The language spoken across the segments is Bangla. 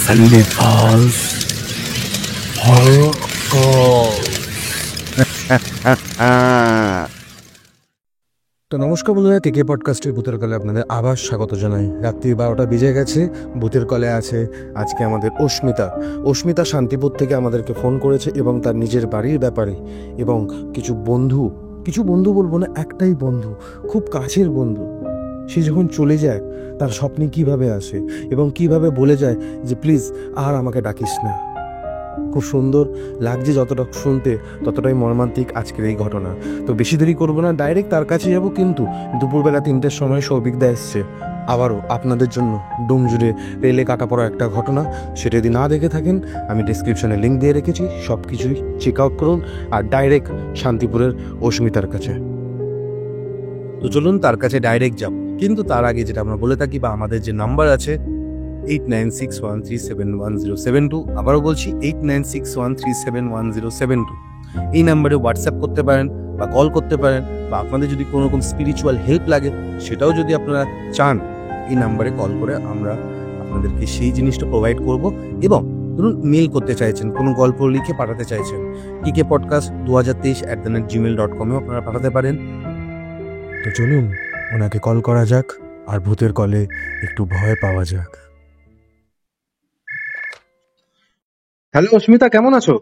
Salivas তো নমস্কার বন্ধুরা, টিকে পডকাস্টের ভূতের কলে আপনাদের আবার স্বাগত জানাই। রাত্রি 12টা বেজে গেছে। ভূতের কলে আছে আজকে আমাদের অস্মিতা শান্তিপুর থেকে আমাদেরকে ফোন করেছে এবং তার নিজের বাড়ির ব্যাপারে এবং কিছু বন্ধু বলবো না, একটাই বন্ধু, খুব কাছের বন্ধু, সে যখন চলে যায় তার স্বপ্নে কিভাবে আসে এবং কিভাবে বলে যায় যে প্লিজ আর আমাকে ডাকিস না। খুব সুন্দর লাগছে যতটা শুনতে, ততটাই মর্মান্তিক আজকের এই ঘটনা। তো বেশি দেরি করবো না, ডাইরেক্ট তার কাছে যাব। কিন্তু দুপুরবেলা 3টের সময় সৌভিকদা এসছে আবারও আপনাদের জন্য ডুমজুড়ে রেলে কাটা পড়া একটা ঘটনা। সেটা যদি না দেখে থাকেন, আমি ডিসক্রিপশনে লিঙ্ক দিয়ে রেখেছি, সব কিছুই চেক আউট করুন আর ডাইরেক্ট শান্তিপুরের অস্মিতার কাছে। তো চলুন তার কাছে ডাইরেক্ট যাব। কিন্তু তার আগে যেটা আমরা বলে থাকি, বা আমাদের যে নাম্বার আছে 8961371072, আবারও বলছি 8961371072, এই নাম্বারে হোয়াটসঅ্যাপ করতে পারেন বা কল করতে পারেন, বা আপনাদের যদি কোনো রকম স্পিরিচুয়াল হেল্প লাগে সেটাও যদি আপনারা চান, এই নাম্বারে কল করে আমরা আপনাদেরকে সেই জিনিসটা প্রোভাইড করব। এবং ধরুন মেল করতে চাইছেন, কোনো গল্প লিখে পাঠাতে চাইছেন, টিকে পডকাস্ট 2023@gmail.com-এও আপনারা পাঠাতে পারেন। তো চলুন ওনাকে কল করা যাক আর ভূতের কলে একটু ভয় পাওয়া যাক। হ্যালো অস্মিতা, কেমন আছো?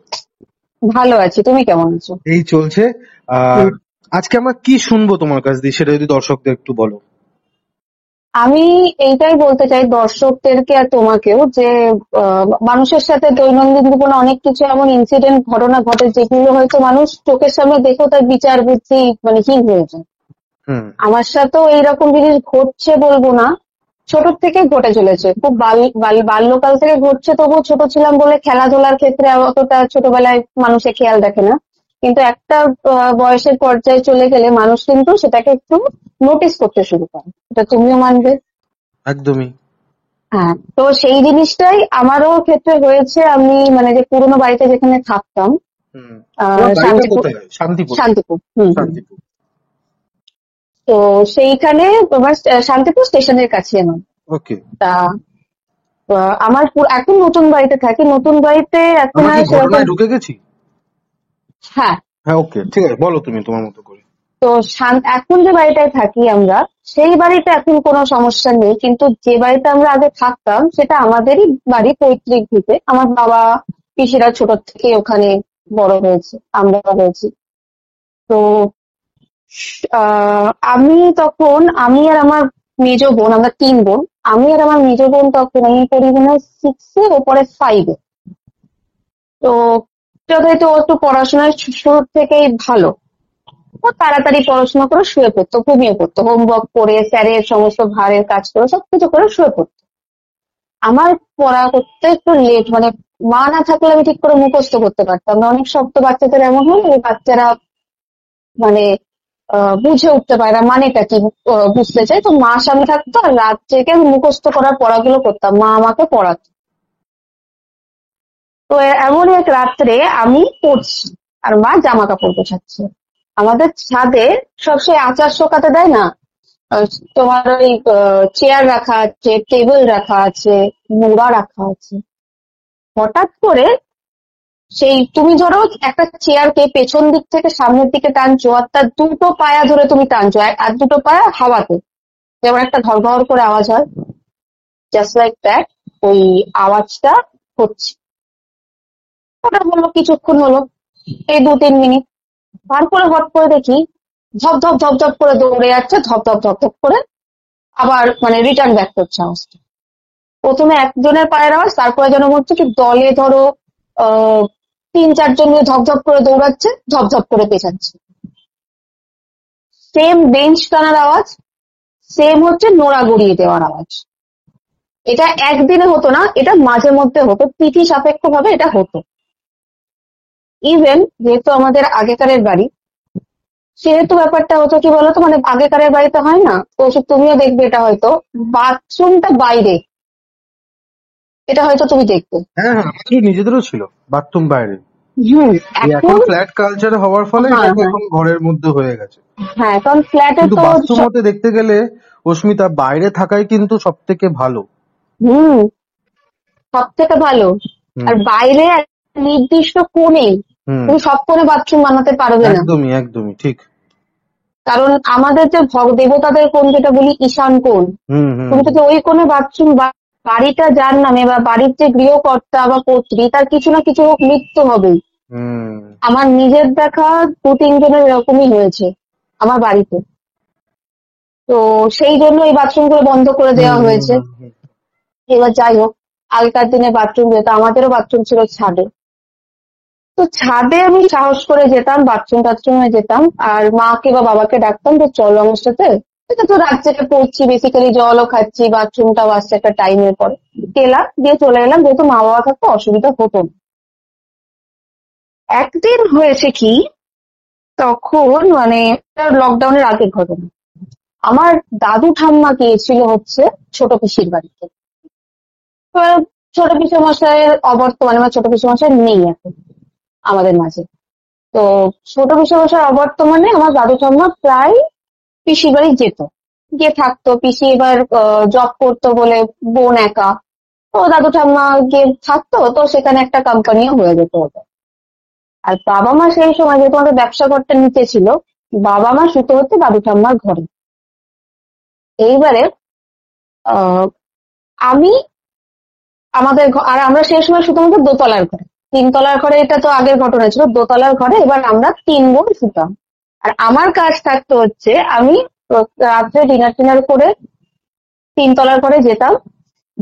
ভালো আছি, তুমি কেমন আছো? এই চলছে। আজকে আমরা কি শুনবো তোমার কাছ দিয়ে, সেটা যদি দর্শকদের একটু বলো। আমি এইটাই বলতে চাই দর্শকদেরকে আর তোমাকেও যে মানুষের সাথে দৈনন্দিন জীবনে অনেক কিছু এমন ইনসিডেন্ট ঘটনা ঘটে যেগুলো হয়তো মানুষ চোখের সামনে দেখেও তার বিচার বুদ্ধি হীন হয়ে যায়। আমার সাথেও এইরকম জিনিস ঘটছে বলবো না, ছোট থেকে ঘটে চলেছে, খুব বাল্যকাল থেকে ঘটছে। তবুও ছোট ছিলাম বলে খেলাধুলার ক্ষেত্রে অতটা ছোটবেলায় মানুষে খেয়াল রাখে না, কিন্তু একটা বয়সের পর্যায়ে চলে গেলে মানুষ কিন্তু সেটাকে একটু নোটিস করতে শুরু করে। এটা তুমিও মানবে। একদমই। হ্যাঁ, তো সেই জিনিসটাই আমারও ক্ষেত্রে হয়েছে। আমি যে পুরোনো বাড়িতে যেখানে থাকতাম, শান্তিপুর। শান্তিপুর। তো সেইখানে তোমার শান্তিপুর স্টেশনের কাছে আমার। ওকে। তা আমার এখন নতুন বাড়িতে থাকি, নতুন বাড়িতে এখন আর সেরকম ঢুকে গেছি। হ্যাঁ হ্যাঁ, ওকে, ঠিক আছে, বলো তুমি তোমার মতো করে। তো এখন যে বাড়িটায় থাকি আমরা, সেই বাড়িতে এখন কোনো সমস্যা নেই, কিন্তু যে বাড়িতে আমরা আগে থাকতাম সেটা আমাদেরই বাড়ি, পৈতৃক ভিটে। আমার বাবা পিসিরা ছোট থেকে ওখানে বড় হয়েছে, আমরা হয়েছি। তো আমি আর আমার মেজ বোন, আমরা 3 বোন। আমি আর আমার মেজ বোন তখন আমি পড়ি মনে হয় 6-এ, ওপরে 5-এ। তো যথাযথ ও একটু পড়াশোনায় শুরু থেকেই ভালো, ও তাড়াতাড়ি পড়াশোনা করে শুয়ে পড়তো, ঘুমিয়ে পড়তো, হোমওয়ার্ক করে, স্যারের সমস্ত ভারের কাজ করে, সবকিছু করে শুয়ে পড়তো। আমার পড়া করতে একটু লেট, মা না থাকলে আমি ঠিক করে মুখস্থ করতে পারতাম না। অনেক শক্ত বাচ্চাদের এমন হয়, ওই বাচ্চারা মানে বুঝে উঠতে পারে না মানেটা কি, বুঝতে চাই। তো মা সামনে থাকতো আর রাত থেকে আমি মুখস্থ করার পড়াগুলো করতাম, মা আমাকে পড়াতো। তো এমন এক রাত্রে আমি পড়ছি আর মা জামা কাপড় গোছাচ্ছে। আমাদের ছাদে সবসময় আচার শোকাতে দেয় না, আহ, তোমার ওই চেয়ার রাখা আছে, টেবিল রাখা আছে, মোড়া রাখা আছে। হঠাৎ করে সেই, তুমি ধরো একটা চেয়ারকে পেছন দিক থেকে সামনের দিকে টানছো আর তার দুটো পায়া ধরে তুমি টানছো, আর দুটো পায়া হাওয়াতে, যেমন একটা ধর করে আওয়াজ হয়, জাস্ট লাইক দ্যাট, ওই আওয়াজটা হচ্ছে। ওটা হলো কিছুক্ষণ, হলো এই 2-3 মিনিট। তারপরে হট করে দেখি ধপ ধপ ধপ ধপ করে দৌড়ে যাচ্ছে, ধপ ধপ ধপ ধপ করে আবার রিটার্ন ব্যাক করছে আওয়াজটা। প্রথমে একজনের পায়ের আওয়াজ, তারপরে যেন হচ্ছে কি দলে ধরো 3-4 জন মিলে ধপ ধপ করে দৌড়াচ্ছে, ধপ ধপ করে পেছাচ্ছে। সেম বেঞ্চ টানার আওয়াজ, সেম হচ্ছে নোড়া গড়িয়ে দেওয়ার আওয়াজ। এটা একদিনে হতো না, এটা মাঝে মধ্যে হতো, তিথি সাপেক্ষ ভাবে এটা হতো। ইভেন যেহেতু আমাদের আগেকারের বাড়ি, সেহেতু ব্যাপারটা হতো কি বলতো, আগেকারের বাড়িতে হয় না, তো তুমিও দেখবে এটা হয়তো, বাথরুমটা বাইরে, এটা হয়তো তুমি দেখবে। হ্যাঁ হ্যাঁ, আমাদের নিজেদেরও ছিল বাথরুম বাইরে। এখন এখন ফ্ল্যাট কালচার হওয়ার ফলে এটা এখন ঘরের মধ্যে হয়ে গেছে। হ্যাঁ, কারণ ফ্ল্যাটে কিন্তু তো বাস্তবতে দেখতে গেলে অস্মিতা, বাইরে থাকাই কিন্তু সব থেকে ভালো। সব থেকে ভালো। আর বাইরে একটা নির্দিষ্ট কোণে, হুম, তুমি সব কোণে বাথরুম বানাতে পারবে না। একদমই একদমই ঠিক। কারণ আমাদের যে দেবতাদের কোণ যেটা বলি ঈশান কোণ, হুম হুম তুমি যদি ওই কোণে বাথরুম, বাড়িটা যার নামে বা বাড়ির যে গৃহকর্তা বা কর্ত্রী, তার কিছু না কিছু হোক মৃত্যু হবেই। হুম আমার নিজের দেখা 2-3 জনের এরকমই হয়েছে আমার বাড়িতে। তো সেই জন্য এই বাথরুম গুলো বন্ধ করে হুম দেওয়া হুম হয়েছে। হুম হুম। এবার যাই হোক, আগেকার দিনে বাথরুম যেত, আমাদেরও বাথরুম ছিল ছাদে। তো ছাদে আমি সাহস করে যেতাম, বাথরুম টাথরুমে যেতাম, আর মাকে বা বাবাকে ডাকতাম যে চলো আমার সাথে। এটা তো রাত জেগে পড়ছি, বেসিক্যালি জলও খাচ্ছি, বাথরুমটাও আসছে একটা টাইমের পরে। গেলাম, দিয়ে চলে এলাম, যেহেতু মা বাবা থাকতো অসুবিধা হতো না। একদিন হয়েছে কি, তখন মানে লকডাউনের আগের ঘটনা। আমার দাদু ঠাম্মা গিয়েছিল হচ্ছে ছোট পিসির বাড়িতে। এবার ছোট পিসি মশাইয়ের অবর্তমানে, আমার ছোট পিসি মশাই নেই এখন আমাদের মাঝে। তো ছোট পিসি মশাই অবর্তমানে আমার দাদু ঠাম্মা প্রায় পিসির বাড়ি যেত, গিয়ে থাকতো। পিসি এবার জব করতো বলে বোন একা, তো দাদু ঠাম্মা গিয়ে থাকতো, তো সেখানে একটা কোম্পানিও হয়ে যেত ওদের। আর বাবা মা সেই সময় যেহেতু আমাদের ব্যবসা ঘরটা নিচে ছিল, বাবা মা শুতে হচ্ছে দাদু ঠাম্মার ঘরে। এইবারে আহ আমি আর আমরা সেই সময় শুধুমাত্র দোতলার ঘরে, তিনতলার ঘরে এটা তো আগের ঘটনা ছিল, দোতলার ঘরে এবার আমরা 3 বোন শুতাম। আর আমার কাজ থাকতো হচ্ছে, আমি রাত্রে ডিনার টিনার করে তিনতলার ঘরে যেতাম,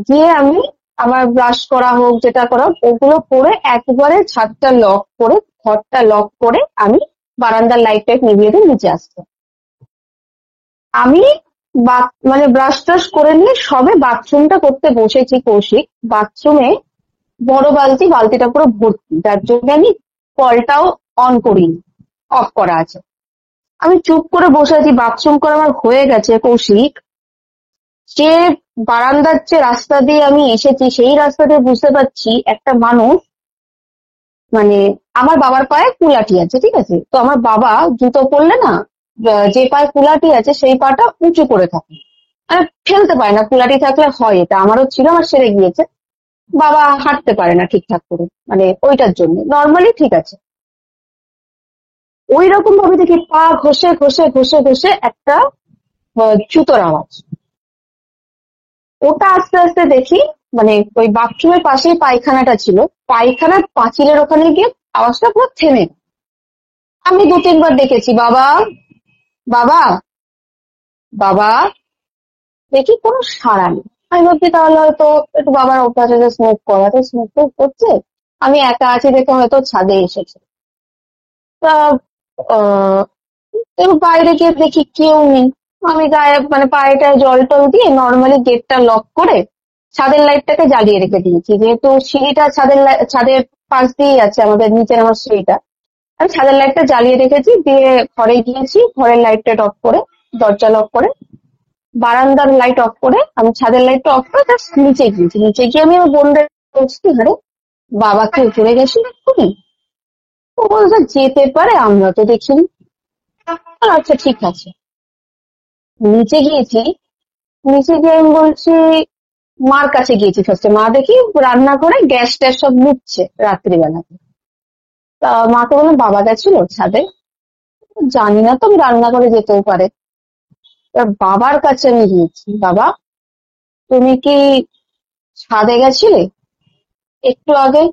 গিয়ে আমি আমার ব্রাশ করা হোক যেটা করা হোক ওগুলো করে একবারে ছাদটা লক করে, ঘরটা লক করে আমি বারান্দার লাইট টাইট নিভিয়ে দিয়ে নিচে আসতাম। আমি মানে ব্রাশ টাশ করে নিয়ে সবে বাথরুমটা করতে বসেছি, কৌশিক বাথরুমে বড় বালতিটা পুরো ভর্তি, যার জন্য আমি কলটাও অন করিনি, অফ করা আছে। আমি চুপ করে বসে আছি, বাথরুম করা আমার হয়ে গেছে কৌশিক। যে বারান্দার যে রাস্তা দিয়ে আমি এসেছি, সেই রাস্তা দিয়ে বুঝতে পারছি একটা মানুষ, মানে আমার বাবার পায়ে কুলাটি আছে, ঠিক আছে, তো আমার বাবা জুতো পরলে না, যে পায়ে কুলাটি আছে সেই পাটা উঁচু করে থাকে, মানে ফেলতে পারে না, কুলাটি থাকলে হয়, এটা আমারও ছিল, আমার সেরে গিয়েছে। বাবা হাঁটতে পারে না ঠিকঠাক করে, মানে ওইটার জন্য নর্মালি ঠিক আছে। ওই রকম ভাবে দেখি পা ঘষে ঘষে ঘষে ঘষে একটা জুতোর আওয়াজ। ওটা আস্তে আস্তে দেখি, মানে ওই বাথরুমের পাশেই পায়খানাটা ছিল, পায়খানার পাঁচিলের ওখানে গিয়ে আওয়াজটা পুরো থেমে গেল। আমি 2-3 বার ডেকেছি, বাবা, বাবা, বাবা, দেখি কোনো সাড়া নেই। আমি ভাবছি তাহলে হয়তো একটু বাবার অভ্যাস আছে স্মোক করা, তো স্মোক করছে, আমি একা আছি দেখে হয়তো ছাদে এসেছে। তা আহ একটু বাইরে গিয়ে দেখি কেউ নেই। আমি গায়ে মানে পায়েটা জল টল দিয়ে নর্মালি গেটটা লক করে ছাদের লাইটটাকে জ্বালিয়ে রেখে দিয়েছি, যেহেতু সিঁড়িটা ছাদের পাশ দিয়েই আছে, আমাদের নিচের আমার সিঁড়িটা। আমি ছাদের লাইটটা জ্বালিয়ে রেখেছি, দিয়ে ঘরে গিয়েছি, ঘরের লাইটটা অফ করে, দরজা লক করে, বারান্দার লাইট অফ করে, আমি ছাদের লাইটটা অফ করে জাস্ট নিচে গিয়েছি। নিচে গিয়ে আমি আমার বোনদের বলছি, আরে বাবা কি উপরে গেছিল এক্ষুনি? ও বলছে যেতে পারে, আমরা তো দেখিনি। আচ্ছা ঠিক আছে। নিচে গিয়েছি, নিচে গিয়ে আমি বলছি, মার কাছে গিয়েছি ফার্স্টে, মা দেখি রান্না করে গ্যাস ট্যাস সব মুছছে রাত্রিবেলা। তা মাকে বললাম বাবা গেছিল ছাদে, জানি না তো, আমি রান্না করে যেতেও পারে। এবার বাবার কাছে আমি গিয়েছি, বাবা তুমি কি ছাদে গেছিলে একটু আগে?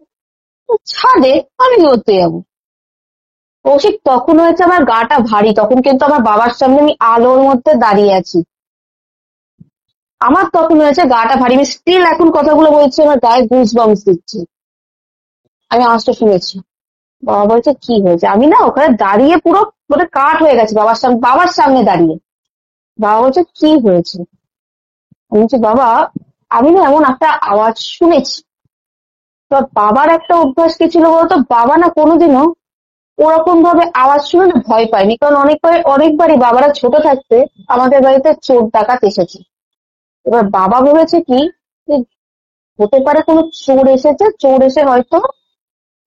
ছাদে আমি কি করতে যাবো? কৌশিক তখন হয়েছে আমার গাটা ভারী, তখন কিন্তু আমার বাবার সামনে আমি আলোর মধ্যে দাঁড়িয়ে আছি, আমার তখন হয়েছে গাটা ভারী, আমি স্টিল এখন কথাগুলো বলছি আমার গায়ে গুজ বাম্পস দিচ্ছে। আমি আওয়াজটা শুনেছি। বাবা বলছে কি হয়েছে? আমি না ওখানে দাঁড়িয়ে পুরো মানে কাঠ হয়ে গেছে, বাবার সামনে দাঁড়িয়ে। বাবা বলছে কি হয়েছে? আমি বলছি বাবা, আমি না এমন একটা আওয়াজ শুনেছি। তো বাবার একটা অভ্যাস কি ছিল বলতো, বাবা না কোনোদিনও ওরকম ভাবে আওয়াজ শুনে না ভয় পায়নি, কারণ অনেকবারই বাবারা ছোট থাকতে আমাদের বাড়িতে চোর ডাকাত এসেছে। এবার বাবা ভেবেছে কি, যে হতে পারে কোনো চোর এসেছে, চোর এসে হয়তো,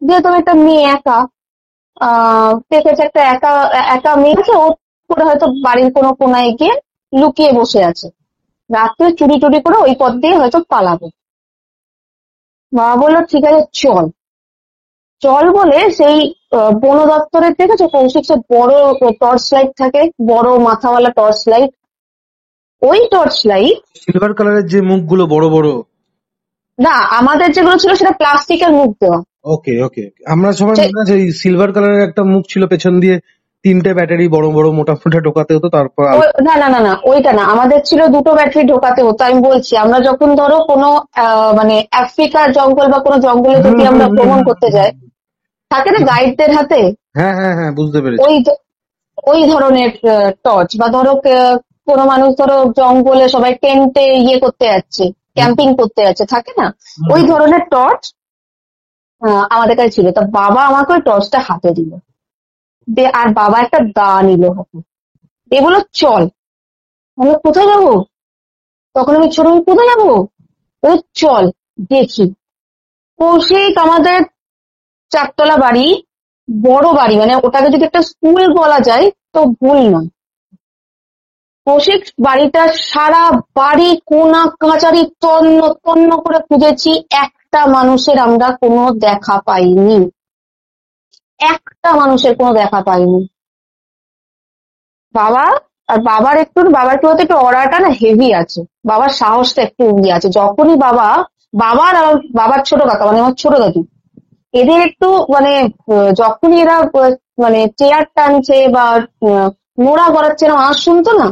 যেহেতু একটা মেয়ে একা, দেখেছে একটা একা একা মেয়ে আছে, ও করে হয়তো বাড়ির কোনো কোনায় গিয়ে লুকিয়ে বসে আছে, রাত্রে চুরি টুরি করে ওই পথ দিয়ে হয়তো পালাবে। বাবা বললো ঠিক আছে চল। চল বলে সেই বন দপ্তরের দেখেছো কৌশিক সে বড় টর্চ লাইট থাকে, বড় মাথাওয়ালা টর্চ লাইট, ওই টর্চ লাইট। সিলভার কালারের যে মুখগুলো বড় বড়। না, আমাদের যেগুলো ছিল সেটা প্লাস্টিকের মুখ দেওয়া। ওকে ওকে, আমরা সবার সে- মনে আছে ওই সিলভার কালারের একটা মুখ ছিল, পেছন দিয়ে তিনটে ব্যাটারি বড় বড় মোটা ফোটা ঢোকাতে হতো, তারপর না না না না, ওইটা না, আমাদের ছিল দুটো ব্যাটারি ঢোকাতে হতো। আমি বলছি আমরা যখন ধরো কোনো মানে আফ্রিকার জঙ্গল বা কোনো জঙ্গলে হুম যদি আমরা হুম হুম ভ্রমণ হুম করতে হুম যাই, হুম। থাকে না গাইডদের হাতে, হ্যাঁ হ্যাঁ হ্যাঁ, বুঝতে পেরেছি। ওই ওই ধরনের টর্চ। বা ধরো কোনো মানুষ ধরো জঙ্গলে সবাই টেন্টে ইয়ে করতে যাচ্ছে, হুম ক্যাম্পিং করতে যাচ্ছে, থাকে না হুম ওই হুম। ধরনের টর্চ আমাদের কাছে ছিল। তা বাবা আমাকে ওই টর্চটা হাতে দিল, আর বাবা একটা দা নিল হাতে, দিয়ে বললো চল। আমি কোথায় যাবো? তখন আমি ছোট, আমি কোথায় যাবো? ও চল দেখি। কৌশিক আমাদের 4 তলা বাড়ি, বড় বাড়ি, মানে ওটাকে যদি একটা স্কুল বলা যায় তো ভুল নয়। কৌশিক বাড়িটা সারা বাড়ি কোনা কাচারি তন্ন তন্ন করে খুঁজেছি, একটা মানুষের আমরা কোনো দেখা পাইনি, একটা মানুষের কোনো দেখা পাইনি। বাবা, আর বাবার একটু হয়তো একটু অরাটা না হেভি আছে, বাবার সাহসটা একটু ইয়ে আছে। যখনই বাবার আর বাবার ছোট কাকা মানে আমার ছোট দাদু, এদের একটু মানে যখনই এরা মানে চেয়ার টানছে বা নোড়া গড়াচ্ছে না আওয়াজ শুনতো না,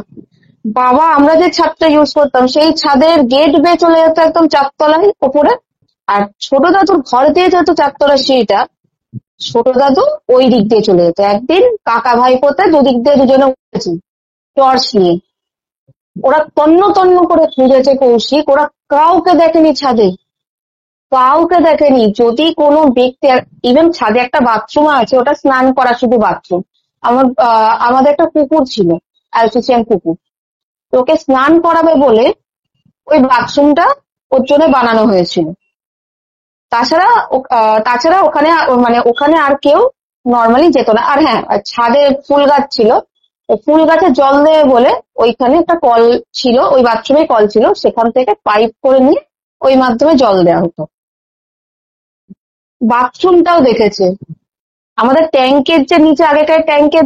বাবা আমরা যে ছাদটা ইউজ করতাম সেই ছাদের গেট বেয়ে চলে যেত একদম 4 তলায় ওপরে। আর ছোট দাদুর ঘর দিয়ে যেত 4 তলার সিঁড়িটা, ছোট দাদু ওই দিক দিয়ে চলে যেত। একদিন কাকা ভাইপোতে দুদিক দিয়ে দুজনে উঠেছি টর্চ নিয়ে, ওরা তন্ন তন্ন করে খুঁজেছে কৌশিক, ওরা কাউকে দেখেনি ছাদে, কাউকে দেখেনি। যদি কোনো ব্যক্তি, ইভেন ছাদে একটা বাথরুম আছে, ওটা স্নান করা শুধু বাথরুম। আমাদের একটা কুকুর ছিল, অ্যালসেশিয়ান কুকুর, তো ওকে স্নান করাবে বলে ওই বাথরুমটা ওর জন্য বানানো হয়েছিল। তাছাড়া ওখানে মানে ওখানে আর কেউ নর্মালি যেত না। আর হ্যাঁ, আর ছাদে ফুল গাছ ছিল, তো ফুল গাছে জল দেবে বলে ওইখানে একটা কল ছিল, ওই বাথরুমে কল ছিল, সেখান থেকে পাইপ করে নিয়ে ওই মাধ্যমে জল দেওয়া হতো। বাথরুমটাও দেখেছে। আমাদের ট্যাঙ্কের যে নিচে আগেকার ট্যাঙ্কে,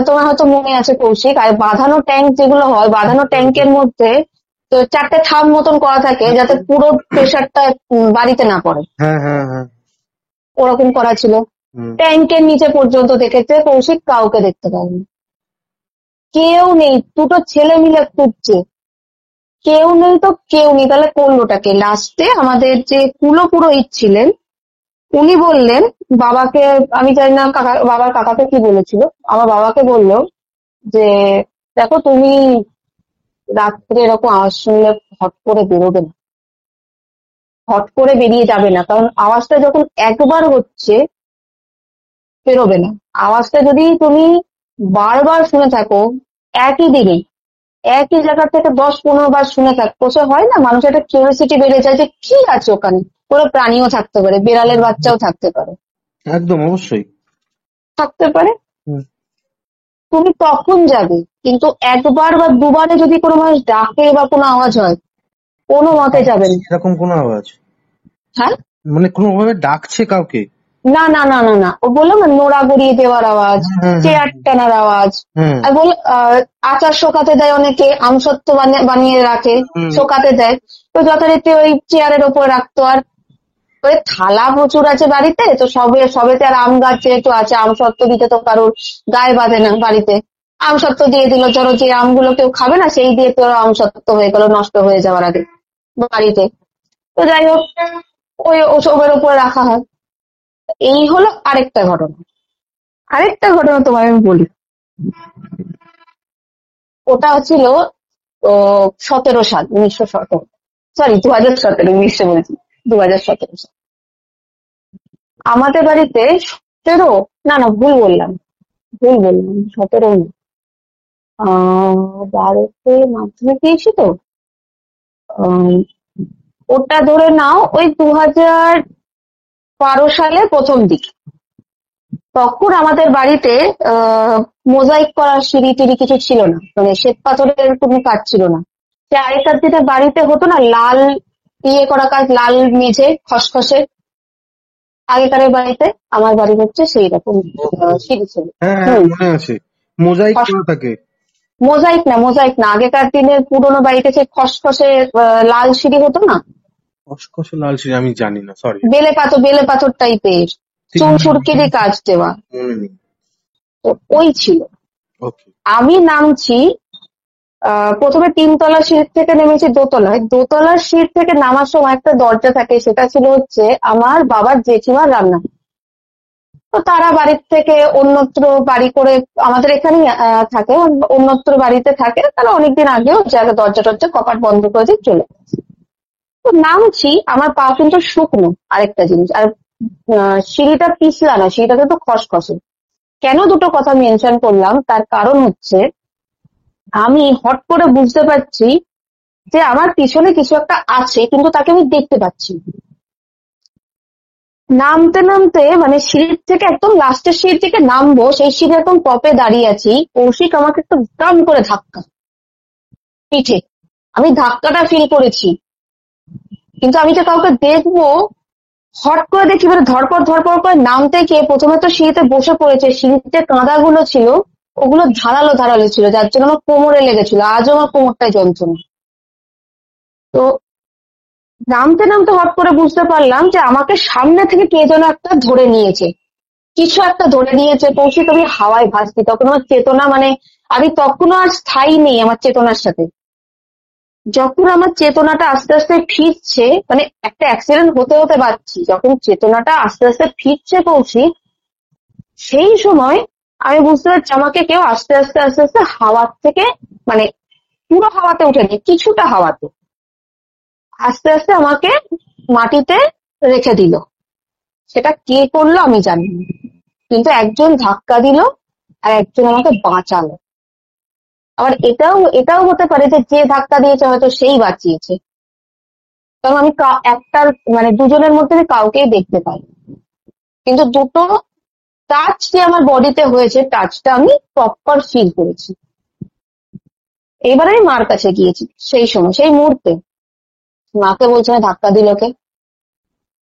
তোমার হয়তো মনে আছে কৌশিক, আর বাঁধানো ট্যাঙ্ক যেগুলো হয়, বাঁধানো ট্যাঙ্কের মধ্যে তো 4টে থাম মতন করা থাকে যাতে পুরো প্রেসারটা বাড়িতে না পড়ে, হ্যাঁ হ্যাঁ হ্যাঁ। ওরকম করা ছিল। হুম। ট্যাঙ্কের নিচে পর্যন্ত দেখেছে কৌশিক, কাউকে দেখতে পায়নি। কেউ নেই, দুটো ছেলে মিলে খুঁজছে, কেউ নেই তো কেউ নেই। তাহলে করলোটাকে? লাস্টে আমাদের যে কুলো পুরোহিত ছিলেন উনি বললেন বাবাকে, আমি জানি না বাবার কাকাকে কি বলেছিল, আমার বাবাকে বললো যে দেখো তুমি রাত্রে এরকম আওয়াজ শুনলে হট করে বেরোবে না, হট করে বেরিয়ে যাবে না, কারণ আওয়াজটা যখন একবার হচ্ছে বেরোবে না। আওয়াজটা যদি তুমি বারবার শুনে থাকো, একই দিনে একই জায়গা থেকে 10-15 বার শুনে থাকো, সে হয় না মানুষের একটা কিউরিওসিটি বেড়ে যায় যে কি আছে ওখানে। কোনো প্রাণীও থাকতে পারে, বিড়ালের বাচ্চাও থাকতে পারে, একদম অবশ্যই। থাকতে পারে। হুম। তুমি তখন যাবে, কিন্তু একবার বা দুবারে যদি কোনো মানুষ ডাকে বা কোনো আওয়াজ হয়, কোনো মতে যাবেন। এরকম কোনো আওয়াজ? হ্যাঁ, মানে কোনো ভাবে ডাকছে কাউকে? না না না না না, ও বললাম না নোড়া গড়িয়ে দেওয়ার আওয়াজ, হুম হুম চেয়ার টানার আওয়াজ। হুম আর বল আচার শোকাতে দেয় অনেকে, আমসত্ত্ব বানিয়ে রাখে, হুম শোকাতে দেয়, তো যথারীতি ওই চেয়ারের ওপর রাখতো। আর ওই থালা প্রচুর আছে বাড়িতে, তো সবেতে আর আম গাছ যেহেতু আছে, আমসত্ত্ব দিতে তো কারোর গায়ে বাঁধে না বাড়িতে, আমসত্ত্ব দিয়ে দিল। ধরো যে আমগুলো কেউ খাবে না সেই দিয়ে তো আমসত্ত্ব হয়ে গেল নষ্ট হয়ে যাওয়ার আগে বাড়িতে। তো যাই হোক, ওই ওসবের উপর রাখা হয়। এই হলো আরেকটা ঘটনা। আরেকটা ঘটনা তোমায় আমি বলি, ওটা ছিল 17 সাল, 1917, সরি 2017, 1900 বলছি, 2017 সাল। আমাদের বাড়িতে 17, না না ভুল বললাম 17 না, 12তে মাধ্যমিক দিয়েছি তো, আহ, ওটা ধরে নাও ওই 2012 সালের প্রথম দিক। তখন আমাদের বাড়িতে মোজাইক করা সিঁড়ি টিড়ি কিছু ছিল না, মানে শ্বেত পাথরের কোনো কাজ ছিল না। সে আগেকার দিনে বাড়িতে হতো না লাল ইয়ে করা কাজ, লাল মেঝে খসখসে। আগেকার বাড়িতে, আমার বাড়ি হচ্ছে সেই রকম সিঁড়ি ছিল। হ্যাঁ হ্যাঁ হুম। মনে আছে, মোজাইক করা থাকে। মোজাইক না, মোজাইক না, আগেকার দিনের পুরোনো বাড়িতে সেই খসখসে লাল সিঁড়ি হতো না, খসখসে লাল সিঁড়ি আমি জানি না, সরি। বেলে পাথর টাইপের, ঠিক চুন মনে সুরকি দিয়ে কাজ দেওয়া। মনে নেই। তো ওই ছিল। ওকে। আমি নামছি, প্রথমে 3 তলা সিঁড়ি থেকে নেমেছি দোতলায়। দোতলার সিঁড়ি থেকে নামার সময় একটা দরজা থাকে, সেটা ছিল হচ্ছে আমার বাবার জেঠিমার রান্না। তো তারা বাড়ির থেকে অন্যত্র বাড়ি করে আমাদের এখানেই থাকে, অন্যত্র বাড়িতে থাকে, তারা অনেকদিন আগেও জায়গা দরজা টরজা কপাট বন্ধ করে দিয়ে চলে গেছে। তো নামছি, আমার পা কিন্তু শুকনো, আরেকটা জিনিস। আর সিঁড়িটা পিছলা না, সিঁড়িটাতে তো খসখসে। কেন দুটো কথা মেনশন করলাম, তার কারণ হচ্ছে আমি হট করে বুঝতে পারছি যে আমার পিছনে কিছু একটা আছে, কিন্তু তাকে আমি দেখতে পাচ্ছি না। নামতে নামতে মানে সিঁড়ির থেকে একদম লাস্টের সিঁড়ি থেকে নামবো, সেই সিঁড়ি একদম টপে দাঁড়িয়ে আছি, কৌশিক আমাকে একটু দাম করে ধাক্কা পিঠে। আমি ধাক্কাটা ফিল করেছি, কিন্তু আমি যে কাউকে দেখবো, হট করে দেখি মানে ধরপড় ধরপড় করে নামতে গিয়ে প্রথমে তো সিঁড়িতে বসে পড়েছে। সিঁড়িতে কাঁদাগুলো ছিল, ওগুলো ধারালো ধারালো ছিল, যার জন্য আমার কোমরে লেগেছিল, আজও আমার কোমরটায় যন্ত্রণা। তো নামতে নামতে হট করে বুঝতে পারলাম যে আমাকে সামনে থেকে কে যেন একটা ধরে নিয়েছে, কিছু একটা ধরে নিয়েছে। কৌশিক, আমি হাওয়ায় ভাসছি তখন, আমার চেতনা মানে আমি তখনও আর স্থায়ী নেই আমার চেতনার সাথে। যখন আমার চেতনাটা আস্তে আস্তে ফিরছে, মানে একটা অ্যাক্সিডেন্ট হতে হতে পারছি, যখন চেতনাটা আস্তে আস্তে ফিরছে কৌশিক, সেই সময় আমি বুঝতে পারছি আমাকে কেউ আস্তে আস্তে আস্তে আস্তে হাওয়ার থেকে, মানে পুরো হাওয়াতে উঠেনি, কিছুটা হাওয়াতে আস্তে আস্তে আমাকে মাটিতে রেখে দিল। সেটা কে করলো আমি জানি না, কিন্তু একজন ধাক্কা দিল আর একজন আমাকে বাঁচালো। আবার এটাও এটাও হতে পারে যে যে ধাক্কা দিয়েছে হয়তো সেই বাঁচিয়েছে, কারণ আমি একটার মানে দুজনের মধ্যে আমি কাউকেই দেখতে পাই, কিন্তু দুটো টাচ যে আমার বডিতে হয়েছে, টাচটা আমি প্রপার ফিল করেছি। এবার আমি মার কাছে গিয়েছি, সেই সময় সেই মুহূর্তে মাকে বলছে না ধাক্কা দিল কে।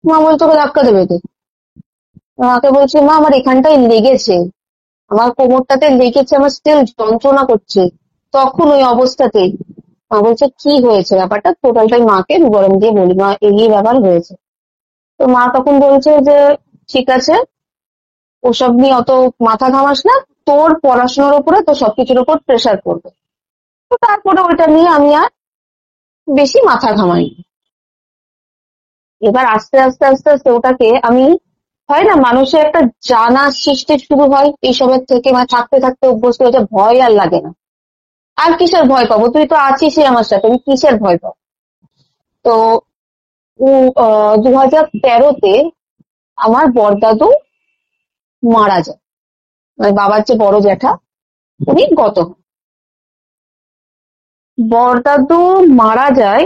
মা বলছে তোকে ধাক্কা দেবে কে। মাকে বলছি মা আমার এখানটায় লেগেছে, আমার কোমরটাতে লেগেছে, আমার স্টিল যন্ত্রণা করছে। তখন ওই অবস্থাতেই মা বলছে কি হয়েছে ব্যাপারটা, টোটালটাই মাকে বিবরণ দিয়ে বলি, মা এই ব্যাপার হয়েছে। তো মা তখন বলছে যে ঠিক আছে, ওসব নিয়ে অত মাথা ঘামাস না, তোর পড়াশোনার উপরে, তোর সবকিছুর উপর প্রেশার পড়বে। তো তারপরে ওইটা নিয়ে আমি আর বেশি মাথা ঘামাই। এবার আস্তে আস্তে আস্তে আস্তে ওটাকে আমি, হয় না মানুষের একটা জানা সৃষ্টি শুরু হয় এইসবের থেকে, মানে থাকতে থাকতে অভ্যস্ত হয়েছে, ভয় আর লাগে না। আর কিসের ভয় পাবো, তুই তো আছিসই আমার সাথে, আমি কিসের ভয় পাবো। তো 2013-তে আমার বড়দাদু মারা যায়, মানে বাবার যে বড় জ্যাঠা, উনি গত হন। বড়দাদু মারা যায়,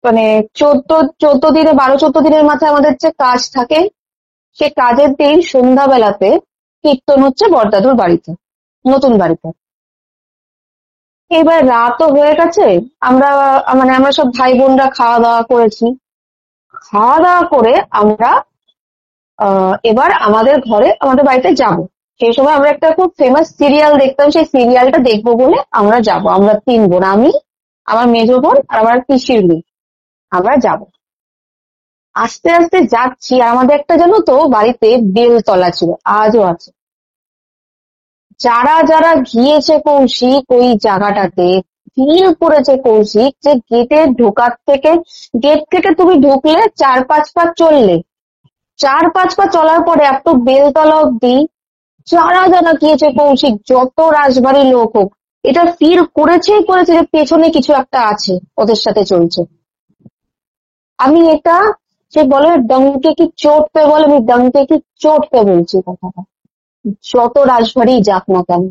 মানে 14 দিনে 12-14 দিনের মাথায় আমাদের যে কাজ থাকে, সে কাজের দিন সন্ধ্যাবেলাতে কীর্তন হচ্ছে বড়দাদুর বাড়িতে, নতুন বাড়িতে। এবার রাতও হয়ে গেছে, আমরা মানে আমরা সব ভাই বোনরা খাওয়া দাওয়া করেছি। খাওয়া দাওয়া করে আমরা এবার আমাদের ঘরে আমাদের বাড়িতে যাব। সেই সময় আমরা একটা খুব ফেমাস সিরিয়াল দেখতাম, সেই সিরিয়ালটা দেখবো বলে আমরা যাব, আমরা 3 বোন, আমি, আমার মেজো বোন আর আমার পিসির মেয়ে, আমরা যাব। আস্তে আস্তে যাচ্ছি, আর আমাদের একটা জানো তো বাড়িতে বেলতলা ছিল, আজও আছে। যারা যারা গিয়েছে কৌশিক ওই জায়গাটাতে, ফিল করেছে কৌশিক যে গেটে ঢোকার থেকে, গেট থেকে তুমি ঢুকলে 4-5 পা চললে, 4-5 পা চলার পরে একটু বেলতলা অব্দি, যারা যারা গিয়েছে কৌশিক, যত রাজবাড়ির লোক হোক, এটা ফিল করেছেই করেছে যে পেছনে কিছু একটা আছে, ওদের সাথে চলছে। আমি এটা, সে বলে ডঙ্কে কি চোট পে, বলে আমি ডঙ্কে কি চোট পে বলছি কথাটা। যত রাজবাড়ি যাক না কেন,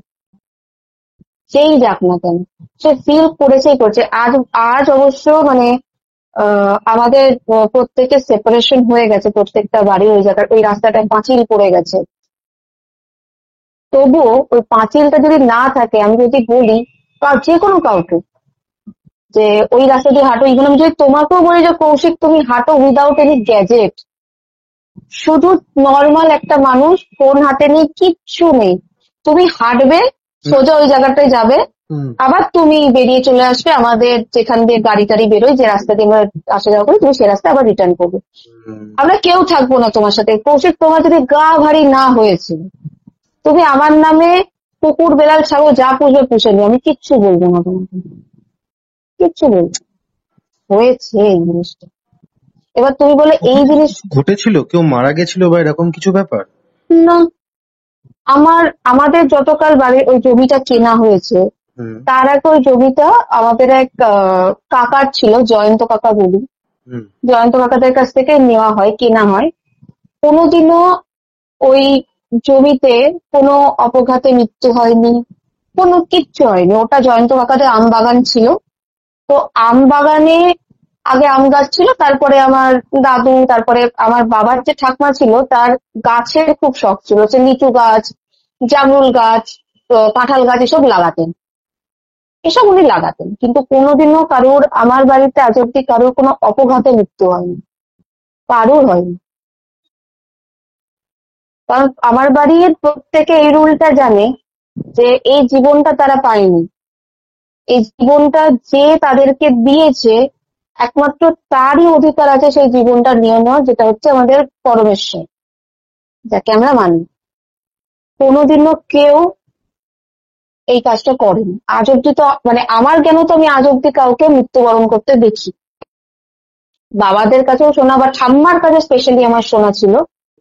সেই যাক না কেন, সে ফিল করেছেই করছে। আজ আজ অবশ্য মানে আমাদের প্রত্যেকের সেপারেশন হয়ে গেছে, প্রত্যেকটা বাড়ি ওই জায়গায় ওই রাস্তাটায় পাঁচিল পড়ে গেছে। তবুও ওই পাঁচিলটা যদি না থাকে, আমি যদি বলি যে কোনো কাউকে যে ওই রাস্তা দিয়ে হাঁটো। ইভেন আমি যদি তোমাকেও বলি যে কৌশিক তুমি হাঁটো উইদাউট এনি গ্যাজেট, শুধু নর্মাল একটা মানুষ ফোন হাতে নিয়ে কিচ্ছু নেই, তুমি হাঁটবে সোজা ওই জায়গাটায় যাবে, আবার তুমি বেরিয়ে চলে আসবে আমাদের যেখান দিয়ে গাড়ি টাড়ি বেরোয়, যে রাস্তা দিয়ে আমরা আসা যাওয়া করি, তুমি সে রাস্তায় আবার রিটার্ন করবে। আমরা কেউ থাকবো না তোমার সাথে। কৌশিক তোমার যদি গা ভারী না হয়েছে, তুমি আমার নামে কুকুর বেড়াল ছাগল যা পুষবে পুষে নিও, আমি কিচ্ছু বলবো না তোমাকে, কিচ্ছু বলবো না। হয়েছে এই জিনিসটা। এবার তুমি বলে এই জিনিস ঘটেছিল, কেউ মারা গেছিল বা এরকম কিছু ব্যাপার? না। আমাদের যতকাল বাড়ির ওই জমিটা কেনা হয়েছে, হুম তার আগে ওই জমিটা আমাদের এক কাকার ছিল, জয়ন্ত কাকা বলি, হুম জয়ন্ত কাকাদের কাছ থেকে নেওয়া হয়, কেনা হয়। কোনোদিনও ওই জমিতে কোনো অপঘাতে মৃত্যু হয়নি, কোনো কিচ্ছু হয়নি। ওটা জয়ন্ত কাকাদের আম বাগান ছিল। তো আম বাগানে আগে আম গাছ ছিল, তারপরে আমার দাদু, তারপরে আমার বাবার যে ঠাকমা ছিল তার গাছের খুব শখ ছিল, সে লিচু গাছ, জামরুল গাছ, কাঁঠাল গাছ এসব লাগাতেন, এসব উনি লাগাতেন। কিন্তু কোনোদিনও কারোর, আমার বাড়িতে আজ অব্দি কারোর কোনো অপঘাতে মৃত্যু হয়নি, কারোর হয়নি। কারণ আমার বাড়ির প্রত্যেকে এই রুলটা জানে যে এই জীবনটা তারা পায়নি, এই জীবনটা যে তাদেরকে দিয়েছে একমাত্র তারই অধিকার আছে সেই জীবনটা নিয়ে নেওয়া, যেটা হচ্ছে আমাদের পরমেশ্বর, যাকে আমরা মানি। কোনোদিনও কেউ এই কাজটা করেনি আজ অব্দি। তো মানে আমার জ্ঞান তো আমি আজ অব্দি কাউকে মৃত্যুবরণ করতে দেখি। বাবাদের কাছেও শোনা বা ঠাম্মার কাছে স্পেশালি আমার শোনা ছিল,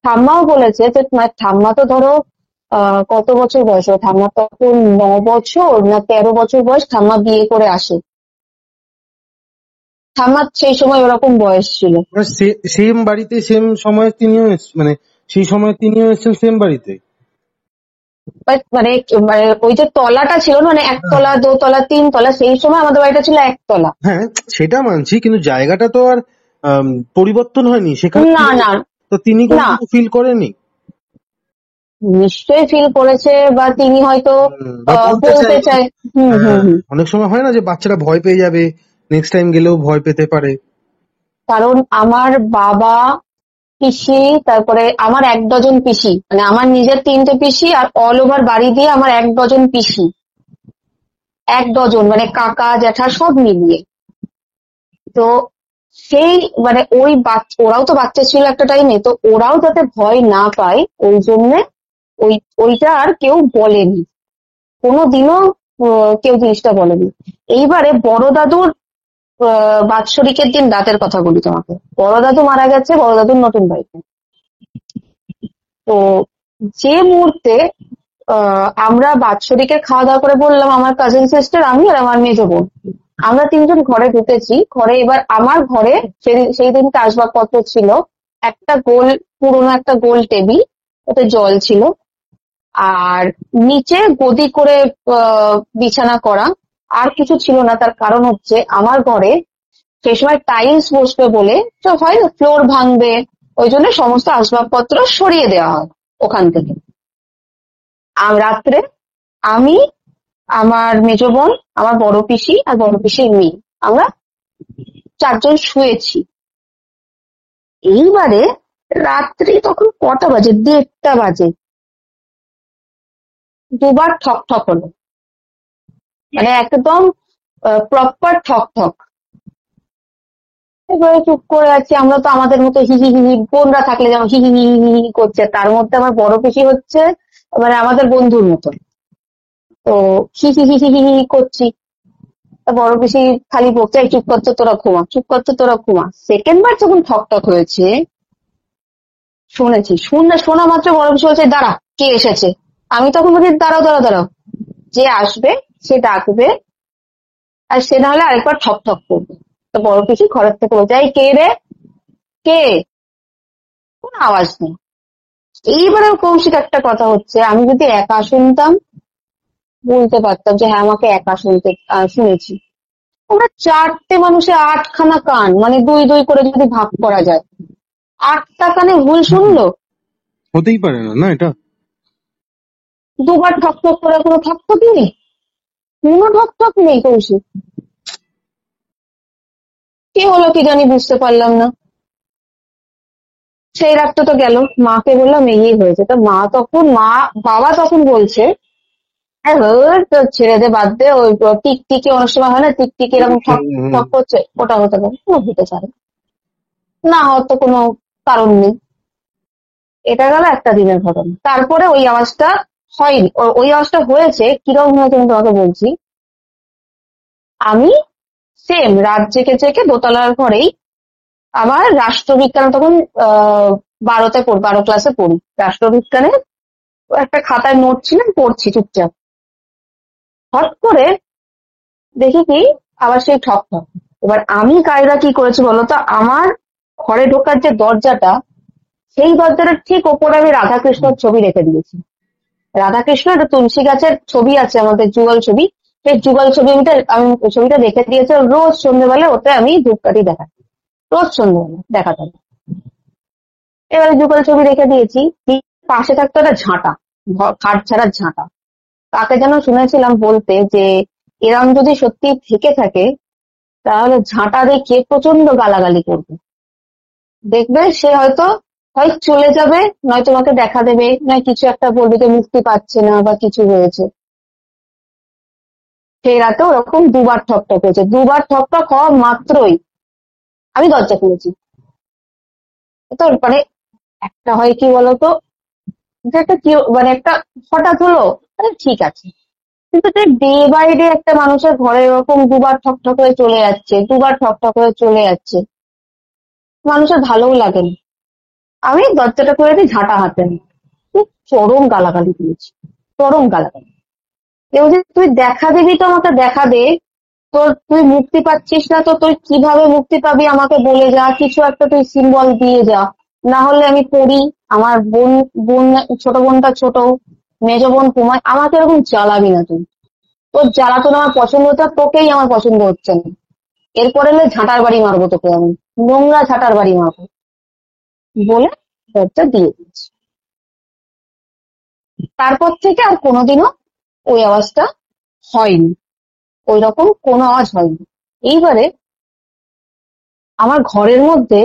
ঠাম্মাও বলেছে যে ঠাম্মা তো ধরো কত বছর বয়স, ঠাম্মা তখন 9 বছর না 13 বছর বয়স, ঠাম্মা বিয়ে করে আসে। ঠাম্মার সেই সময় ওরকম বয়স ছিল। সেম বাড়িতে সেম সময় তিনিও মানে সেই সময় তিনিও এসেছেন সেম বাড়িতে? বাট মানে মানে ওই যে তলাটা ছিল না, মানে একতলা দোতলা তিনতলা, সেই সময় আমাদের বাড়িটা ছিল একতলা। হ্যাঁ সেটা মানছি, কিন্তু জায়গাটা তো আর পরিবর্তন হয়নি সেখানে। না না তো তিনি না, কোনো ফিল করেনি? নিশ্চয়ই ফিল করেছে, বা তিনি হয়তো বা বলতে বলতে চাইনি। চায়। হুম হুম হ্যাঁ, হুম। অনেক সময় হয় না যে বাচ্চারা ভয় পেয়ে যাবে, নেক্সট টাইম গেলেও ভয় পেতে পারে। কারণ আমার বাবা, পিসি, তারপরে আমার 1 ডজন পিসি, মানে আমার নিজের 3টে পিসি আর অল ওভার বাড়ি দিয়ে আমার 1 ডজন পিসি, 1 ডজন মানে কাকা জ্যাঠা সব মিলিয়ে। তো সেই মানে ওই ওরাও তো বাচ্চা ছিল একটা টাইমে, তো ওরাও যাতে ভয় না পায় ওই জন্যে ওই ওইটা আর কেউ বলেনি, কোনোদিনও কেউ জিনিসটা বলেনি। এইবারে বড় দাদুর বাৎসরিকের দিন রাতের কথা বলি তোমাকে। বড় দাদু মারা গেছে বড় দাদুর নতুন বাড়িতে। তো যে মুহূর্তে আমরা বাৎসরিকের খাওয়া দাওয়া করে বললাম, আমার কাজিন সিস্টার, আমি আর আমার মেজো বোন, আমরা 3জন ঘরে ঢুকেছি। ঘরে এবার আমার ঘরে সেই দিনকে আসবাবপত্র ছিল একটা গোল, পুরোনো একটা গোল টেবিল, ওতে জল ছিল, আর নিচে গদি করে বিছানা করা, আর কিছু ছিল না। তার কারণ হচ্ছে আমার ঘরে সেই সময় টাইলস বসবে বলে, তো হয় ফ্লোর ভাঙবে, ওই জন্য সমস্ত আসবাবপত্র সরিয়ে দেওয়া হয় ওখান থেকে। রাত্রে আমি, আমার মেজো বোন, আমার বড় পিসি আর বড় পিসির মেয়ে, আমরা 4জন শুয়েছি। এইবারে রাত্রি তখন কটা বাজে, 1:30টা বাজে, দুবার ঠক ঠক হলো, মানে একদম প্রপার ঠক ঠক। এবারে চুপ করে আছি আমরা, তো আমাদের মতো হি হি হি হি, বোনরা থাকলে যেমন হি হি হি হি হি করছে, তার মধ্যে আমার বড় পিসি হচ্ছে মানে আমাদের বন্ধুর মতো, তো হি হি হি হি হি হি করছি। তা বড় পিসি খালি বকছে, "এই চুপ করছো তোরা ঘুমা, চুপ করছো তোরা ঘুমা।" সেকেন্ড বার যখন ঠক ঠক হয়েছে শুনেছি, শোনা মাত্র বড় পিসি বলছে, "দাঁড়া, কে এসেছে?" আমি তখন বলছি, "দাঁড়াও দাঁড়াও দাঁড়াও, যে আসবে সে ডাকবে, আর সে না হলে আরেকবার ঠক ঠক করবে।" তো বড় পিসি ঘরের থেকে বলছে, "এই কে রে, কে?" কোনো আওয়াজ নেই। এইবারে কৌশিক একটা কথা হচ্ছে, আমি যদি একা শুনতাম বলতে পারতাম যে হ্যাঁ আমাকে একা শুনেছি। আমরা 4টে মানুষে 8খানা কান, মানে 2 2 করে যদি ভাগ করা যায়, 8টা কানে ভুল শুনলো। হতেই পারে না, না এটা। দুবার ঠক ঠক করে কোনো ঠক ঠক নেই, কোনো ঠক ঠক নেই কৌশিক। কি হলো কি জানি বুঝতে পারলাম না। সেই রাতটা তো গেল, মাকে বললাম এই হয়েছে। তো বাবা তখন বলছে, হ্যাঁ তো ছেড়ে দে, বাদ দে, ওই টিকটিকি অনেক সময় হয় না, টিকটিকি এরকম ঠক ঠক করছে, ওটা হতে পারে, ও হতে পারে, না হওয়ার তো কোনো কারণ নেই। এটা গেল একটা দিনের ঘটনা। তারপরে ওই আওয়াজটা হয়নি, ওই আওয়াজটা হয়েছে কিরকম হয়েছে আমি তোমাকে বলছি। আমি সেম রাত জেগে জেগে দোতলার ঘরেই, আমার রাষ্ট্রবিজ্ঞান তখন 12 ক্লাসে পড়ি, রাষ্ট্রবিজ্ঞানে একটা খাতায় নোট ছিল, আমি পড়ছি চুপচাপ। হট করে দেখি কি, আবার সেই ঠক ঠক। এবার আমি কায়দা কি করেছি বলতো, আমার ঘরে ঢোকার যে দরজাটা, সেই দরজাটার ঠিক ওপরে আমি রাধাকৃষ্ণর ছবি রেখে দিয়েছি। রাধাকৃষ্ণ একটা তুলসী গাছের ছবি আছে আমাদের, যুগল ছবি। সেই যুগল ছবি আমি ওই ছবিটা রেখে দিয়েছি, রোজ সন্ধ্যেবেলা ওতে আমি ধূপকাঠি দেখাতাম, রোজ সন্ধ্যেবেলা দেখাতাম। এবারে যুগল ছবি রেখে দিয়েছি, পাশে থাকতো একটা ঝাঁটা, কাঠ ছাড়ার ঝাঁটা। তাকে যেন শুনেছিলাম বলতে যে এরম যদি সত্যি থেকে থাকে, তাহলে ঝাঁটা দেখে প্রচন্ড গালাগালি করবে। দেখবে সে হয়তো হয় চলে যাবে, নয় তোমাকে দেখা দেবে, নয় কিছু একটা বলবে যে মুক্তি পাচ্ছে না বা কিছু হয়েছে। সেই রাতে ওরকম দুবার ঠকঠক হয়েছে, দুবার ঠকঠক হওয়া মাত্রই আমি দরজা খুলেছি। তো মানে একটা হয় কি বলতো, যে একটা কি মানে একটা হঠাৎ হলো, আরে ঠিক আছে, কিন্তু ডে বাই ডে একটা মানুষের ঘরে এরকম দুবার ঠকঠক হয়ে চলে যাচ্ছে, দুবার ঠকঠক হয়ে চলে যাচ্ছে, মানুষের ভালোও লাগে না। আমি দরজাটা খুলে দিই, ঝাঁটা হাতে নিই, চরম গালাগালি দিয়েছি, চরম গালাগালি। কেউ যে তুই দেখা দিবি, তো আমাকে দেখা দে, তোর তুই মুক্তি পাচ্ছিস না তো তুই কিভাবে মুক্তি পাবি আমাকে বলে যা, কিছু একটা তুই সিম্বল দিয়ে যা, না হলে আমি পড়ি। আমার বোন বোন ছোট বোনটা ছোট, মেজ বোন ঘুমায়, আমাকে এরকম জ্বালাবি না তুই, তোর জ্বালাতন আমার পছন্দ হতো, তোকেই আমার পছন্দ হচ্ছে না। এরপরে এলে ঝাঁটার বাড়ি মারবো তোকে, আমি নোংরা ঝাঁটার বাড়ি মারবো বলে দরজা দিয়ে দিচ্ছি। তারপর থেকে আর কোনোদিনও ওই আওয়াজটা হয়নি, ওই রকম কোনো আওয়াজ হয়নি। এইবারে আমার ঘরের মধ্যে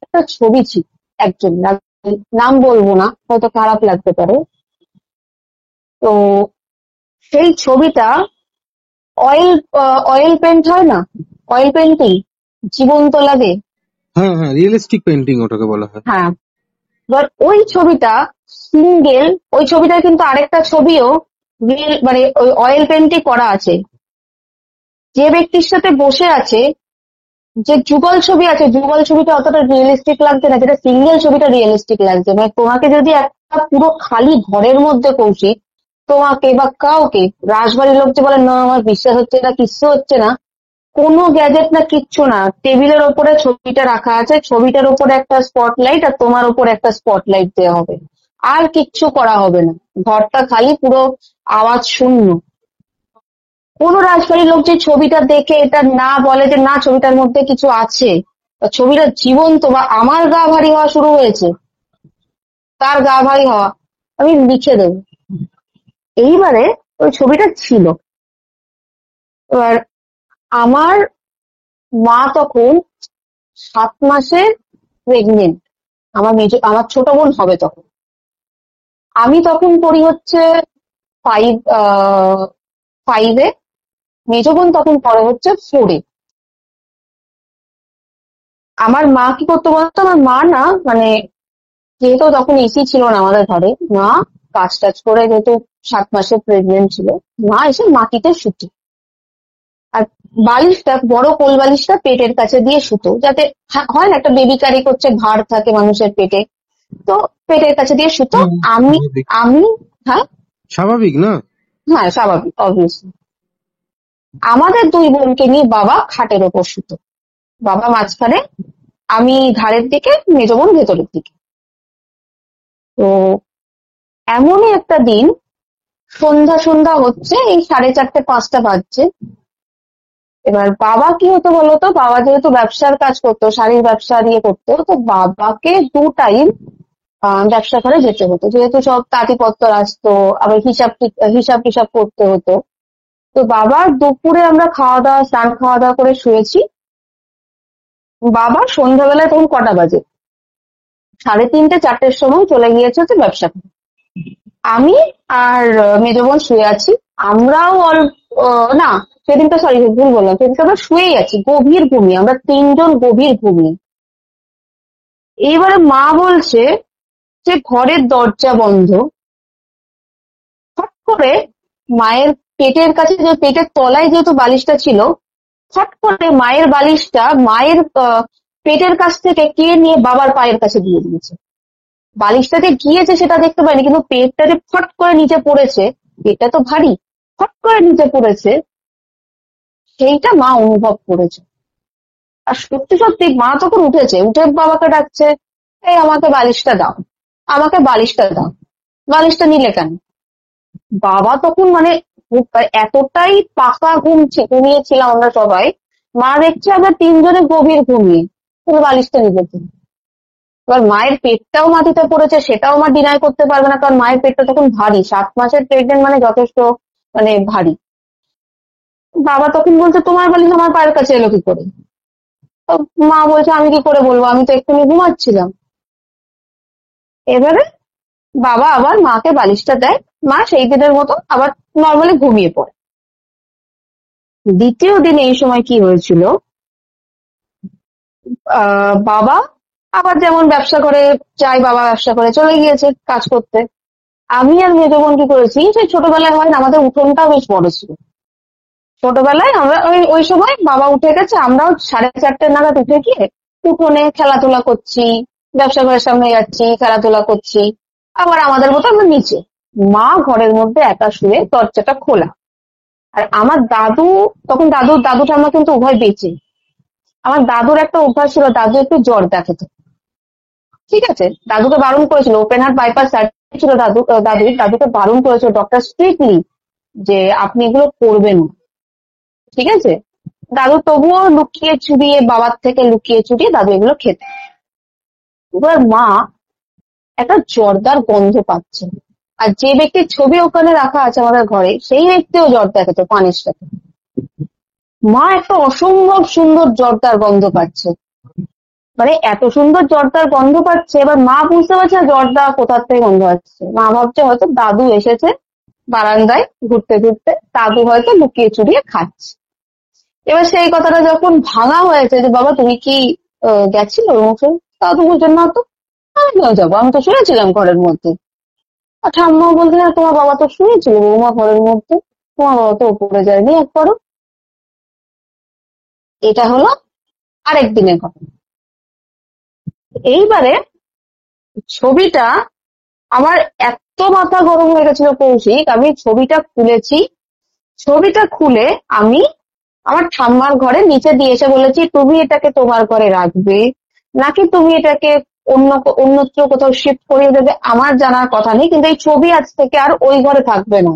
একটা ছবি ছিল, একজন, নাম বলবো না, হয়তো খারাপ লাগতে পারে। তো সেই ছবিটা অয়েল অয়েল পেন্ট হয় না, অয়েল পেন্টিং, জীবন্ত লাগে। হ্যাঁ হ্যাঁ, রিয়েলিস্টিক পেন্টিং ওটাকে বলা হয়। হ্যাঁ, এবার ওই ছবিটা সিঙ্গেল, ওই ছবিটার কিন্তু আরেকটা ছবিও মানে ওই অয়েল পেন্টই করা আছে। যে ব্যক্তির সাথে বসে আছে, যে যুগল ছবি আছে, যুগল ছবিটা অতটা রিয়েলিস্টিক লাগছে না, যেটা সিঙ্গেল ছবিটা রিয়েলিস্টিক লাগছে। মানে তোমাকে যদি একটা পুরো খালি ঘরের মধ্যে কৌশিক, তোমাকে বা কাউকে, রাজবাড়ির লোক যে বলে না আমার বিশ্বাস হচ্ছে না, কিচ্ছু হচ্ছে না, কোনো গ্যাজেট না, কিচ্ছু না, টেবিলের ওপরে ছবিটা রাখা আছে, ছবিটার উপরে একটা স্পটলাইট আর তোমার উপরে একটা স্পটলাইট দেওয়া হবে, আর কিচ্ছু করা হবে না, ঘরটা খালি, পুরো আওয়াজ শূন্য। কোন রাজবাড়ির লোক যে ছবিটা দেখে এটা না বলে যে না ছবিটার মধ্যে কিছু আছে, বা ছবিটা জীবন্ত, বা আমার গা ভারী হওয়া শুরু হয়েছে, তার গা ভারী হওয়া, আমি লিখে দেবো। এইবারে ওই ছবিটা ছিল। এবার আমার মা তখন 7 মাসের প্রেগনেন্ট, আমার ছোট বোন হবে তখন। আমি তখন পড়ি হচ্ছে ফাইভ ফাইভে, মেজ বোন তখন পড়ে হচ্ছে 4-এ। আমার মা কি করতে বলতো, আমার মা না মানে, যেহেতু তখন এসি ছিল না আমাদের ঘরে, মা কাজ টাজ করে, যেহেতু 7 মাসের প্রেগনেন্ট ছিল, মা এসে মাটিতে শুতো। আর বালিশটা, বড় কোল বালিশটা পেটের কাছে দিয়ে শুতো, যাতে হয় না একটা বেবি ক্যারি করছে, ভার থাকে মানুষের পেটে, তো পেটের কাছে দিয়ে শুতো। হুম, আমি স্বাভাবিক। আমি হ্যাঁ, স্বাভাবিক না? হ্যাঁ স্বাভাবিক, অবভিয়াসলি। আমাদের দুই বোনকে নিয়ে বাবা খাটের ওপর শুতো, বাবা মাঝখানে, আমি ধারের দিকে, মেজ বোন ভেতরের দিকে। তো এমনই একটা দিন, সন্ধ্যা সন্ধ্যা হচ্ছে, এই 4:30-5টা বাজছে। এবার বাবা কি হতো বলতো, বাবা যেহেতু ব্যবসার কাজ করতো, শাড়ির ব্যবসা দিয়ে করতো, তো বাবাকে 2 টাইম ব্যবসা করে যেতে হতো, যেহেতু সব তাঁতিপত্র আসতো, আবার হিসাব টিসাব করতে হতো। তো বাবা দুপুরে আমরা খাওয়া দাওয়া, স্নান খাওয়া দাওয়া করে শুয়েছি, বাবা সন্ধ্যাবেলায় তখন কটা বাজে, 3:30-4টের সময় চলে গিয়েছে হচ্ছে ব্যবসা করতে। আমি আর মেজ বোন শুয়ে আছি। আমরাও না, সেদিনটা সরি ভুল বললাম, সেদিনটা আমরা শুয়েই আছি, গভীর ঘুমিয়ে, আমরা 3জন গভীর ঘুমিয়ে। এইবারে মা বলছে যে ঘরের দরজা বন্ধ। ফট করে মায়ের পেটের কাছে, যে পেটের তলায় যেহেতু বালিশটা ছিল, ফট করে মায়ের বালিশটা মায়ের পেটের কাছ থেকে কে নিয়ে বাবার পায়ের কাছে দিয়ে দিয়েছে। বালিশটা যে গিয়েছে সেটা দেখতে পাইনি, কিন্তু পেটটা যে ফট করে নিচে পড়েছে, পেটটা তো ভারী, ফট করে নিচে পড়েছে, সেইটা মা অনুভব করেছে। আর সত্যি সত্যি মা তখন উঠেছে, উঠে বাবাকে ডাকছে, এই আমাকে বালিশটা দাও, আমাকে বালিশটা দাও। বালিশটা নিলে কেন? বাবা তখন মানে এতটাই পাকা ঘুমিয়েছিলাম আমরা সবাই। মা দেখছে আমরা 3জনে গভীর ঘুমিয়ে, পুরো বালিশটা নিবে তিনি। এবার মায়ের পেটটাও মাটিতে পড়েছে, সেটাও মা ডিনাই করতে পারবে না, কারণ মায়ের পেটটা তখন ভারী, 7 মাসের প্রেগনেন্ট মানে যথেষ্ট মানে ভারী। বাবা তখন বলছে তোমার বালিশ আমার পায়ের কাছে এলো কি করে? তো মা বলছে আমি কি করে বলবো, আমি তো এক্ষুনি ঘুমাচ্ছিলাম। এবারে বাবা আবার মাকে বালিশটা দেয়, মা সেই দিনের মতো আবার নর্মালি ঘুমিয়ে পড়ে। দ্বিতীয় দিন এই সময় কি হয়েছিল, বাবা আবার যেমন ব্যবসা করে যায়, বাবা ব্যবসা করে চলে গিয়েছে কাজ করতে। আমি আর মেজ বোন কি করেছি, সেই ছোটবেলায় হয় না, আমাদের উঠোনটাও বেশ বড় ছিল। ছোটবেলায় আমরা ওই সময় বাবা উঠে গেছে, আমরাও 4:30 নাগাদ উঠে গিয়ে উঠোনে খেলাধুলা করছি, ব্যবসা ঘরের সামনে যাচ্ছি, খেলাধুলা করছি। আবার আমাদের মতো আমরা নিচে, মা ঘরের মধ্যে একা শুয়ে, দরজাটা খোলা। আর আমার দাদু তখন, দাদু ঠাম্মা কিন্তু উভয় বেঁচে। আমার দাদুর একটা অভ্যাস ছিল, দাদু একটু জ্বর দেখাতো, ঠিক আছে? দাদুকে বারণ করেছিল, ওপেন হার্ট বাইপাস সার্জারি ছিল দাদুকে বারণ করেছিল ডক্টর স্ট্রিক্টলি যে আপনি এগুলো করবেন না, ঠিক আছে? দাদু তবুও লুকিয়ে চুরিয়ে, বাবার থেকে লুকিয়ে চুরিয়ে দাদু এগুলো খেত। এবার মা একটা জর্দার গন্ধ পাচ্ছে, আর যে ব্যক্তির ছবি ওখানে রাখা আছে আমাদের ঘরে, সেই ব্যক্তিও জ্বর দেখাতো পানির সাথে। মা একটা অসম্ভব সুন্দর জর্দার গন্ধ পাচ্ছে, মানে এত সুন্দর জর্দার গন্ধ পাচ্ছে। এবার মা বুঝতে পারছে না জর্দা কোথার থেকে গন্ধ আসছে। মা ভাবছে হয়তো দাদু এসেছে বারান্দায় ঘুরতে ঘুরতে, দাদু হয়তো লুকিয়ে চুরিয়ে খাচ্ছে। এবার সেই কথাটা যখন ভাঙা হয়েছে যে বাবা তুমি কি গেছিল ওর মুখে, দাদু বলছেন না তো, আমি কেন যাবো, আমি তো শুয়েছিলাম ঘরের মধ্যে। আর ঠাম্মাও বলছে না তোমার বাবা তো শুয়েছিল বৌমা ঘরের মধ্যে, তোমার বাবা তো উপরে যায়নি একবারও। এটা হলো আরেক দিনের ঘটনা। এইবারে ছবিটা আমার এত মাথা গরম হয়ে গেছিল কৌশিক, আমি ছবিটা খুলেছি। ছবিটা খুলে আমি আমার ঠাম্মার ঘরে নিচে দিয়ে এসে বলেছি তুমি এটাকে তোমার ঘরে রাখবে, নাকি তুমি এটাকে অন্যত্র কোথাও শিফট করিয়ে দেবে আমার জানার কথা নেই, কিন্তু এই ছবি আজ থেকে আর ওই ঘরে থাকবে না।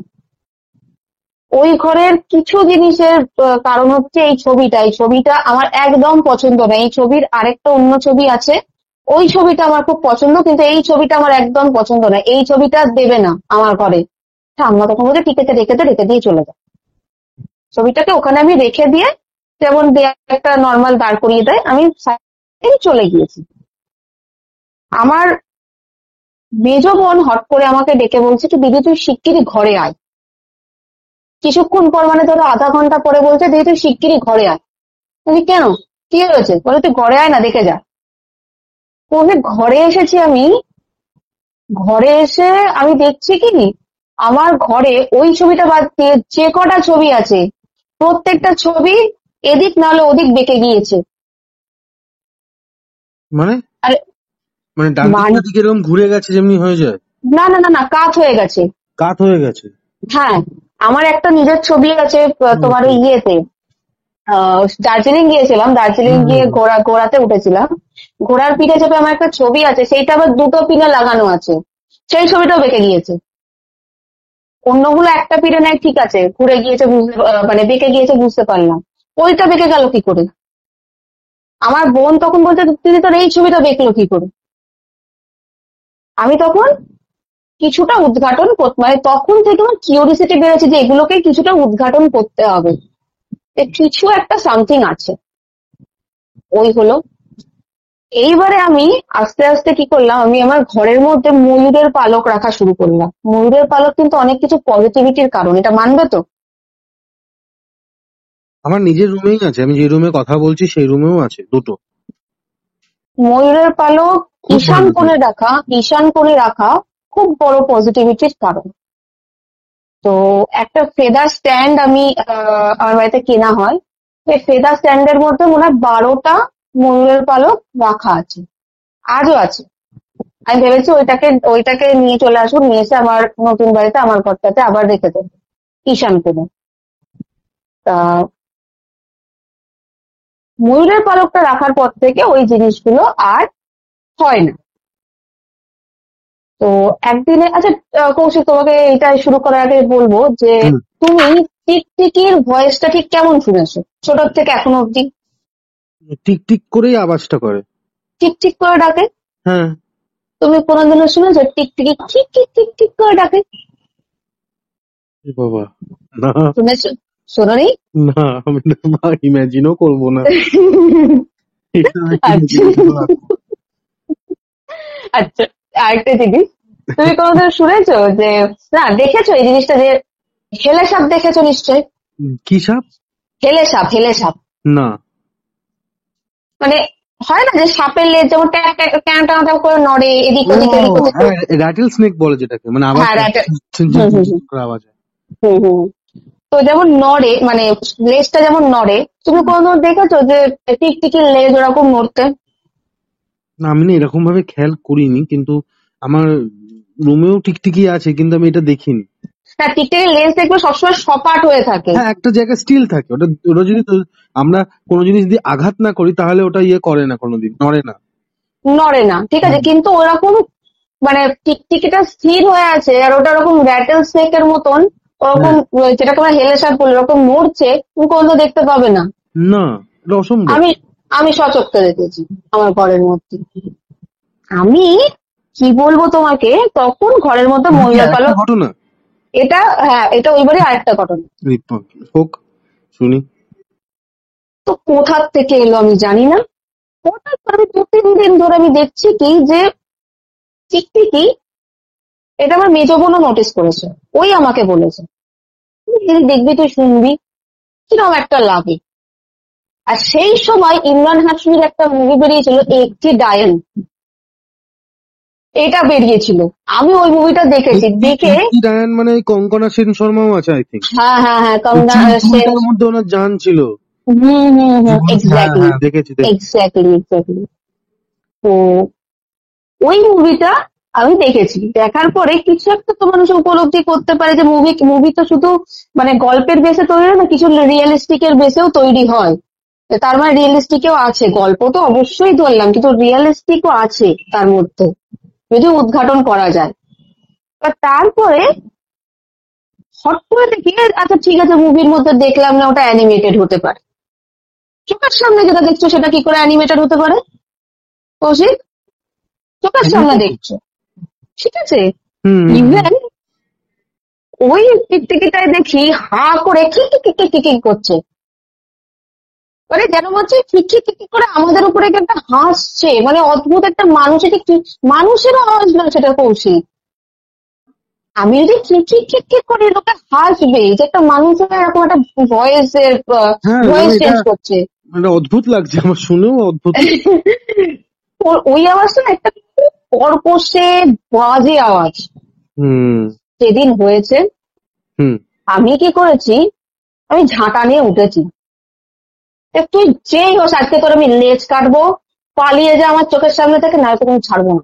ওই ঘরের কিছু জিনিসের কারণ হচ্ছে এই ছবিটা আমার একদম পছন্দ না। এই ছবির আরেকটা অন্য ছবি আছে, ওই ছবিটা আমার খুব পছন্দ, কিন্তু এই ছবিটা আমার একদম পছন্দ না, এই ছবিটা দেবে না আমার ঘরে। ঠাম্মা তখন বলছে ঠিক আছে রেখে দিয়ে চলে যায়। ছবিটাকে ওখানে আমি রেখে দিয়ে, যেমন একটা নর্মাল দাঁড় করিয়ে দেয়, আমি চলে গিয়েছি। আমার মেজ বোন হট করে আমাকে ডেকে বলছে কি দিদি তুই শিগগিরই ঘরে আয়। কিছুক্ষণ পর, মানে ধরো আধা ঘন্টা পরে বলছে দিদি তুই শিগগিরই ঘরে আয়। বলি কেন, কি হয়েছে? বলে তুই ঘরে আয় না, দেখে যা। ওকে ঘরে এসেছি আমি, ঘরে এসে আমি দেখছি কি আমার ঘরে ওই ছবিটা বাদ দিয়ে যে কটা ছবি আছে প্রত্যেকটা ছবি এদিক নাহলে ওদিক বেঁকে গিয়েছে। মানে আর মানে ডান দিক এরকম ঘুরে গেছে যেমনি হয়ে যায়? না না না না, কাত হয়ে গেছে। কাত হয়ে গেছে? হ্যাঁ, আমার একটা নিজের ছবি আছে তোমার ওই ইয়েতে, দার্জিলিং গিয়েছিলাম, দার্জিলিং গিয়ে ঘোড়াতে উঠেছিলাম, ঘোড়ার পিঠে চেপে আমার একটা ছবি আছে, সেইটা আবার 2টো পিনে লাগানো আছে, সেই ছবিটাও বেঁকে গিয়েছে। অন্যগুলো একটা পিঠে নেয় ঠিক আছে, ঘুরে গিয়েছে মানে বেঁকে গিয়েছে বুঝতে পারলাম, ওইটা বেঁকে গেল কি করে? আমার বোন তখন বলছে দিদি তোর এই ছবিটা বেঁকলো কি করে? আমি তখন কিছুটা উদ্ঘাটন করতে, মানে তখন থেকে আমার কিউরিসিটি বেড়েছে যে এগুলোকে কিছুটা উদ্ঘাটন করতে হবে, কিছু একটা সামথিং আছে। ওই হলো। এইবারে আমি আস্তে আস্তে কি করলাম, আমি আমার ঘরের মধ্যে ময়ূরের পালক রাখা শুরু করলাম। ময়ূরের পালক কিন্তু অনেক কিছু পজিটিভিটির কারণ, এটা মানবে তো? আমার নিজের রুমেই আছে, আমি যে রুমে কথা বলছি সেই রুমেও আছে দুটো। ময়ূরের পালক খুব ঈশান ভালো কোণে রাখা, ঈশান কোণে রাখা খুব বড় পজিটিভিটির কারণ। তো একটা ফেদার স্ট্যান্ড আমি আমার বাড়িতে কেনা হয়, সেই ফেদার স্ট্যান্ডের মধ্যে মনে হয় 12টা ময়ূরের পালক রাখা আছে, আজও আছে। আমি ভেবেছি ওইটাকে ওইটাকে নিয়ে চলে আসবো, নিয়ে এসে আমার নতুন বাড়িতে আমার ঘরটাতে আবার রেখে দেবো ঈশান কোণে। তা ময়ূরের পালকটা রাখার পর থেকে ওই জিনিসগুলো আর হয় না। তো একদিনে আচ্ছা, কৌশিক, তোমাকে এটা শুরু করার আগে বলবো যে হুম। তুমি টিকটিকির ভয়েসটা ঠিক কেমন শুনেছো ছোট থেকে এখনো অব্দি? টিক টিক করেই আওয়াজটা করে। ঠিক ঠিক করে ডাকে? হ্যাঁ। তুমি কোনোদিনও শুনেছো টিকটিকি ঠিক ঠিক ঠিক ঠিক করে ডাকে? এ বাবা, না শুনেছো? শোনোনি? না, আমি ইমাজিনও করবো না, এটা আমি আচ্ছা, imagination ও রাখবো না। আচ্ছা, আরেকটা জিনিস, তুমি কোনোদিন শুনেছো যে, না দেখেছো এই জিনিসটা যে হেলে সাপ দেখেছো নিশ্চয়ই? কি সাপ? হেলে সাপ, হেলে সাপ না। মানে হয় না যে সাপের লেজ যেমন ট্যাঁ ট্যাঁ ট্যাঁ ট্যাঁ ট্যাঁ করে নড়ে এদিক ও ওদিক এদিক ওদিক করে। হ্যাঁ, র্যাটেল স্নেক বলে যেটাকে, মানে আওয়াজ হ্যাঁ, করে, ঝিন ঝিন হুম ঝিন হুম ঝিন হুম করে আওয়াজ হয়। হুম হুম। তো যেমন নড়ে মানে লেজটা যেমন নড়ে, তুমি কোনোদিন দেখেছো যে টিকটিকির লেজ ওরকম নড়তে? না, আমি না এরকম ভাবে খেয়াল করিনি, কিন্তু আমার রুমেও টিকটিকি আছে, কিন্তু আমি এটা দেখিনি। না, টিকটিকির লেজ দেখবে সবসময় সপাট হয়ে থাকে, হ্যাঁ, একটা জায়গায় স্টিল থাকে, ওটা ওটা যদি আমরা কোনো জিনিস দিয়ে আঘাত না করি তাহলে ওটা ইয়ে করে না, কোনোদিন নড়ে না। নড়ে না, ঠিক আছে, হুম। কিন্তু ওরকম মানে টিকটিকিটা স্থির হয়ে আছে আর ওটা ওরকম র্যাটেল স্নেকের মতন ওরকম হ্যাঁ। যেটাকে আমরা হেলে সাপ বলি ওরকম নড়ছে, তুমি কোনোদিন দেখতে পাবে না। না, এটা অসম্ভব। আমি আমি সচক্ষে দেখেছি আমার ঘরের মধ্যে। আমি কি বলবো তোমাকে, তখন ঘরের মধ্যে এটা কি ময়ূরের আরেকটা পালক। ঘটনা? এটা, হ্যাঁ, এটা ওইবারই আরেকটা ঘটনা। রিপন, হোক, শুনি। তো কোথার থেকে এলো আমি জানি না, হঠাৎ করে 2-3 দিন ধরে আমি দেখছি কি যে টিকটিকি, এটা আমার মেজো বোনও নোটিস করেছে, ওই আমাকে বলেছে তুই দেখবি, তুই শুনবি কিরকম একটা লাগে। আর সেই সময় ইমরান হাশমির একটা মুভি বেরিয়েছিল একটি ডায়ন, এটা বেরিয়েছিল। আমি ওই মুভিটা দেখেছি, দেখে একটি ডায়ান মানে ওই কঙ্কনা সেন শর্মাও আছে আই থিঙ্ক। হ্যাঁ হ্যাঁ হ্যাঁ, ওই কঙ্গনা সেন। চুলটার মধ্যে ওনার জান ছিল। হুম হুম হুম, জীবন্তী, হ্যাঁ এক্স্যাক্টলি হ্যাঁ, দেখেছি দেখেছি। Exactly exactly. তো ওই মুভিটা আমি দেখেছি, দেখার পরে কিছু একটা তো মানুষ উপলব্ধি করতে পারে যে মুভি মুভি তো শুধু মানে গল্পের বেসে তৈরি হয় না, কিছু রিয়েলিস্টিক এর বেসেও তৈরি হয়। তো তার মানে রিয়েলিস্টিকও আছে, গল্প তো অবশ্যই ধরলাম কিন্তু রিয়েলিস্টিকও আছে তার মধ্যে, যদি উদ্ঘাটন করা যায়। আর তারপরে হট করে দেখি আচ্ছা ঠিক আছে, মুভির মধ্যে দেখলাম না ওটা অ্যানিমেটেড হতে পারে, চোখের সামনে যেটা দেখছো সেটা কি করে অ্যানিমেটেড হতে পারে কৌশিক? চোখের সামনে Animated? দেখছো, ঠিক আছে, হুম হুম, হুম। ইভেন ওই টিকটিকিটায় দেখি হা করে কি করছে, মানে যেন হচ্ছে কি করে আমাদের উপরে কি একটা হাসছে, মানে অদ্ভুত একটা মানুষের কি, মানুষের আওয়াজ না সেটা কৌশিক। আমি যদি কি করে লোকে হাসবে, যে একটা মানুষের এরকম একটা ভয়েসের হ্যাঁ, ভয়েস মানে এটা চেঞ্জ করছে। মানে অদ্ভুত লাগছে, আমার শুনেও অদ্ভুত লাগছে। ওই আওয়াজটা না একটা খুব কর্কশে বাজে আওয়াজ। হুম সেদিন হয়েছে, হুম। আমি কি করেছি, আমি ঝাঁটা নিয়ে উঠেছি, তুই যেই হোস আজকে তোর আমি লেজ কাটবো, পালিয়ে যা আমার চোখের সামনে থেকে, না তোকে আমি ছাড়বো না,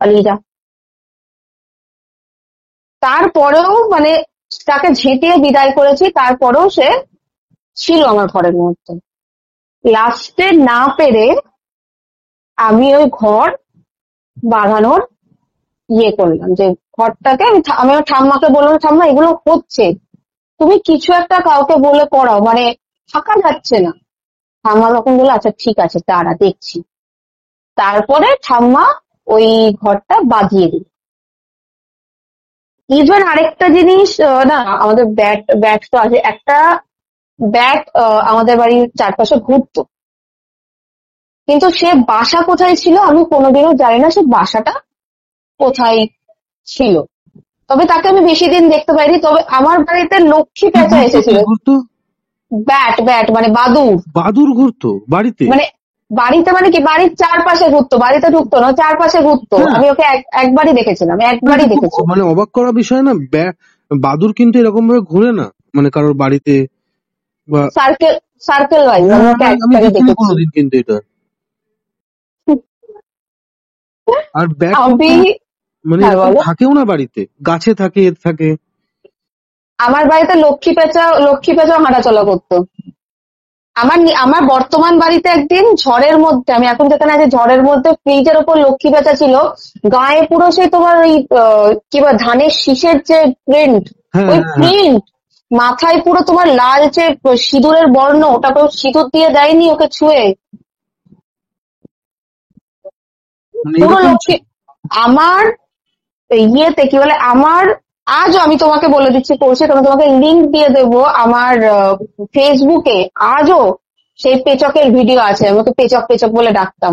পালিয়ে যা। তারপরেও মানে তাকে ঝেঁটিয়ে বিদায় করেছি, তারপরেও সে ছিল আমার ঘরের মধ্যে। লাস্টে না পেরে আমি ওই ঘর বাঁধানোর ইয়ে করলাম, যে ঘরটাকে আমি আমার ঠাম্মাকে বললাম, ঠাম্মা এগুলো হচ্ছে, তুমি কিছু একটা কাউকে বলে করাও, মানে থাকা যাচ্ছে না। ঠাম্মা তখন বললো আচ্ছা ঠিক আছে দাঁড়া দেখছি। তারপরে ঠাম্মা ওই ঘরটা বাঁধিয়ে দিল। ইভেন আরেকটা জিনিস, না আমাদের ব্যাট ব্যাট তো আছে একটা, ব্যাট আমাদের বাড়ির চারপাশে ঘুরতো। কিন্তু সে বাসা কোথায় ছিল আমি কোনোদিনও জানি না, সে বাসাটা কোথায় ছিল। তবে তাকে আমি বেশি দিন দেখতে পাইনি। তবে আমার বাড়িতে লক্ষ্মী কি পেঁচা ঘুরতো, এসেছিল। কি ঘুরতো? ব্যাট ব্যাট মানে বাদুড়। বাদুড় ঘুরতো বাড়িতে? মানে বাড়িতে মানে কি, বাড়ির চারপাশে ঘুরতো, বাড়িতে ঢুকতো না, চারপাশে ঘুরতো। হ্যাঁ, আমি ওকে একবারই দেখেছিলাম, মানে একবারই এটা খুব দেখেছি। মানে অবাক করা বিষয় না? বাদুড় কিন্তু এরকম ভাবে ঘুরে না, মানে কারোর বাড়িতে বা সার্কেল সার্কেল ওয়াইজ হ্যাঁ, আমি হ্যাঁ, ওকে আমি একবারই দেখিনি দেখেছি। কোনোদিন কিন্তু এটা। আর ব্যাট আমি, মানে হ্যাঁ এরকম বলো। থাকেও না বাড়িতে, গাছে থাকে, এর থাকে। আমার বাড়িতে লক্ষ্মী পেঁচাও হাঁটাচলা করতো। আমার বর্তমান বাড়িতে একদিন ঝড়ের মধ্যে, আমি এখন যেখানে আছি ঝড়ের মধ্যে, ফ্রিজের ওপর লক্ষ্মী পেঁচা ছিল। গায়ে পুরো সেই তোমার ওই কি বলে ধানের শীষের যে প্রিন্ট, হ্যাঁ, ওই হ্যাঁ, হ্যাঁ, প্রিন্ট। মাথায় পুরো তোমার লাল যে সিঁদুরের বর্ণ, ওটাকে সিঁদুর দিয়ে দেয়নি ওকে ছুঁয়ে। মানে পুরো এরকম লক্ষ্মী। আমার ইয়েতে কি বলে, আমার আজও আমি তোমাকে বলে দিচ্ছি কৌশিক, আমি তোমাকে লিংক দিয়ে দেবো আমার ফেসবুকে। আজও সেই পেচকের ভিডিও আছে। আমি ওকে পেচক পেচক বলে ডাকতাম।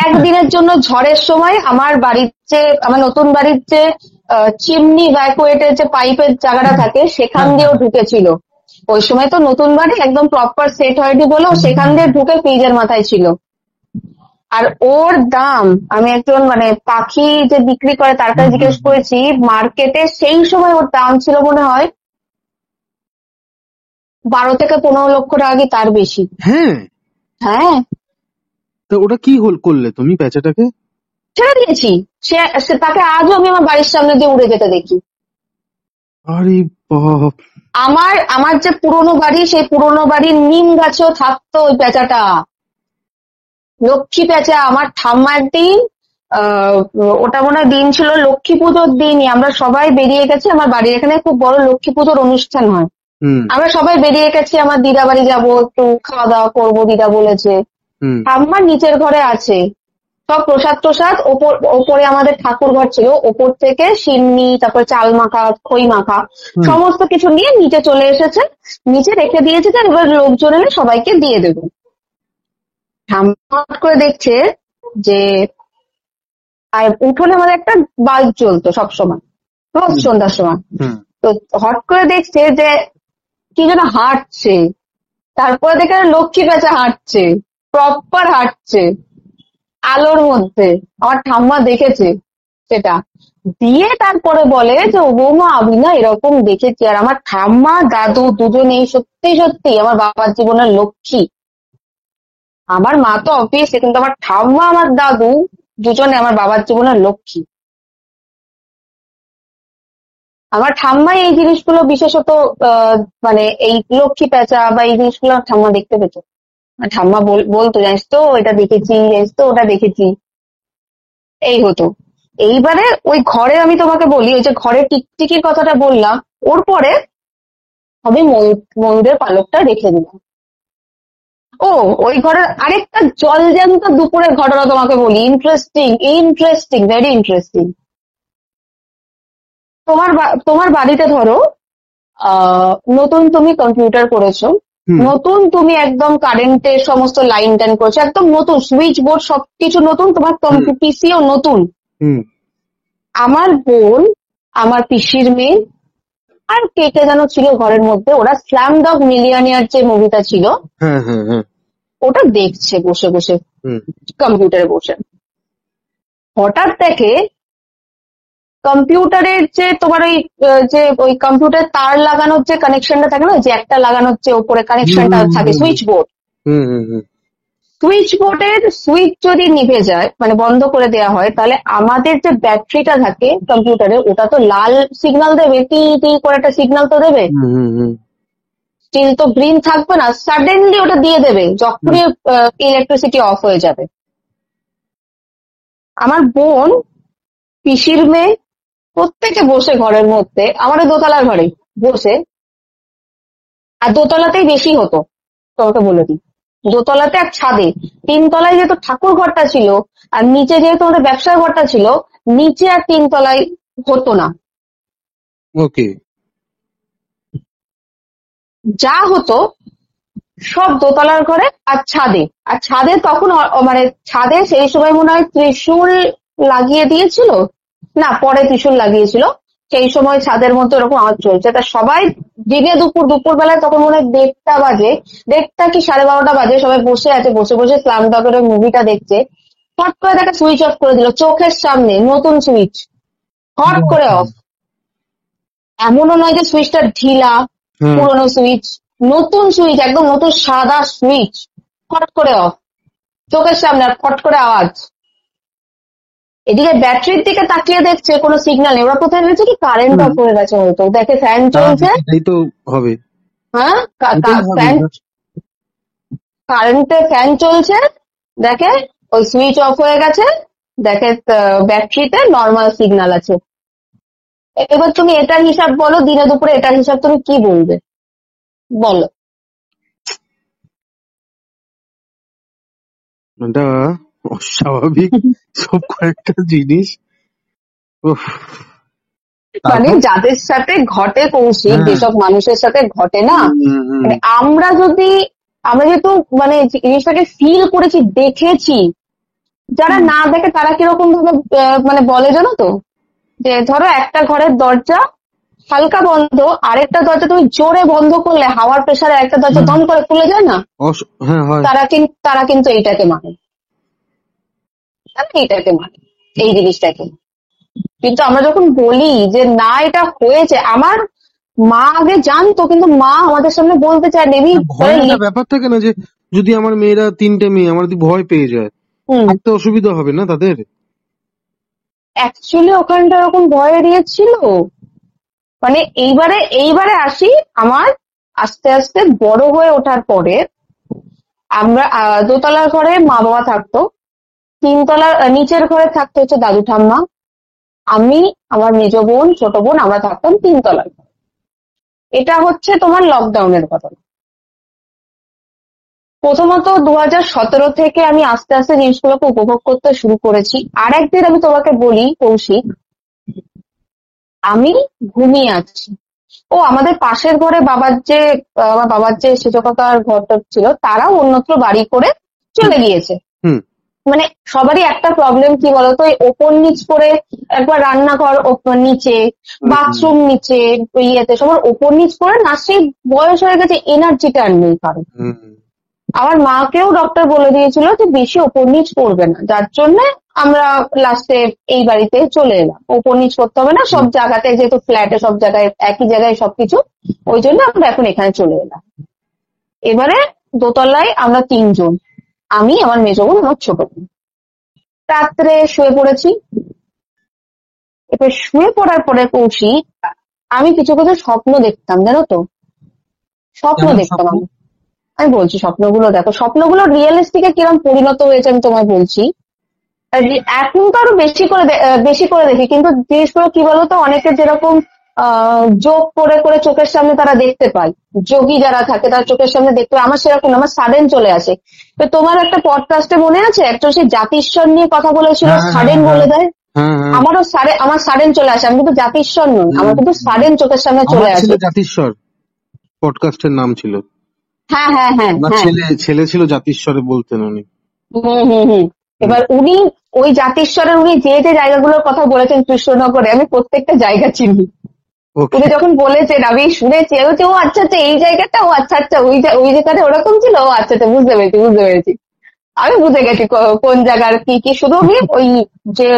একদিনের জন্য ঝড়ের সময় আমার নতুন বাড়ির যে চিমনি ভ্যাকুয়েটের যে পাইপের জায়গাটা থাকে সেখান হ্যাঁ, হ্যাঁ, দিয়েও ঢুকেছিল। ওই সময় তো নতুন বাড়ি একদম প্রপার সেট হয়নি বলে ও সেখান দিয়ে ঢুকে ফ্রিজের মাথায় ছিল। আর ওর দাম, আমি একজন মানে পাখি যে বিক্রি করে তার কাছে জিজ্ঞেস করেছি, মার্কেটে সেই সময় ওর দাম ছিল মনে হয় 12 থেকে 15 লক্ষ টাকা, কি তার বেশি। হ্যাঁ। হ্যাঁ, তো ওটা কি করলে তুমি পেঁচাটাকে? ছেড়ে দিয়েছি। তাকে আজও আমি আমার বাড়ির সামনে দিয়ে উড়ে যেতে দেখি। আরে বাপ! আমার আমার যে পুরনো বাড়ি, সেই পুরনো বাড়ির নিম গাছেও থাকতো ওই পেঁচাটা, লক্ষ্মী পেঁচা। আমার ঠাম্মা একদিন আহ ওটা মনে হয় দিন ছিল লক্ষ্মী পুজোর দিনই, আমরা সবাই বেরিয়ে গেছি। আমার বাড়ির এখানে খুব বড় লক্ষ্মী পুজোর অনুষ্ঠান হয়। হুম, আমরা সবাই বেরিয়ে গেছি, আমার দিদা বাড়ি যাবো, একটু খাওয়া দাওয়া করবো, দিদা বলেছে। হুম, ঠাম্মা নিচের ঘরে আছে, সব প্রসাদ টোসাদ। ওপরে আমাদের ঠাকুর ঘর ছিল, ওপর থেকে সিন্নি, তারপরে চাল মাখা, খই মাখা, হুম। সমস্ত কিছু নিয়ে নিচে চলে এসেছে। নিচে রেখে দিয়েছে যে এবার লোকজন এলে সবাইকে দিয়ে দেবে। ঠাম্মা হঠাৎ করে দেখছে যে, আর উঠোনে আমাদের একটা বাল্ব জ্বলতো সবসময়, রোজ হুম, সন্ধ্যার সময়। হুম। তো হট করে দেখছে যে কি যেন হাঁটছে। তারপরে দেখে লক্ষ্মী পেঁচা হাঁটছে, প্রপার হাঁটছে আলোর মধ্যে। আমার ঠাম্মা দেখেছে সেটা, দিয়ে তারপরে বলে যে ও বৌমা আমি না এরকম দেখেছি। আর আমার ঠাম্মা দাদু দুজনেই সত্যি সত্যি আমার বাবার জীবনের লক্ষ্মী। আমার মা তো অবভিয়াসলি, কিন্তু আমার ঠাম্মা আমার দাদু দুজনে আমার বাবার জীবনের লক্ষ্মী। আমার ঠাম্মাই এই জিনিসগুলো বিশেষত আহ মানে এই লক্ষ্মী পেঁচা বা এই জিনিসগুলো আমার ঠাম্মা দেখতে পেত। আর ঠাম্মা বলতো জানিস তো এটা দেখেছি, জানিস তো ওটা দেখেছি, এই হতো। এইবারে ওই ঘরে আমি তোমাকে বলি, ওই যে ঘরে টিকটিকির কথাটা বললাম, ওর পরে আমি ময়ূরের পালকটা রেখে দিলাম। ও, ওই ঘরের আরেকটা জলজ্যান্ত দুপুরের ঘটনা তোমাকে বলি, ইন্টারেস্টিং, ইন্টারেস্টিং, ভেরি ইন্টারেস্টিং। তোমার বাড়িতে ধরো নতুন তুমি কম্পিউটার করেছো, হুম, নতুন তুমি একদম কারেন্টের সমস্ত লাইন টাইন করেছো, একদম নতুন সুইচ বোর্ড সবকিছু নতুন, তোমার হুম, পিসিও নতুন। হুম। আমার বোন, আমার পিসির মেয়ে, আর কে কে যেন ছিল ঘরের মধ্যে, ওরা স্ল্যাম ডগ মিলিয়নিয়ার যে মুভিটা ছিল হ্যাঁ, হ্যাঁ, হ্যাঁ। ওটা দেখছে বসে বসে হুম, কম্পিউটারে বসে। হঠাৎ দেখে কম্পিউটারের যে তোমার ওই যে ওই কম্পিউটার তার লাগানোর যে কানেকশনটা থাকে না, যে একটা লাগানোর যে উপরে হুম, কানেকশনটা হুম, থাকে, হুম, সুইচ বোর্ড, হুম, হুম, হুম। সুইচ বোর্ডের সুইচ যদি নিভে যায় মানে বন্ধ করে দেওয়া হয়, তাহলে আমাদের যে ব্যাটারিটা থাকে কম্পিউটারে ওটা তো লাল সিগন্যাল দেবে, টি টি করে একটা সিগন্যাল তো দেবে। হুম, হুম, হুম, স্টিল তো গ্রিন থাকবে না, সাডেনলি ওটা দিয়ে দেবে হুম। যখনই ইলেকট্রিসিটি অফ হয়ে যাবে। আমার বোন, পিসির মেয়ে, প্রত্যেকে বসে ঘরের মধ্যে, আমাদের দোতলার ঘরে বসে। আর দোতলাতেই বেশি হতো, তোমাকে বলে দিই। দোতলাতে আর ছাদে, 3 তলায় যেহেতু ঠাকুর ঘরটা ছিল আর নিচে যেহেতু আমাদের ব্যবসার ঘরটা ছিল, নিচে আর 3 তলায় হতো না। ওকে। যা হতো সব দোতলার ঘরে আর ছাদে। আর ছাদে তখন মানে ছাদে সেই সময় মনে হয় ত্রিশূল লাগিয়ে দিয়েছিল, না পরে ত্রিশূল লাগিয়েছিল। সেই সময় ছাদের মধ্যে ওরকম আওয়াজ চলছে, তা সবাই দিনে দুপুর বেলায় তখন মনে হয় 1:30 বাজে, 1:30 কি 12:30 বাজে, সবাই বসে আছে, বসে বসে স্লাম ডগের মুভিটা দেখছে। হট করে দেখে সুইচ অফ করে দিল চোখের সামনে, নতুন সুইচ, হট করে অফ। এমনও নয় যে সুইচটা ঢিলা, হ্যাঁ পুরোনো সুইচ, নতুন সুইচ, একদম নতুন সাদা সুইচ, ফট করে অফ চোখের সামনে, আর ফট করে আওয়াজ। এদিকে ব্যাটারির দিকে তাকিয়ে দেখছে কোনো সিগন্যাল নেই, ওরা কোথায় ভেবেছে কি কারেন্ট হুম, অফ হয়ে গেছে হয়তো, দেখে ফ্যান চলছে। স্বাভাবিক, এটাই তো হবে, হ্যাঁ, এটাই হবে। ফ্যান, কারেন্টে ফ্যান চলছে, দেখে ওই সুইচ অফ হয়ে গেছে, দেখে ব্যাটারিতে নর্মাল সিগন্যাল আছে। এবার তুমি এটার হিসাব বলো, দিনে দুপুরে এটার হিসাব তুমি কি বলবে বলো? এটা অস্বাভাবিক সব কয়েকটা জিনিস। উফ, মানে তারপর যাদের সাথে ঘটে কৌশিক, হ্যাঁ, যেসব মানুষের সাথে ঘটে না, হুম, মানে আমরা যেহেতু মানে জিনিসটাকে ফিল করেছি, দেখেছি, যারা না দেখে তারা কিরকম ভাবে মানে বলে জানো তো, যে ধরো একটা ঘরের দরজা হালকা বন্ধ, আরেকটা দরজা তুমি জোরে বন্ধ করলে হাওয়ার প্রেসারে একটা দরজা হুম, দম করে খুলে যায় না, হ্যাঁ হয়। তারা কিন্তু এইটাকে মানে, তারা এইটাকে মানে, এই জিনিসটাকে। কিন্তু আমরা যখন বলি যে না এটা হয়েছে, আমার মা আগে জানতো কিন্তু মা আমাদের সামনে বলতে চায় না, এমনি ভয়ের একটা ব্যাপার থাকে না, যে যদি আমার মেয়েরা 3টে মেয়ে আমার যদি ভয় পেয়ে যায়, থাকতে অসুবিধা হবে না তাদের? অ্যাকচুয়ালি ওখানটা এরকম ভয় এরিয়ে ছিল। মানে এইবারে আসি আমার, আস্তে আস্তে বড় হয়ে ওঠার পরে আমরা দোতলার ঘরে মা বাবা থাকতো, নিচের ঘরে থাকতো হচ্ছে দাদু ঠাম্মা, আমি, আমার মেজ বোন, ছোট বোন, আমরা থাকতাম 3 তলার ঘরে। এটা হচ্ছে তোমার লকডাউনের কথা। প্রথমত 2017 থেকে আমি আস্তে আস্তে জিনিসগুলোকে উপভোগ করতে শুরু করেছি। আর একদিন আমি তোমাকে বলি কৌশিক, আমি ঘুমিয়ে আছি, ও আমাদের পাশের ঘরে আমার বাবার যে সেজকতার ঘরটা ছিল, তারাও অন্যত্র বাড়ি করে চলে গিয়েছে। হুম, মানে সবারই একটা প্রবলেম কি বলতো, এই ওপর নিচ করে, একবার রান্নাঘর ওপর নিচে, বাথরুম নিচে, ইয়েতে সবার ওপর নিচ করে না, সেই বয়স হয়ে গেছে, এনার্জিটা আর নেই কারো। হুম, আমার মাকেও ডক্টর বলে দিয়েছিল যে বেশি ওপর নিচ করবে না, যার জন্য আমরা লাস্টে এই বাড়িতে চলে এলাম। ওপর নিচ করতে হবে না, সব জায়গাতে যেহেতু ফ্ল্যাটে সব জায়গায় একই জায়গায় সবকিছু, ওই জন্য আমরা এখন এখানে চলে এলাম। এবারে দোতলায় আমরা 3 জন, আমি, আমার মেজ বোন, আমার ছোট বোন। রাত্রে শুয়ে পড়েছি। এবার শুয়ে পড়ার পরে কৌশিক, আমি কিছু কিছু স্বপ্ন দেখতাম জানো তো, স্বপ্ন কেমন দেখতাম স্বপ্ন? আমি বলছি স্বপ্নগুলো দেখো, স্বপ্নগুলো রিয়েলিস্টিকে কিরম পরিণত হয়েছে আমি তোমায় বলছি। আর এখন তো আরো বেশি করে দেখি, কিন্তু জিনিসগুলো কি বলতো, অনেকে যেরকম যোগ করে করে চোখের সামনে তারা দেখতে পায়, যোগী যারা থাকে তারা চোখের সামনে দেখতে পায়, আমার সেরকম না, আমার সাডেন চলে আসে। তো তোমার একটা পডকাস্টে মনে আছে একটা সেই জাতিস্বর নিয়ে কথা বলেছিল, হ্যাঁ, হ্যাঁ, সাডেন হ্যাঁ, বলে দেয়। হ্যাঁ, হ্যাঁ, আমার সাডেন চলে আসে, আমি কিন্তু জাতিস্বর নই, হুম, আমার কিন্তু সাডেন চোখের সামনে আমার চলে ছিল আসে। জাতিস্বর, পডকাস্টের নাম ছিল। হ্যাঁ হ্যাঁ হ্যাঁ না, হ্যাঁ, ছেলে ছিল জাতিস্বরে বলতেন উনি। হুম। হুম, এবার উনি ওই জাতিস্বরের উনি যে যে জায়গাগুলোর কথা বলেছেন কৃষ্ণনগরে, আমি প্রত্যেকটা জায়গা চিনি। ওকে, উনি যখন বলেছেন আমি শুনেছি, আমি বলছি, ও আচ্ছা আচ্ছা এই জায়গাটা, ও আচ্ছা আচ্ছা ওই জায়গাটা ওরকম ছিল, ও আচ্ছা আচ্ছা বুঝতে পেরেছি। আমি বুঝে গেছি কোন জায়গার কি কি, শুধু আমি ওই যে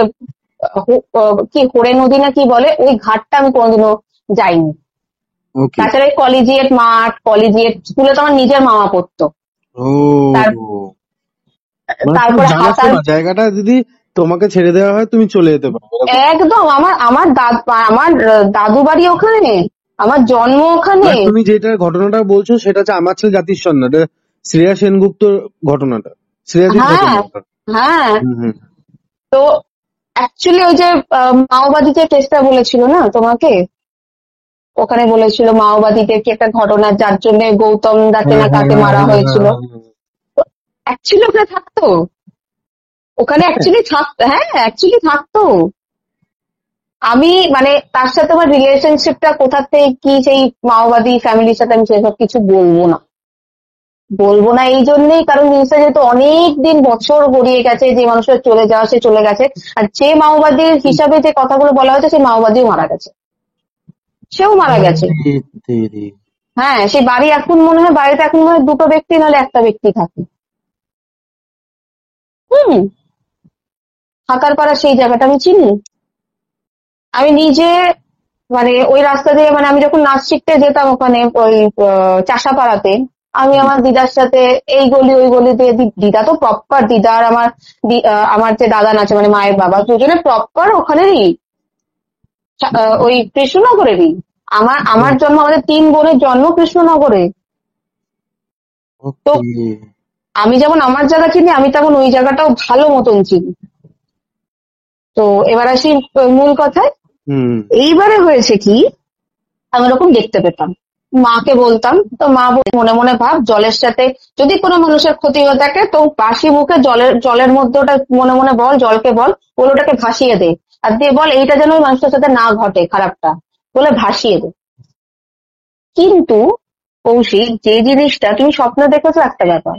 কি হরে নদী না কি বলে, ওই ঘাটটা আমি কোনোদিনও যাইনি। ওকে, তাছাড়া কলেজিয়েট মাঠ, কলেজিয়েট স্কুলে তো আমার নিজের মামা পড়তো। তার ও, মানে তুমি তারপরে জানো হাতার, শোনা জায়গাটা, যদি তোমাকে ছেড়ে দেওয়া হয় তুমি চলে যেতে পারো এরকম? একদম আমার দাদু বাড়ি ওখানে, আমার জন্ম ওখানে। বাট তুমি যেটা ঘটনাটা বলছো সেটা হচ্ছে আমার ছেলে জাতিস্বর না, এটা শ্রেয়া সেনগুপ্তর ঘটনাটা, শ্রেয়াজির হ্যাঁ ঘটনাটা। হ্যাঁ। হুম, হুম, তো অ্যাকচুয়ালি ওই যে মাওবাদীতে কেসটা বলেছিল না তোমাকে, ওখানে বলেছিল মাওবাদীতে কি একটা ঘটনা, যার জন্য গৌতম দাকে হ্যাঁ, না হ্যাঁ, কাকে হ্যাঁ, মারা হ্যাঁ, হয়েছিল। হ্যাঁ, হ্যাঁ, অ্যাকচুয়ালি ওখানে থাকতো, ওখানে হ্যাঁ। অ্যাকচুয়ালি থাকতো, হ্যাঁ অ্যাকচুয়ালি থাকতো। আমি মানে তার সাথে আমার রিলেশনশিপটা কোথা থেকে কি, সেই মাওবাদী ফ্যামিলির সাথে আমি সেসব কিছু বলবো না। বলবো না এই জন্যই, কারণ জিনিসটা যেহেতু অনেক দিন বছর গড়িয়ে গেছে, যে মানুষটা চলে যাওয়া সে চলে গেছে, আর যে মাওবাদীর হিসাবে যে কথাগুলো বলা হয়েছে সেই মাওবাদীও মারা গেছে, সেও মারা গেছে। আরে তেরি। হ্যাঁ, সেই বাড়ি এখন মনে হয়, বাড়িতে এখন মনে হয় দুটো ব্যক্তি নাহলে একটা ব্যক্তি থাকে। হুম। থাকার পাড়া সেই জায়গাটা আমি চিনি। আমি নিজে মানে ওই রাস্তা দিয়ে, মানে আমি যখন নাচ শিখতে যেতাম ওখানে ওই চাষাপাড়াতে, আমি আমার দিদার সাথে এই গলি ওই গলি দিয়ে, দিদা তো প্রপার, দিদা আর আমার আমার যে দাদা আছে মানে মায়ের বাবা, দুজনে প্রপার ওখানেরই, ওই কৃষ্ণনগরেরই। আমার জন্ম, আমাদের 3 বোনের জন্ম কৃষ্ণনগরে। তো ওকে। আমি যেমন আমার জায়গা চিনি, আমি তেমন ওই জায়গাটাও ভালো মতন চিনি। তো এবার আসি মূল কথায়। হুম। এইবারে হয়েছে কি, আমি ওরকম দেখতে পেতাম, মাকে বলতাম, তো মা মনে মনে ভাব জলের সাথে যদি কোনো মানুষের ক্ষতি হয়ে থাকে তো বাসি মুখে জলের মধ্যে ওটা মনে মনে বল, জলকে বল ওটাকে ভাসিয়ে দে, আর দিয়ে বল এইটা যেন ওই মানুষটার সাথে না ঘটে খারাপটা, বলে ভাসিয়ে দে। কিন্তু কৌশিক, যে জিনিসটা তুমি স্বপ্নে দেখেছো একটা ব্যাপার,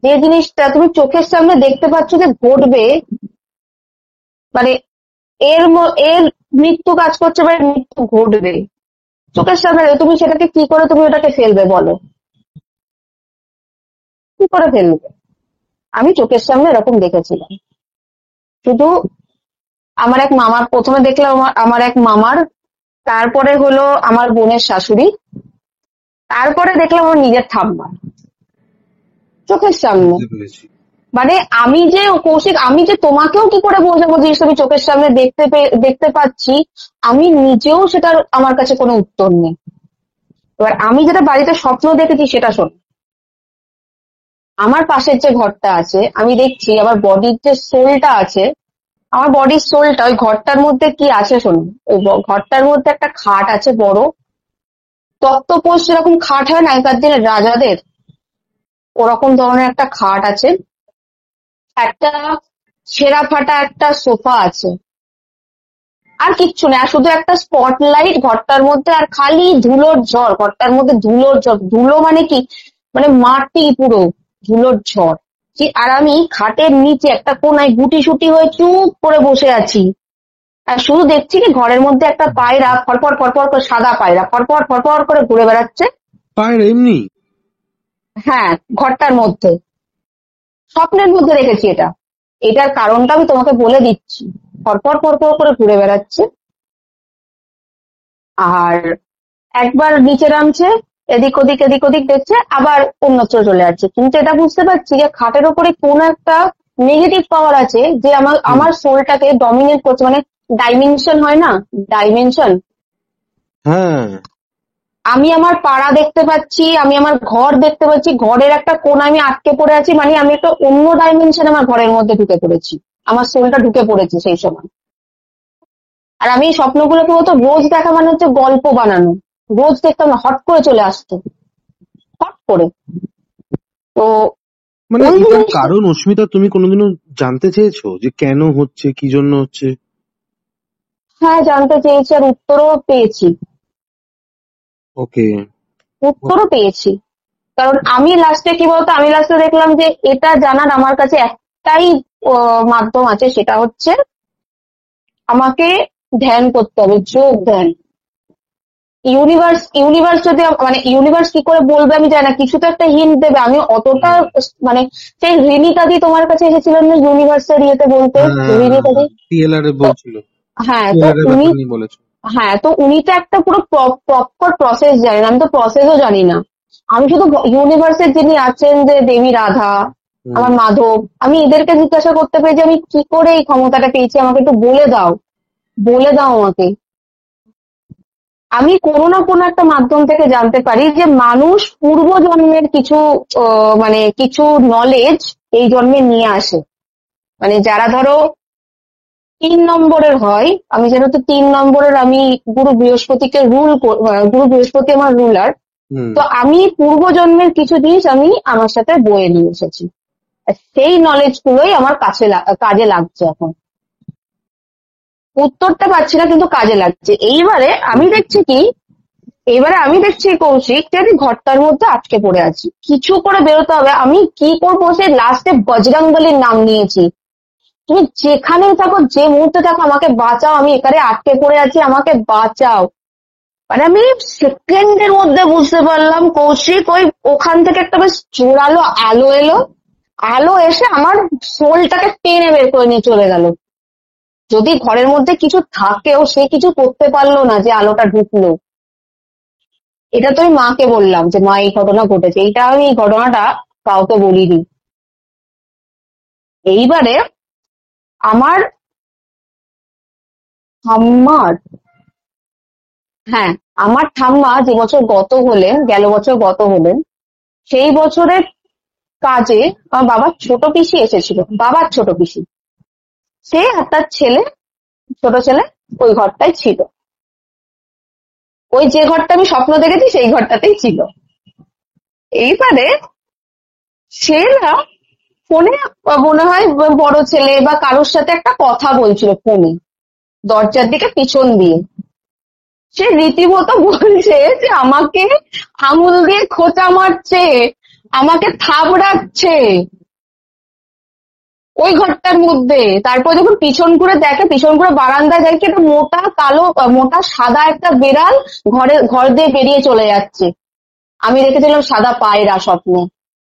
যে জিনিসটা তুমি চোখের সামনে দেখতে পাচ্ছ যে ঘটবে, মানে এর মৃত্যু কাজ করছে বা এর মৃত্যু ঘটবে চোখের সামনে, তুমি সেটাকে কি করে তুমি ওটাকে ফেলবে বলো, কি করে ফেলবে? আমি চোখের সামনে এরকম দেখেছিলাম। শুধু আমার এক মামার, প্রথমে দেখলাম আমার এক মামার, তারপরে হলো আমার বোনের শাশুড়ি, তারপরে দেখলাম আমার নিজের ঠাম্মা, চোখের সামনে। বুঝতে পেরেছি। মানে আমি যে কৌশিক, আমি যে তোমাকেও কি করে বোঝাবো জিনিসটা আমি চোখের সামনে দেখতে পাচ্ছি, আমি নিজেও সেটার আমার কাছে কোনো উত্তর নেই। এবার আমি যেটা বাড়িতে স্বপ্ন দেখেছি সেটা শোন। আমার পাশের যে ঘরটা আছে, আমি দেখছি আমার বডির যে সোলটা আছে, আমার বডির সোলটা ওই ঘরটার মধ্যে কি আছে শোনো। ওই ঘরটার মধ্যে একটা খাট আছে বড়, তক্তপোষ যেরকম খাট হয় না আগেকার দিনের রাজাদের, ওরকম ধরনের একটা খাট আছে, একটা ছেঁড়া ফাটা একটা সোফা আছে, আর কিচ্ছু না, আর শুধু একটা স্পটলাইট ঘরটার মধ্যে, আর খালি ধুলোর ঝড় ঘরটার মধ্যে, ধুলোর ঝড়, ধুলো মানে কি, মানে মাটি পুরো ধুলোর ঝড়। আর আমি খাটের নিচে একটা কোনায় গুটি সুটি হয়ে চুপ করে বসে আছি, আর শুধু দেখছি কি ঘরের মধ্যে একটা পায়রা ফরফর ফরফর করে, সাদা পায়রা ফরফর ফরফর করে ঘুরে বেড়াচ্ছে। পায়ের এমনি? হ্যাঁ, ঘরটার মধ্যে, স্বপ্নের মধ্যে রেখেছি এটা। এটার কারণটা আমি তোমাকে বলে দিচ্ছি। ফরফর ফরফর করে ঘুরে বেড়াচ্ছে, আর একবার নিচে নামছে, এদিক ওদিক দেখছে, আবার অন্যত্র চলে যাচ্ছে। কিন্তু এটা বুঝতে পারছি যে খাটের উপরে কোন একটা নেগেটিভ পাওয়ার আছে, যে হুম। আমার সোলটাকে ডমিনেট করছে, মানে ডাইমেনশন হয় না, ডাইমেনশন। হ্যাঁ। আমি আমার পাড়া দেখতে পাচ্ছি, আমি আমার ঘর দেখতে পাচ্ছি, ঘরের একটা কোণ আমি আটকে পড়ে আছি, মানে আমি একটা অন্য ডাইমেনশন আমার ঘরের মধ্যে ঢুকে পড়েছি, আমার সোলটা ঢুকে পড়েছে সেই সময়। আর আমি এই স্বপ্নগুলোকে হতো রোজ দেখা, মানে হচ্ছে গল্প বানানো, রোজ দেখতাম না, হট করে চলে আসতো, হট করে। তো মানে ওই এটার জিনিসটা, কারণ অস্মিতা তুমি কোনোদিনও জানতে চেয়েছো যে কেন হচ্ছে, কি জন্য হচ্ছে? হ্যাঁ জানতে চেয়েছি, আর উত্তরও পেয়েছি, ওকে। উত্তরও পেয়েছি। কারণ আমি লাস্টে কি বলতো, আমি লাস্টে দেখলাম যে এটা জানার আমার কাছে একটাই মাধ্যম আছে, সেটা হচ্ছে আমাকে ধ্যান করতে হবে, যোগ ধ্যান। ইউনিভার্স যদি মানে ইউনিভার্স কি করে বলবে আমি জানি না, কিছু তো একটা হিন্ট দেবে। আমি অতটা মানে, সেই রিনিকাদি তোমার কাছে এসেছিলেন না ইউনিভার্সের ইয়েতে বলতে, রিনিকাদি। টিএলআর এ তো বলছিল, হ্যাঁ, তো টিএলআর এর উনি, ব্যাপার নিয়ে বলেছো। হ্যাঁ তো উনি তো একটা পুরো প্রপার প্রসেস জানেন, আমি তো প্রসেসও জানি না। আমি শুধু ইউনিভার্সের যিনি আছেন, যে দেবী রাধা, হুম। আমার মাধব, আমি এদেরকে জিজ্ঞাসা করতে পেরেছি আমি কি করে এই ক্ষমতাটা পেয়েছি, আমাকে একটু বলে দাও, বলে দাও আমাকে। আমি কোনো না কোনো একটা মাধ্যম থেকে জানতে পারি যে মানুষ পূর্ব জন্মের কিছু মানে কিছু নলেজ এই জন্মে নিয়ে আসে। মানে যারা ধরো 3 নম্বরের হয়, আমি যেহেতু 3 নম্বরের, আমি গুরু বৃহস্পতিকে গুরু বৃহস্পতি আমার রুলার। হুম। তো আমি পূর্ব জন্মের কিছু জিনিস আমি আমার সাথে বয়ে নিয়ে এসেছি, আর সেই নলেজ গুলোই আমার কাজে লাগছে এখন। উত্তরটা পাচ্ছি না কিন্তু কাজে লাগছে। এইবারে আমি দেখছি কি, এবারে আমি দেখছি কৌশিক যে আমি ঘরটার মধ্যে আটকে পড়ে আছি, কিছু করে বেরোতে হবে। আমি কি করবো, সে লাস্টে বজরংবলীর নাম নিয়েছি, তুমি যেখানেই থাকো, যে মুহূর্তে থাকো, আমাকে বাঁচাও, আমি এখানে আটকে পড়ে আছি, আমাকে বাঁচাও। মানে আমি সেকেন্ডের মধ্যে বুঝতে পারলাম কৌশিক, ওই ওখান থেকে একটা বেশ জোরালো আলো এলো, আলো এসে আমার সোলটাকে টেনে বের করে নিয়ে চলে গেল। যদি ঘরের মধ্যে কিছু থাকেও, সে কিছু করতে পারলো না যে আলোটা ঢুকলো। এটা তো আমি মাকে বললাম যে মা এই ঘটনা ঘটেছে, এইটা আমি এই ঘটনাটা কাউকে বলিনি। এইবারে আমার ঠাম্মার, হ্যাঁ, আমার ঠাম্মা যে বছর গত হলেন, গেল বছর গত হলেন, সেই বছরের কাজে আমার বাবার ছোট পিসি এসেছিল, বাবার ছোট পিসি, সে আর তার ছেলে, ছোট ছেলে ওই ঘরটাই ছিল। ওই যে ঘরটা আমি স্বপ্ন দেখেছি সেই ঘরটাতেই ছিল। এইবারে সে না ফোনে মনে হয় বড় ছেলে বা কারোর সাথে একটা কথা বলছিল ফোনে, দরজার দিকে পিছন দিয়ে। সে রীতিমতো বলছে যে আমাকে আঙুল দিয়ে খোঁচা মারছে, আমাকে থাবড়াচ্ছে ওই ঘরটার মধ্যে। তারপর যখন পিছন ঘুরে দেখে, পিছন ঘুরে বারান্দায় দেখে একটা মোটা কালো, মোটা সাদা একটা বেড়াল ঘর দিয়ে বেরিয়ে চলে যাচ্ছে। আমি দেখেছিলাম সাদা পায়রা স্বপ্নে,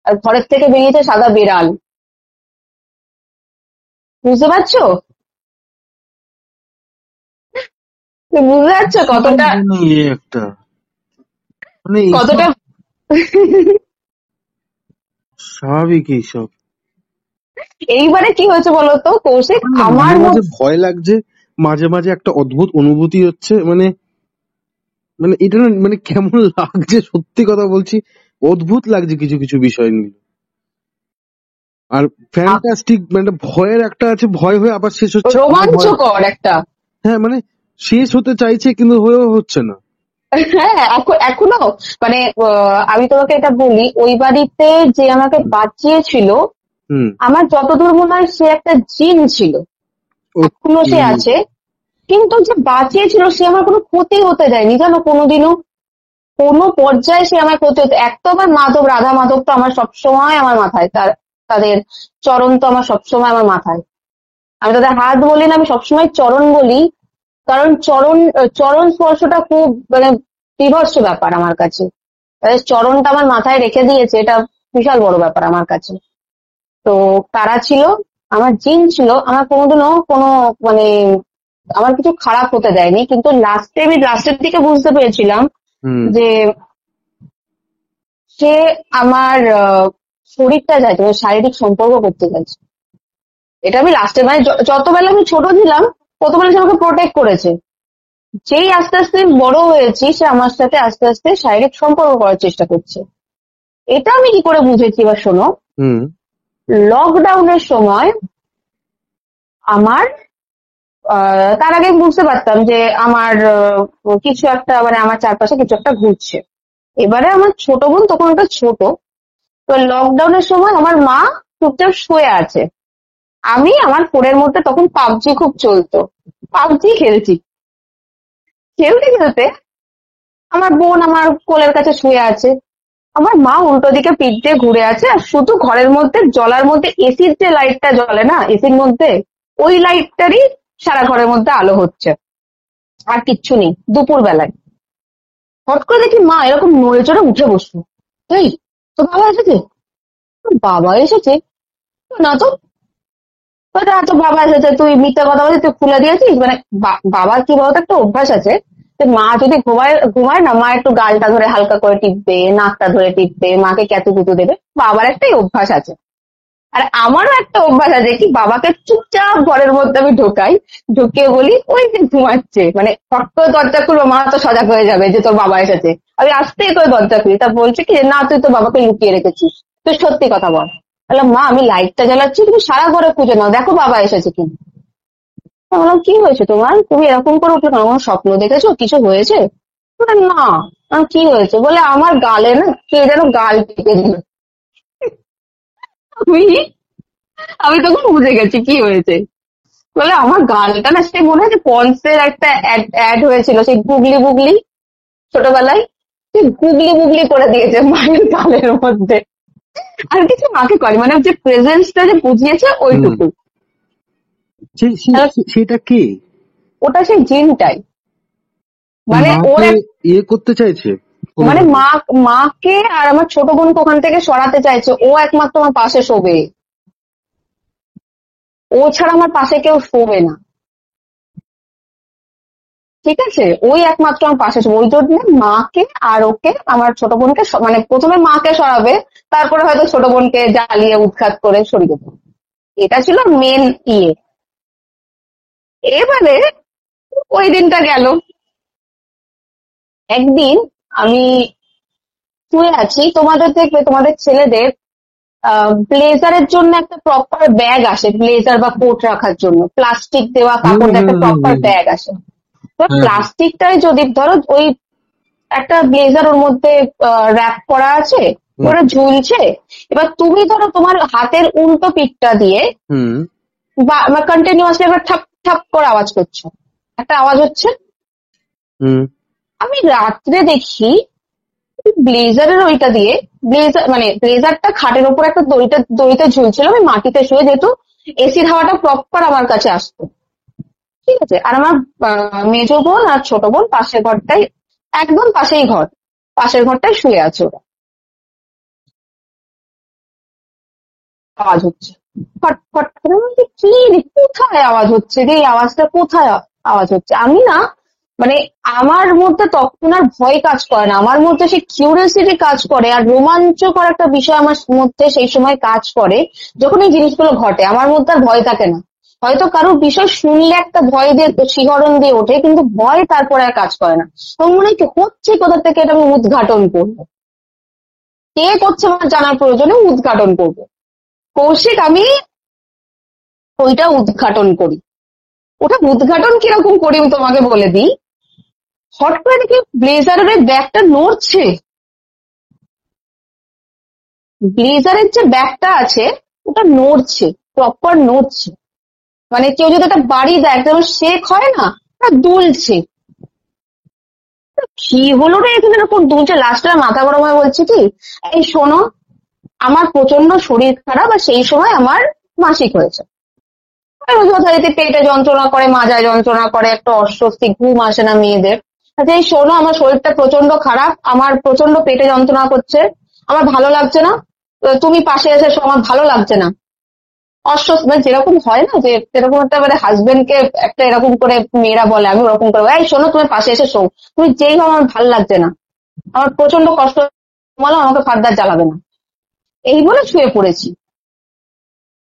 আর ঘরের থেকে বেরিয়েছে সাদা বেড়াল। বুঝতে পারছো? তুমি বুঝতে পারছো বিশাল কতটা, মানে একটা, মানে এইসব কতটা স্বাভাবিক এইসব। এইবারে কি হয়েছে বলতো কৌশিক, না, আমার মাঝে মাঝে ভয় লাগছে, মাঝে মাঝে একটা অদ্ভুত অনুভূতি হচ্ছে, মানে মানে এটা না, মানে কেমন লাগছে সত্যি কথা বলছি, অদ্ভুত লাগছে কিছু কিছু বিষয় নিয়ে। আর ফ্যান্টাস্টিক, মানে ভয়ের একটা আছে, ভয় হয়ে আবার শেষ হচ্ছে, আবার ভয়। রোমাঞ্চকর একটা। হ্যাঁ, মানে শেষ হতে চাইছে কিন্তু হয়েও হচ্ছে না। হ্যাঁ, এখনো মানে আমি তোমাকে এটা বলি, ওই বাড়িতে যে আমাকে বাঁচিয়েছিল, হুম। আমার যতদূর মনে হয় সে একটা জিন ছিল, এখনো ওকে। সে আছে। কিন্তু যে বাঁচিয়েছিল সে আমার কোনো ক্ষতি হতে দেয়নি জানো, কোনোদিনও কোনো পর্যায়ে সে আমার ক্ষতি হতো। এক তো আমার মাধব, রাধা মাধব তো আমার সবসময় আমার মাথায়, তাদের চরণ তো আমার সবসময় আমার মাথায়। আমি তাদের হাত বলি না, আমি সবসময় চরণ বলি, কারণ চরণ স্পর্শটা খুব মানে বিভৎস ব্যাপার আমার কাছে। তাদের চরণটা আমার মাথায় রেখে দিয়েছে, এটা বিশাল বড় ব্যাপার আমার কাছে। তো তারা ছিল, আমার জিন ছিল, আমার কোনোদিনও কোনো মানে আমার কিছু খারাপ হতে দেয়নি। কিন্তু আমি লাস্টের দিকে বুঝতে পেরেছিলাম হুম। যে সে আমার শরীরটা চাইছে, মানে শারীরিক সম্পর্ক করতে চাইছে। এটা আমি লাস্টে মানে যতবেলা আমি ছোট ছিলাম ততবেলা সে আমাকে প্রোটেক্ট করেছে। যেই আস্তে আস্তে বড় হয়েছি, সে আমার সাথে আস্তে আস্তে শারীরিক সম্পর্ক করার চেষ্টা করছে। এটা আমি কি করে বুঝেছি এবার শোনো। হুম। লকডাউনের সময় আমার তার আগে আমি বুঝতে পারতাম যে আমার কিছু একটা মানে আমার চারপাশে কিছু একটা ঘুরছে। এবারে আমার ছোট বোন তখন ওটা ছোট, তো লকডাউনের সময় আমার মা চুপচাপ শুয়ে আছে, আমি আমার ফোনের মধ্যে তখন পাবজি খুব চলতো, পাবজি খেলছি। খেলতে খেলতে আমার বোন আমার কোলের কাছে শুয়ে আছে, আমার মা উল্টো দিকে পিঠ দিয়ে ঘুরে আছে, আর শুধু ঘরের মধ্যে জলার মধ্যে এসির যে লাইটটা জ্বলে না এসির মধ্যে, ওই লাইটটারই সারা ঘরের মধ্যে আলো হচ্ছে, আর কিচ্ছু নেই। দুপুর বেলায় হট করে দেখি মা এরকম নড়ে চড়ে উঠে বসলো। এই, তো বাবা এসেছে? বাবা এসেছে না তো, না তো বাবা এসেছে, তুই মিথ্যা কথা বলছিস, তুই খুলে দিয়েছিস। মানে বাবার কি বলতো একটা অভ্যাস আছে, যে মা যদি ঘুমায় ঘুমায় না, মা একটু গালটা ধরে হালকা করে টিপবে, নাকটা ধরে টিপবে, মাকে ক্যাতু কুতু দেবে, বাবার একটাই অভ্যাস আছে। আর আমারও একটা অভ্যাস আছে কি, বাবাকে চুপচাপ ঘরের মধ্যে আমি ঢোকাই, ঢুকিয়ে বলি ওই যে ঘুমাচ্ছে, মানে ফট করে দরজা খুলবো, মা তো সজাগ হয়ে যাবে যে তোর বাবা এসেছে। আমি আস্তে করে দরজা খুলি, তা বলছে কি যে না তুই তো বাবাকে লুকিয়ে রেখেছিস, তুই সত্যি কথা বল। বললাম মা আমি লাইটটা জ্বালাচ্ছি, তুমি সারা ঘরে খুঁজে নাও, দেখো বাবা এসেছে কি। আমি বললাম কি হয়েছে তোমার, তুমি এরকম করে উঠলে কেন, কোনো স্বপ্ন দেখেছো, কিছু হয়েছে? বলে, না। কি হয়েছে বলে, আমার গালে না কে যেন গাল টিপে দিল। আমি আমি তখন বুঝে গেছি কি হয়েছে। বলে আমার গালটা না, সে মনে হয় পন্সের একটা অ্যাড হয়েছিল, সেই গুগলি গুগলি ছোটবেলায়, গুগলি গুগলি করে দিয়েছে মায়ের গালের মধ্যে। আর কিছু মাকে করে, মানে যে প্রেজেন্সটা যে বুঝিয়েছে হুম। ওইটুকু। সেটা কে? ওটা সেই জিনটাই, মানে ওর মাকে করতে চাইছে মানে কোনোভাবে? মাকে আর আমার ছোট বোনকে ওখান থেকে সরাতে চাইছে। ও একমাত্র আমার পাশে শোবে, ও ছাড়া আমার পাশে কেউ শোবে না, ঠিক আছে? ওই একমাত্র আমার পাশে শোবে। ওই জন্য মাকে আর ওকে, আমার ছোট বোনকে মানে প্রথমে মাকে সরাবে, তারপরে হয়তো ছোট বোনকে জ্বালিয়ে উৎখাত করে সরিয়ে দেবে। এটা ছিল মেন ইয়ে। এবারে ওই দিনটা গেল। একদিন আমি শুয়ে আছি, তোমাদের দেখবে তোমাদের ছেলেদের ব্লেজারের জন্য একটা প্রপার ব্যাগ আসে, ব্লেজার বা কোট রাখার জন্য প্লাস্টিক দেওয়া হুম কাপড় দিয়ে হুম একটা হুম প্রপার হুম হুম। ব্যাগ আসে। তো হ্যাঁ হ্যাঁ। প্লাস্টিকটাই যদি ধরো ওই একটা ব্লেজার ওর মধ্যে র্যাপ করা আছে, হুম ওটা ঝুলছে। এবার তুমি ধরো তোমার হাতের উল্টো পিঠটা দিয়ে হুম বা কন্টিনিউয়াসলি একবার ঠাপ ঠাপ করে আওয়াজ করছো, একটা আওয়াজ হচ্ছে। হুম আমি রাত্রে দেখি ব্লেজারের ওইটা দিয়ে, ব্লেজার মানে ব্লেজারটা খাটের উপর একটা দড়িতে ঝুলছিল। আমি মাটিতে শুয়ে, যেহেতু এসির হাওয়াটা প্রপার আমার কাছে আসতো, ঠিক আছে? আর আমার মেজো বোন আর ছোট বোন পাশের ঘরটাই, একদম পাশেই ঘর, পাশের ঘরটায় শুয়ে আছে ওরা। আওয়াজ হচ্ছে ফট ফট করে। আমি বলছি, কি রে, কোথায় আওয়াজ হচ্ছে রে, এই আওয়াজটা কোথায় আওয়াজ হচ্ছে? আমি না, মানে আমার মধ্যে তখন আর ভয় কাজ করে না, আমার মধ্যে সেই কিউরিয়াসিটি কাজ করে, আর রোমাঞ্চকর একটা বিষয় আমার মধ্যে সেই সময় কাজ করে। যখন এই জিনিসগুলো ঘটে আমার মধ্যে আর ভয় থাকে না। হয়তো কারোর বিষয় শুনলে একটা ভয় দিয়ে শিহরণ দিয়ে ওঠে, কিন্তু ভয় তারপরে আর কাজ করে না। তখন মনে হয় কি হচ্ছে, কোথা থেকে এটা আমি উদ্ঘাটন করবো, কে করছে আমার জানার প্রয়োজনে উদ্ঘাটন করবো। কৌশিক, আমি ওইটা উদ্ঘাটন করি। ওটা উদ্ঘাটন কিরকম করি আমি তোমাকে বলে দিই। হট করে দেখি ব্লেজারের ওই ব্যাগটা নড়ছে, ব্লেজারের যে ব্যাগটা আছে ওটা নড়ছে, প্রপার নড়ছে। মানে কেউ যদি একটা বাড়ি দেয়, যেমন শেক হয় না, ওটা দুলছে। কি হলো রে এখানে এরকম দুলছে? লাস্টে মাথা গরম হয়ে বলছে কি, এই শোনো, আমার প্রচন্ড শরীর খারাপ আর সেই সময় আমার মাসিক হয়েছে। যথারীতি পেটে যন্ত্রণা করে, মাজায় যন্ত্রণা করে, একটা অস্বস্তি, ঘুম আসে না মেয়েদের। আচ্ছা এই শোনো, আমার শরীরটা প্রচন্ড খারাপ, আমার প্রচন্ড পেটে যন্ত্রণা করছে, আমার ভালো লাগছে না, তুমি পাশে এসে শো, আমার ভালো লাগছে না। অস্বস্তি, মানে যেরকম হয় না, যে এরকম একটা মানে হাজবেন্ড কে একটা এরকম করে মেয়েরা বলে, আমি ওরকম করে, এই শোনো তুমি পাশে এসে শো, তুমি যেই হও আমার ভালো লাগছে না, আমার প্রচন্ড কষ্ট, বলো আমাকে ফার্দার জ্বালাবে না। এই বলে শুয়ে পড়েছি।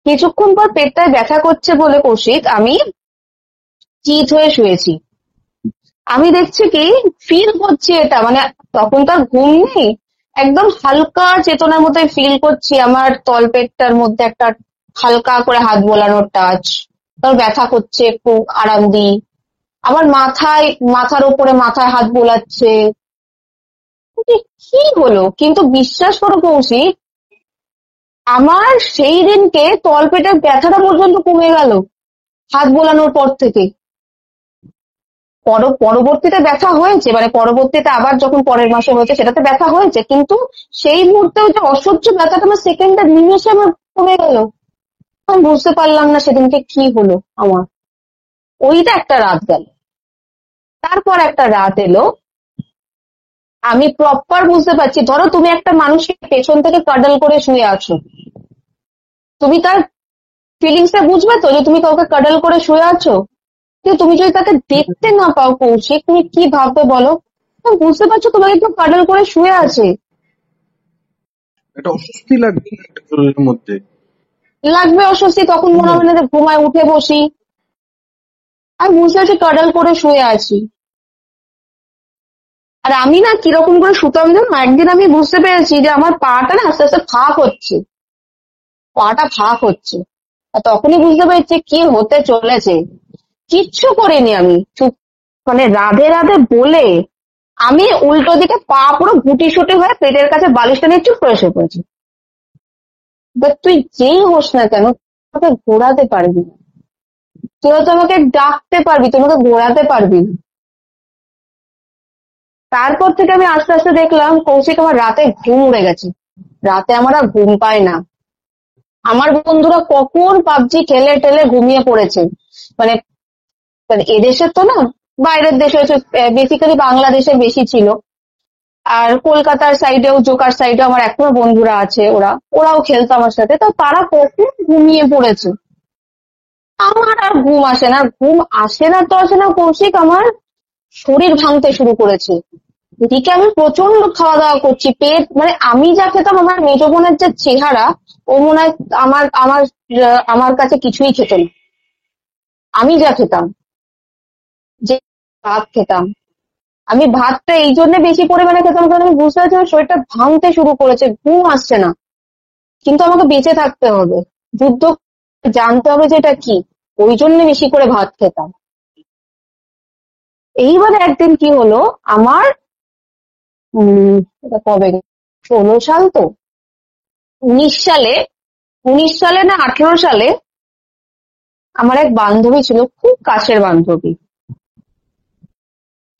কিছুক্ষণ পর পেটটায় ব্যথা করছে বলে কৌশিক আমি চিত হয়ে শুয়েছি। আমি দেখছি কি, ফিল করছি এটা, মানে তখন তো আর ঘুম নেই, একদম হালকা চেতনার মতো ফিল করছি আমার তলপেটটার মধ্যে একটা হালকা করে হাত বোলানোর টাচ। তার ব্যথা করছে, একটু আরাম দিই। আবার মাথার উপরে মাথায় হাত বোলাচ্ছে। বলছি, কি হলো? কিন্তু বিশ্বাস করো কৌশিক, আমার সেই দিনকে তলপেটের ব্যথাটা পর্যন্ত কমে গেল হাত বোলানোর পর থেকে। পরবর্তীতে ব্যথা হয়েছে, মানে পরবর্তীতে আবার যখন পরের মাসে হয়েছে সেটাতে ব্যথা হয়েছে, কিন্তু সেই মুহূর্তে ওই যে অসহ্য ব্যথাটা আমার সেকেন্ডের নিমেষে আমার কমে গেল। আমি বুঝতে পারলাম না সেদিনকে কি হলো আমার। ওইটা একটা রাত গেল। তারপর একটা রাত এলো, আমি প্রপার বুঝতে পারছি, ধরো তুমি একটা মানুষকে পেছন থেকে কাডল করে শুয়ে আছো, তুমি তার ফিলিংসটা বুঝবে তো, যে তুমি কাউকে কাডল করে শুয়ে আছো, কিন্তু তুমি যদি তাকে দেখতে না পাও কৌশিক, তুমি কি ভাববে বলো? তুমি বুঝতে পারছো তোমাকে কেউ কাডল করে শুয়ে আছে, একটা অস্বস্তি লাগবে না একটা শরীরের মধ্যে? লাগবে অস্বস্তি। তখন তাই মনে না? হবে না যে ঘুমায় উঠে বসি, আমি বুঝতে পারছি কাডল করে শুয়ে আছি। আর আমি না কিরকম করে শুতাম জানো, একদিন আমি বুঝতে পেরেছি যে আমার পাটা না আস্তে আস্তে ফাঁক হচ্ছে, পাটা ফাঁক হচ্ছে। আর তখনই বুঝতে পেরেছি কি হতে চলেছে। কিচ্ছু করিনি আমি, চুপ, মানে রাধে রাধে বলে আমি উল্টো দিকে পা পুরো গুটিসুটি হয়ে পেটের কাছে বালিশটা নিয়ে চুপ করে শুয়ে পড়েছি। এবার তুই যেই হোস না কেন, তোকে ঘোরাতে পারবি না, তুই হয়তো আমাকে ডাকতে পারবি, তুই আমাকে ঘোরাতে পারবি না। তারপর থেকে আমি আস্তে আস্তে দেখলাম কৌশিক আমার রাতে ঘুম উড়ে গেছে, রাতে আমার আর ঘুম পায় না। আমার বন্ধুরা কখন পাবজি খেলে টেলে ঘুমিয়ে পড়েছে। মানে মানে এদেশের তো না, বাইরের দেশে হচ্ছে, বেসিক্যালি বাংলাদেশে বেশি ছিল। আর কলকাতার সাইডেও, জোকার সাইডেও আমার এখনো বন্ধুরা আছে, ওরাও খেলতো আমার সাথে। তো তারা কখন ঘুমিয়ে পড়েছে, আমার আর ঘুম আসে না। ঘুম আসে না তো আসে না কৌশিক, আমার শরীর ভাঙতে শুরু করেছে। এদিকে আমি প্রচন্ড খাওয়া দাওয়া করছি, পেট মানে আমি যা খেতাম, আমার মেজ বোনের যে চেহারা, ও মনে হয় আমার আমার আমার কাছে কিছুই খেত না। আমি যা খেতাম, যে ভাত খেতাম, আমি ভাতটা এই জন্য বেশি পরিমাণে খেতাম কারণ আমি বুঝতে পারছি আমার শরীরটা ভাঙতে শুরু করেছে, ঘুম আসছে না। কিন্তু আমাকে বেঁচে থাকতে হবে, যুদ্ধ জানতে হবে যে এটা কি, ওই জন্য বেশি করে ভাত খেতাম। এইবারে একদিন কি হলো, আমার এটা কবে, 16 সাল তো, 19 সালে, 19 সালে না 18 সালে, আমার এক বান্ধবী ছিল, খুব কাছের বান্ধবী,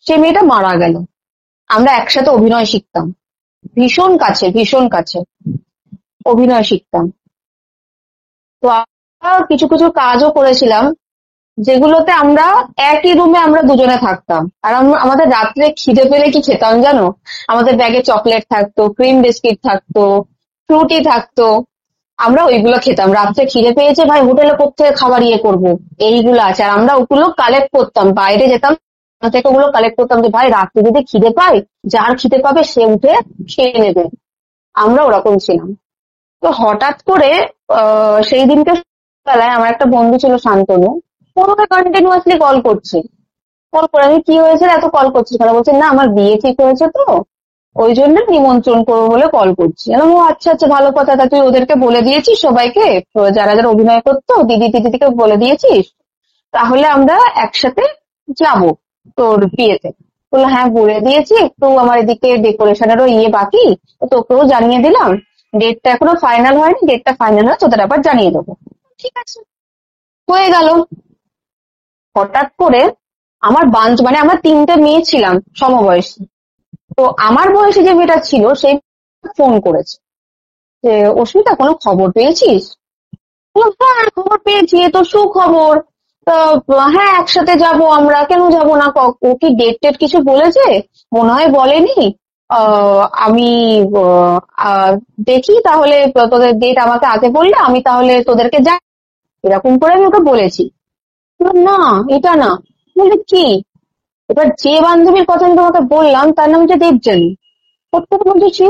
সে মেয়েটা মারা গেল। আমরা একসাথে অভিনয় শিখতাম, ভীষণ কাছে ভীষণ কাছে অভিনয় শিখতাম। তো আমরা কিছু কিছু কাজও করেছিলাম, যেগুলোতে আমরা একই রুমে আমরা দুজনে থাকতাম। আর আমাদের রাত্রে খিদে পেলে কি খেতাম জানো, আমাদের ব্যাগে চকলেট থাকতো, ক্রিম বিস্কিট থাকতো, ফ্রুটি থাকতো, আমরা ওইগুলো খেতাম। রাত্রে খিদে পেয়েছে, ভাই হোটেলে কোথায় খাবার ইয়ে করবো, এইগুলো আছে। আর আমরা ওগুলো কালেক্ট করতাম, বাইরে যেতাম থেকে ওগুলো কালেক্ট করতাম, যে ভাই রাত্রে যদি খিদে পাই, যার খিদে পাবে সে উঠে খেয়ে নেবে। আমরা ওরকম ছিলাম। তো হঠাৎ করে সেই দিনকে বেলায় আমার একটা বন্ধু ছিল শান্তনু, ফোনে কন্টিনিউয়াসলি কল করছে। কল করে, আমি কি হয়েছে এত কল করছিস কেন? বলছে না আমার বিয়ে ঠিক হয়েছে তো, ওই জন্য নিমন্ত্রণ করবো বলে কল করছি। আমি বললাম, ও আচ্ছা আচ্ছা, ভালো কথা। তা তুই ওদেরকে বলে দিয়েছিস সবাইকে, তো যারা যারা অভিনয় করতো, দিদি দিদিকে বলে দিয়েছিস? তাহলে আমরা একসাথে যাব তোর বিয়েতে। বললো হ্যাঁ বলে দিয়েছি, একটু আমার এদিকে ডেকোরেশনেরও ইয়ে বাকি, তো তোকেও জানিয়ে দিলাম। ডেটটা এখনো ফাইনাল হয়নি, ডেটটা ফাইনাল হয়ে তোদের আবার জানিয়ে দেবো। ঠিক আছে, হয়ে গেল। হঠাৎ করে আমার মানে আমরা 3টে মেয়ে ছিলাম সমবয়সী। তো আমার বয়সী যে মেয়েটা ছিল, সেই ফোন করেছে যে অস্মিতা কোনো খবর পেয়েছিস? বললাম, হ্যাঁ খবর পেয়েছি, এ তো সুখবর। তো হ্যাঁ একসাথে যাব আমরা, কেন যাব না? ও কি ডেট টেট কিছু বলেছে? মনে হয় বলেনি। আমি আহ, আহ, দেখি তাহলে, তোদের ডেট আমাকে আগে বললে আমি তাহলে তোদেরকে যাই, এরকম করে আমি ওকে বলেছি। বললাম, না এটা না। বলে কি? এবার যে বান্ধবীর কথা আমি তোমাকে বললাম তার নাম হচ্ছে দেবযানী। ওর কথা বলছি,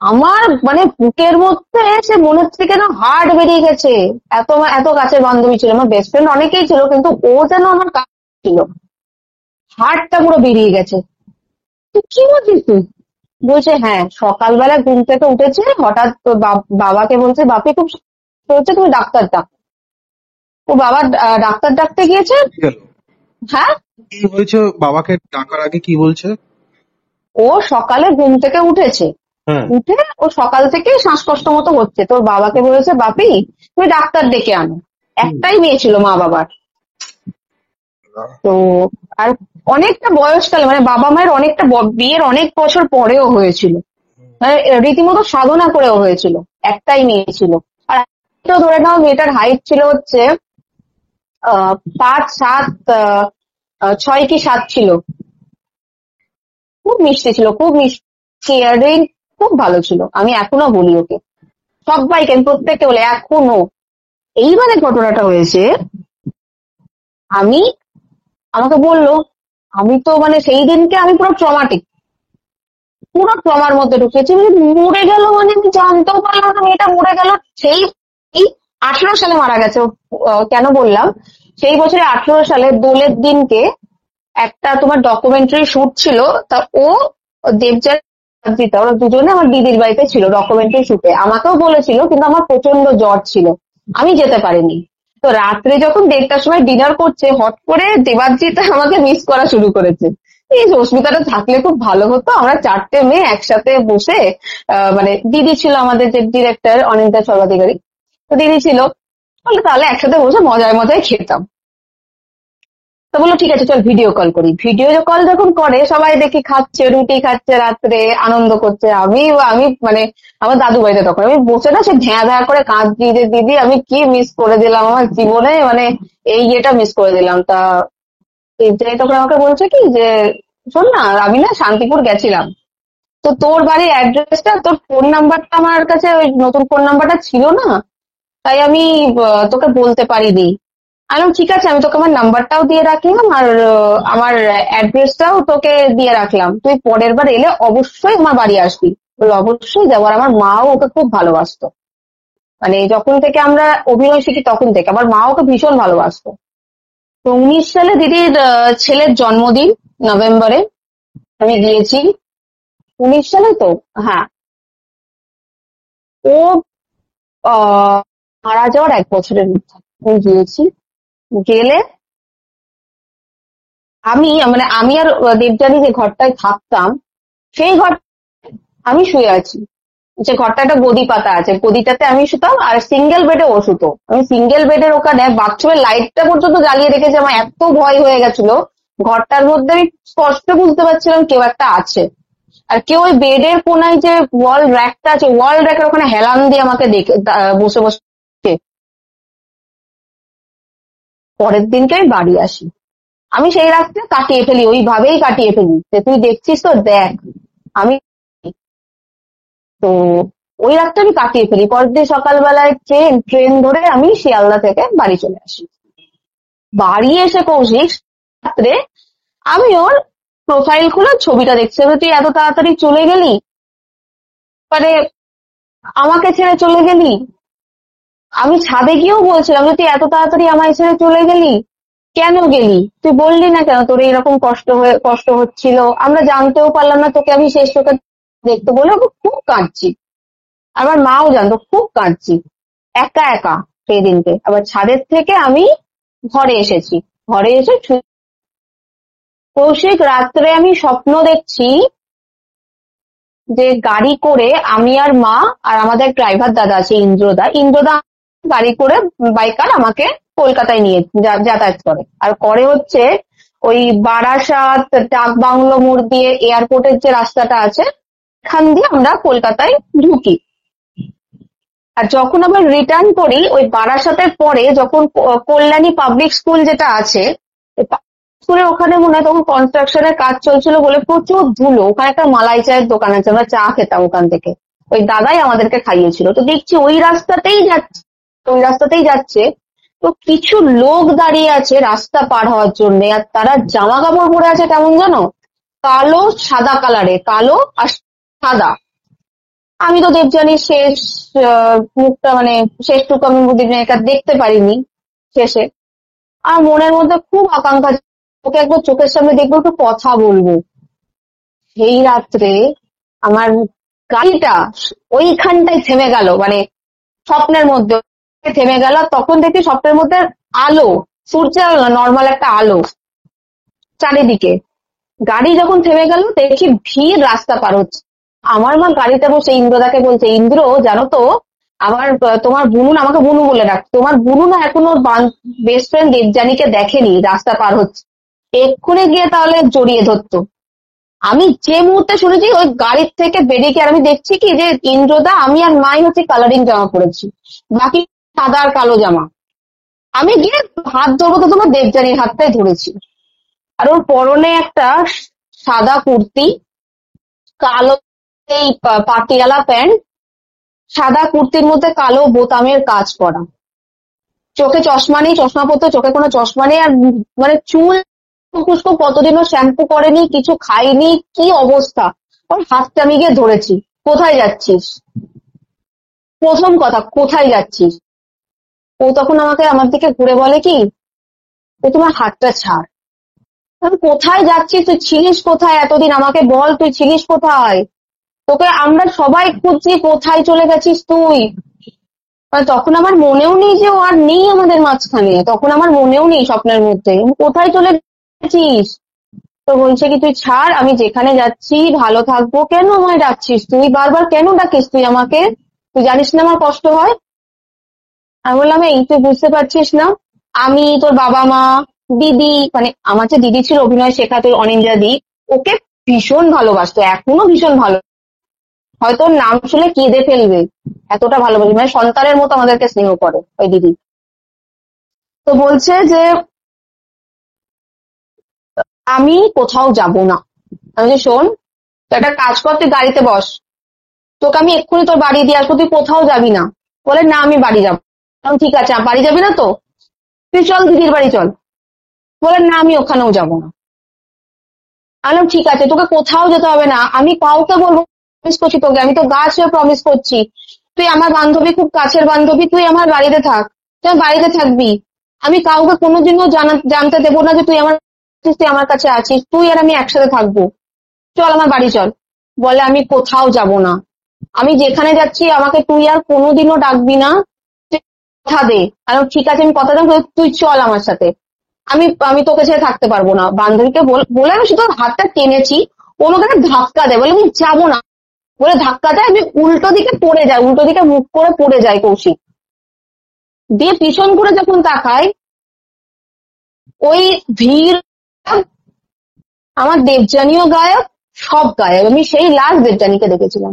আমার মানে বুকের মধ্যে সে মনে হচ্ছে কেন হার্ট বেরিয়ে গেছে। এত এত কাছের বান্ধবী ছিল, আমার বেস্ট ফ্রেন্ড অনেকেই ছিল, কিন্তু ও যেন আমার কাছে ছিল, হার্টটা পুরো বেরিয়ে গেছে। তুই কি বলছিস তুই? বলছে হ্যাঁ, সকালবেলা ঘুম থেকে উঠেছে, হঠাৎ তোর বাবাকে বলছে, বাপি খুব হচ্ছে, তুমি ডাক্তার ডাক। ও বাবা ডাক্তার ডাকতে গিয়েছে। গেল হ্যাঁ, কি হয়েছে? বাবাকে ডাকার আগে কি বলছে? ও সকালে ঘুম থেকে উঠেছে, হ্যাঁ, উঠে ও সকাল থেকে শ্বাসকষ্ট মতো হচ্ছে, তোর বাবাকে বলেছে, বাপি তুমি ডাক্তার ডেকে আনো। একটাই মেয়ে ছিল মা বাবার। তো আর অনেকটা বয়সকালে, মানে বাবা মায়ের অনেকটা বিয়ের অনেক বছর পরেও হয়েছিল, মানে রীতিমতো সাধনা করেও হয়েছিল। একটাই মেয়ে ছিল। আর তো ধরে নাও মেয়েটার হাইট ছিল হচ্ছে 5'7", 6 কি 7 ছিল। খুব মিষ্টি ছিল, খুব মিষ্টি, কেয়ারিং, খুব ভালো ছিল। আমি এখনো বলি ওকে, সবাইকে, আমি প্রত্যেককে বলে এখনো। এইবারে ঘটনাটা হয়েছে, আমি আমাকে বললো, আমি তো মানে সেই দিনকে আমি পুরো ট্রমাটিক, পুরো ট্রমার মধ্যে ঢুকেছি। মানে মরে গেল, মানে আমি জানতেও পারলাম না মেয়েটা মরে গেল। সেই এই 18 সালে মারা গেছে ও। কেন বললাম, সেই বছরে 18 সালে দোলের দিনকে একটা তোমার ডকুমেন্টারি শুট ছিল। তা ও দেবযানী, ওরা দুজনে আমার দিদির বাড়িতে ছিল ডকুমেন্টারি শুটে। আমাকেও বলেছিল, কিন্তু আমার প্রচন্ড জ্বর ছিল, আমি যেতে পারিনি। তো রাত্রে যখন 1:30টার সময় ডিনার করছে, হট করে দেবাজ্জিৎ আমাকে মিস করা শুরু করেছে। এই রশ্মিতাটা থাকলে খুব ভালো হতো, আমরা 4টে মেয়ে একসাথে বসে, মানে দিদি ছিল আমাদের যে ডিরেক্টর অনিন্দ্য সর্বাধিকারী, তো দিদি ছিল, বলে তাহলে একসাথে বসে মজায় মজায় খেতাম। তো বললো ঠিক আছে চল ভিডিও কল করি। ভিডিও কল যখন করে সবাই দেখি খাচ্ছে, রুটি খাচ্ছে, রাত্রে আনন্দ করছে। আমি আমি মানে আমার দাদু বাড়িতে তখন আমি বসে না সে ঝ্যাঁ ঝ্যাঁ করে কাঁদছি যে দিদি আমি কি মিস করে দিলাম আমার জীবনে, মানে এই ইয়েটা মিস করে দিলাম। তা এই তখন আমাকে বলছে কি যে শোন না আমি না শান্তিপুর গেছিলাম, তো তোর বাড়ির অ্যাড্রেসটা তোর ফোন নাম্বারটা আমার কাছে ওই নতুন ফোন নাম্বারটা ছিল না, তাই আমি তোকে বলতে পারিনি। আমি বললাম, ঠিক আছে আমি তোকে আমার নাম্বারটাও দিয়ে রাখলাম আর আমার অ্যাড্রেসটাও তোকে দিয়ে রাখলাম, তুই পরের বার এলে অবশ্যই আমার বাড়ি আসবি। বললো অবশ্যই যাবো। আর আমার মাও ওকে খুব ভালোবাসতো, মানে যখন থেকে আমরা অভিনয় শিখি তখন থেকে আমার মা ওকে ভীষণ ভালোবাসতো। তো 19 সালে দিদির ছেলের জন্মদিন নভেম্বরে আমি গিয়েছি। 19 সালে তো, হ্যাঁ। ও মারা যাওয়ার 1 বছরের মধ্যে আমি গিয়েছি। গেলে আমি আর দেবযানী যে ঘরটায় থাকতাম সেই ঘর আমি শুয়ে আছি, যে ঘরটা একটা গদি পাতা আছে, গদিটাতে আমি শুতাম আর সিঙ্গেল বেডে ও শুতো। আমি সিঙ্গেল বেডের ওখানে বাথরুমের লাইটটা পর্যন্ত জ্বালিয়ে রেখেছি, আমার এত ভয় হয়ে গেছিল। ঘরটার মধ্যে আমি স্পষ্ট বুঝতে পারছিলাম কেউ একটা আছে, আর কেউ ওই বেডের কোনায় যে ওয়াল র্যাকটা আছে ওয়াল র্যাকের ওখানে হেলান দিয়ে আমাকে দেখে বসে বসে। পরের দিনকে আমি বাড়ি আসি, আমি সেই রাতটা কাটিয়ে ফেলি, ওইভাবেই কাটিয়ে ফেলি যে তুই দেখছিস তো দেখ। আমি তো ওই রাতটা আমি কাটিয়ে ফেলি। পরের দিন সকালবেলায় ট্রেন ধরে আমি শিয়ালদা থেকে বাড়ি চলে আসি। বাড়ি এসে কৌশিক রাত্রে আমি ওর প্রোফাইল খুলে ছবিটা দেখছি, তুই এত তাড়াতাড়ি চলে গেলি, মানে আমাকে ছেড়ে চলে গেলি। আমি ছাদে গিয়েও বলছিলাম যে তুই এত তাড়াতাড়ি আমায় ছেড়ে চলে গেলি, কেন গেলি, তুই বললি না কেন তোর এরকম কষ্ট হচ্ছিল, আমরা জানতেও পারলাম না তোকে আমি শেষ চোখে দেখতে। বলে ওকে খুব কাঁদছি, আমার মাও জানতো খুব কাঁদছি একা একা সেই দিনকে। আবার ছাদের থেকে আমি ঘরে এসেছি, ঘরে এসে কৌশিক রাত্রে আমি স্বপ্ন দেখছি যে গাড়ি করে আমি আর মা আর আমাদের ড্রাইভার দাদা আছে ইন্দ্রদা গাড়ি করে বাইকার আমাকে কলকাতায় নিয়ে যাতায়াত করে। আর করে হচ্ছে ওই বারাসাত ডাক বাংলো মোড় দিয়ে এয়ারপোর্টের যে রাস্তাটা আছে এখান দিয়ে আমরা কলকাতায় ঢুকি। আর যখন আবার রিটার্ন করি ওই বারাসাতের পরে যখন কল্যাণী পাবলিক স্কুল যেটা আছে স্কুলের ওখানে মনে হয় তখন কনস্ট্রাকশনের কাজ চলছিল বলে প্রচুর ধুলো, ওখানে একটা মালাই চায়ের দোকান আছে, আমরা চা খেতাম ওখান থেকে, ওই দাদাই আমাদেরকে খাইয়েছিল। তো দেখছি ওই রাস্তাতেই যাচ্ছে তো কিছু লোক দাঁড়িয়ে আছে রাস্তা পার হওয়ার জন্য, আর তারা জামা কাপড় পরে আছে কেমন জানো, কালো সাদা কালারে, কালো আর সাদা। আমি তো দেবযানীর শেষ মুখটা মানে শেষটুকু আমি দেবযানীকে দেখতে পারিনি শেষে। আর মনের মধ্যে খুব আকাঙ্ক্ষা ওকে একবার চোখের সামনে দেখবো, একটু কথা বলবো। সেই রাত্রে আমার গাড়িটা ওইখানটায় থেমে গেল, মানে স্বপ্নের মধ্যে থেমে গেল। তখন দেখি স্বপ্নের মধ্যে আলো, সূর্যের আলো না, নর্মাল একটা আলো চারিদিকে। গাড়ি যখন থেমে গেল দেখি ভিড় রাস্তা পার হচ্ছে। আমার মা গাড়িতে বসে ইন্দ্রদাকে বলছে, ইন্দ্র জানো তো আমার তোমার বুনু না, আমাকে বুনু বলে ডাক, তোমার বুনু না এখনো বেস্ট ফ্রেন্ড দেবযানীকে দেখেনি, রাস্তা পার হচ্ছে, এক্ষুনি গিয়ে তাহলে জড়িয়ে ধরতো। আমি যে মুহূর্তে শুনেছি ওই গাড়ির থেকে বেরিয়ে গিয়ে আমি দেখছি কি যে ইন্দ্রদা আমি আর মাই হচ্ছে কালারিং জামা পরেছি, বাকি সাদা আর কালো জামা। আমি গিয়ে হাত ধরবো তো তোমার দেবযানীর হাতটাই ধরেছি। আর ওর পরনে একটা সাদা কুর্তি, কালো এই পাটিয়ালা প্যান্ট, সাদা কুর্তির মধ্যে কালো বোতামের কাজ করা, চোখে চশমা নেই, চশমা পরতো চোখে কোনো চশমা নেই, আর মানে চুল কুচকো কতদিনও শ্যাম্পু করেনি, কিছু খাইনি, কি অবস্থা। ওর হাতটা আমি গিয়ে ধরেছি, কোথায় যাচ্ছিস, প্রথম কথা কোথায় যাচ্ছিস। ও তখন আমাকে আমার দিকে ঘুরে বলে কি তোমার হাতটা ছাড়। আমি কোথায় যাচ্ছিস, তুই ছিলিস কোথায় এতদিন, আমাকে বল তুই ছিলিস কোথায়, তোকে আমরা সবাই খুঁজছি, কোথায় চলে গেছিস তুই। মানে তখন আমার মনেও নেই যে ও আর নেই আমাদের মাঝখানে, তখন আমার মনেও নেই স্বপ্নের মধ্যে কোথায় চলে গেছিস। তো বলছে কি তুই ছাড়, আমি যেখানে যাচ্ছি ভালো থাকবো, কেন আমায় ডাকছিস তুই বারবার, কেন ডাকিস তুই আমাকে, তুই জানিস না আমার কষ্ট হয়। আমি বললাম এই তুই বুঝতে পারছিস না, আমি তোর বাবা মা দিদি, মানে আমার যে দিদি ছিল অভিনয় শেখাতো, অনিন্দিতা দি, ওকে ভীষণ ভালোবাসতো, এখনো ভীষণ ভালো, হয়তো ওর নাম শুনে কেঁদে ফেলবে, এতটা ভালোবাসে, মানে সন্তানের মতো আমাদেরকে স্নেহ করে ওই দিদি। তো বলছে যে আমি কোথাও যাব না। আমি যে শোন, তুই একটা কাজ কর, তুই গাড়িতে বস, তোকে আমি এক্ষুনি তোর বাড়ি দিয়ে আসবো, তুই কোথাও যাবি না। বলে না আমি বাড়ি যাবো। ঠিক আছে, বাড়ি যাবি না তো তুই চল দিদির বাড়ি চল। বলে না আমি ওখানেও যাবো না। আমি বললাম ঠিক আছে, তোকে কোথাও যেতে হবে না, আমি কাউকে বলবো, প্রমিস করছি তোকে, আমি তো গাছ হয়ে প্রমিস করছি, তুই আমার বান্ধবী, খুব কাছের বান্ধবী, তুই আমার বাড়িতে থাক, তুই আমার বাড়িতে থাকবি, আমি কাউকে কোনোদিনও জানতে দেবো না যে তুই আমার তুই আমার কাছে আছিস, তুই আর আমি একসাথে থাকবো, চল আমার বাড়ি চল। বলে আমি কোথাও যাব না, আমি যেখানে যাচ্ছি আমাকে তুই আর কোনোদিনও ডাকবি না, তুই কথা দে। আর ঠিক আছে আমি কথা দেবো, তুই চল আমার সাথে, আমি আমি তোকে ছেড়ে থাকতে পারবো না। বান্ধবীকে বলে আমি শুধু হাতটা টেনেছি, ও আমাকে একটা ধাক্কা দেয়, বলে আমি যাবো না, বলে ধাক্কা দেয়, আমি উল্টো দিকে পড়ে যাই, উল্টো দিকে মুখ করে পড়ে যাই কৌশিক। দিয়ে পিছন করে যখন তাকাই, ওই ভিড়, আমার দেবযানীও গায়েব, সব গায়েব, আমি সেই লাস্ট দেবযানীকে দেখেছিলাম।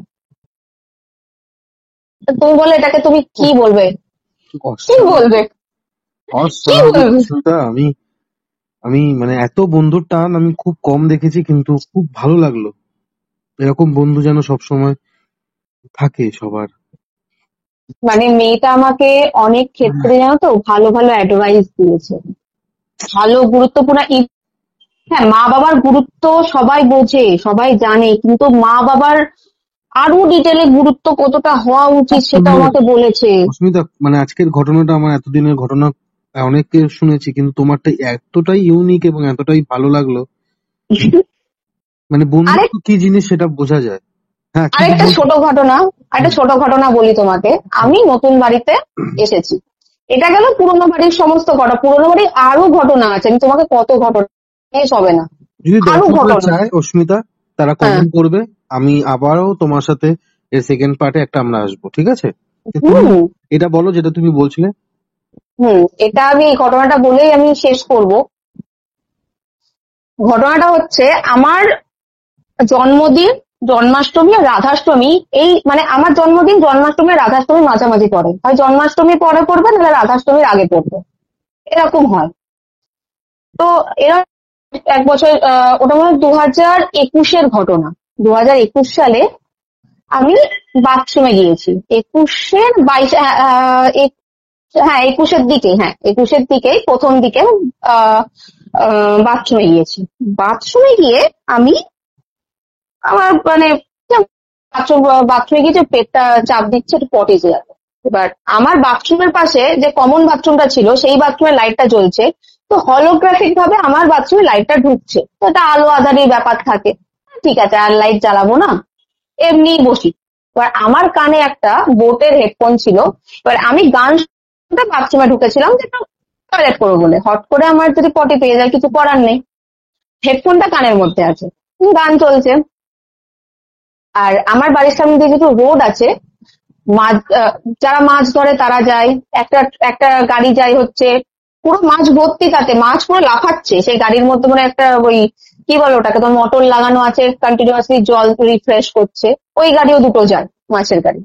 তা তুমি বলে এটাকে তুমি কি বলবে, কি অস্বাভাবিক বলবে, কি অস্বাভাবিক বলবে? বিষয়টা। আমি আমি মানে এত বন্ধুর টান আমি খুব কম দেখেছি, কিন্তু খুব ভালো লাগলো। এরকম বন্ধু যেন সবসময় থাকে সবার। মানে মেয়েটা আমাকে অনেক ক্ষেত্রে জানো তো ভালো ভালো অ্যাডভাইস দিয়েছে, ভালো গুরুত্বপূর্ণ। হ্যাঁ, মা বাবার গুরুত্ব সবাই বোঝে, সবাই জানে, কিন্তু মা বাবার আরো ডিটেলে গুরুত্ব কতটা হওয়া উচিত সেটা শুনলে আমাকে বলেছে। অস্মিতা, মানে আজকের ঘটনাটা আমার এতদিনের ঘটনা অনেককে শুনেছি, কিন্তু তোমারটা এতটাই ইউনিক এবং এতটাই ভালো লাগলো। মানে আরেক বন্ধুত্ব কি জিনিস সেটা বোঝা যায়। হ্যাঁ, কি আরেকটা বলছো? ছোট ঘটনা, একটা হুম, ছোট ঘটনা বলি তোমাকে। হুম, আমি নতুন বাড়িতে এসেছি, এটা গেল পুরোনো বাড়ির সমস্ত ঘটনা, পুরোনো বাড়ির আরো ঘটনা আছে, আমি তোমাকে কত ঘটনা শেষ হবে না, যদি আরো দর্শকরা ঘটনা। চায় অস্মিতা, তারা হ্যাঁ। কমেন্ট করবে, আমি আবারও তোমার সাথে এর সেকেন্ড পার্টে একটা আমরা আসবো, ঠিক আছে? তো তুমি হুম। এটা বলো যেটা তুমি বলছিলে। এটা আমি এই ঘটনাটা বলেই আমি শেষ করব। ঘটনাটা হচ্ছে আমার জন্মদিন, জন্মাষ্টমী আর রাধাষ্টমী, এই মানে আমার জন্মদিন জন্মাষ্টমী আর রাধাষ্টমী মাঝামাঝি পড়ে, হয় জন্মাষ্টমী পরে পড়বে নাহলে রাধাষ্টমীর আগে পড়বে, এরকম হয়। তো এরা এক বছর, ওটা মনে হয় 2021-এর ঘটনা। 2021 সালে আমি বাথরুমে গিয়েছি, 21-22, হ্যাঁ 21-এর দিকে, হ্যাঁ 21-এর দিকে প্রথম দিকে আহ বাথরুমে গিয়েছি। বাথরুমে গিয়ে আমি আমার মানে বাথরুম বাথরুমে গিয়ে যে পেটটা চাপ দিচ্ছে, একটু পটি যে যাবে। এবার আমার বাথরুমের পাশে যে কমন বাথরুমটা ছিল সেই বাথরুমের লাইটটা জ্বলছে, তো হলোগ্রাফিক ভাবে আমার বাথরুমে লাইটটা ঢুকছে, তো এটা আলো আঁধারির ব্যাপার থাকে, ঠিক আছে আর লাইট জ্বালাবো না, এমনি বসি। এবার আমার কানে একটা বোটের হেডফোন ছিল, এবার আমি গান শুনতে বাথরুমে ঢুকেছিলাম যে টয়লেট করবো বলে, হট করে আমার যদি পটি পেয়ে যায় কিছু করার নেই, হেডফোনটা কানের মধ্যে আছে, গান চলছে। আর আমার বাড়ির সামনে দিয়ে যেহেতু রোড আছে, মাছ যারা মাছ ধরে তারা যায়, একটা একটা গাড়ি যায় হচ্ছে পুরো মাছ ভর্তি, তাতে মাছ পুরো লাফাচ্ছে সেই গাড়ির মধ্যে, মানে একটা ওই কি বলে ওটাকে, তোমার মোটর লাগানো আছে, কন্টিনিউয়াসলি জল রিফ্রেশ করছে, ওই গাড়িও দুটো যায়, মাছের গাড়ি।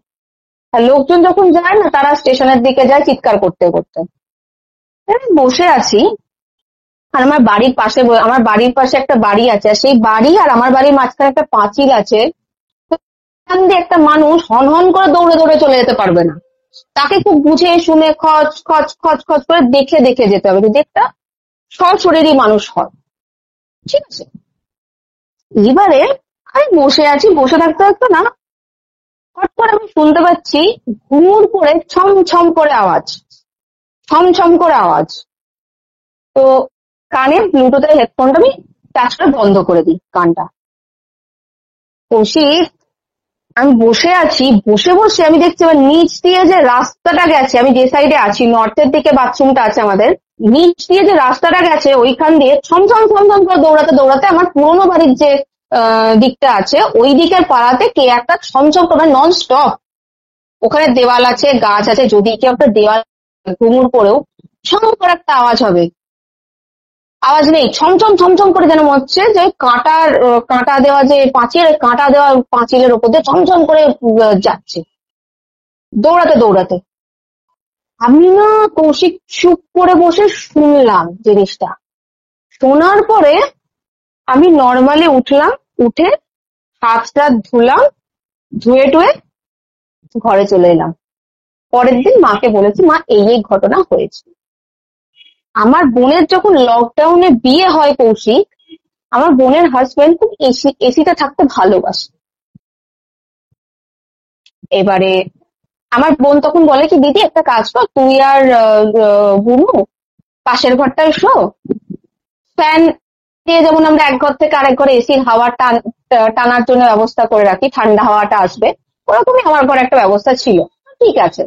আর লোকজন যখন যায় না, তারা স্টেশনের দিকে যায় চিৎকার করতে করতে। আমি বসে আছি, আর আমার বাড়ির পাশে একটা বাড়ি আছে, আর সেই বাড়ি আর আমার বাড়ির মাঝখানে একটা পাঁচিল আছে, এখান দিয়ে একটা মানুষ হন হন করে দৌড়ে দৌড়ে চলে যেতে পারবে না, তাকে খুব বুঝে শুনে খচ খচ খচ খচ করে দেখে দেখে যেতে হবে, যদি একটা সশরীরী মানুষ হয়, ঠিক আছে। এবারে আমি বসে আছি, বসে থাকতে থাকতে না হঠাৎ করে আমি শুনতে পাচ্ছি ঘুমুর করে ছম ছম করে আওয়াজ, ছম ছম করে আওয়াজ। তো কানে ব্লুটুথের হেডফোনটা আমি টাচ করে বন্ধ করে দিই কানটা। কৌশিক, আমি বসে আছি, বসে বসে আমি দেখছি এবার নিচ দিয়ে যে রাস্তাটা গেছে, আমি যে সাইডে আছি নর্থের দিকে বাথরুমটা আছে আমাদের, নিচ দিয়ে যে রাস্তাটা গেছে ওইখান দিয়ে ছমছম ছমছম করে দৌড়াতে দৌড়াতে আমার পুরোনো বাড়ির যে দিকটা আছে ওই দিকের পাড়াতে কে একটা ছমছম করে নন স্টপ, ওখানে দেওয়াল আছে গাছ আছে, যদি কেউ একটা দেওয়াল ঘুমুর করেও ছম করে একটা আওয়াজ হবে। আওয়াজ নেই, ছমছম ছমছম করে যেন মনে হচ্ছে যে কাঁটা দেওয়া যে পাঁচিল, কাঁটা দেওয়া পাঁচিলের উপর দিয়ে ছমছম করে যাচ্ছে দৌড়াতে দৌড়াতে। আমি না কৌশিক চুপ করে বসে শুনলাম জিনিসটা। শোনার পরে আমি নর্মালি উঠলাম, উঠে হাত টাত ধুলাম, ধুয়ে টুয়ে ঘরে চলে এলাম। পরের দিন মাকে বলেছি, মা এই এই ঘটনা হয়েছে। আমার বোনের যখন লকডাউনে বিয়ে হয় কৌশিক, আমার বোনের হাজবেন্ড খুব এসিতে থাকতে ভালোবাসে। এবারে আমার বোন তখন বলে কি, দিদি একটা কাজ কর, তুই আর বুনু পাশের ঘরটায় শো, ফ্যান দিয়ে যেমন আমরা এক ঘর থেকে আরেক ঘরে এসির হাওয়া টানার জন্য ব্যবস্থা করে রাখি, ঠান্ডা হাওয়াটা আসবে, ওরকমই আমার ঘরে একটা ব্যবস্থা ছিল। ঠিক আছে,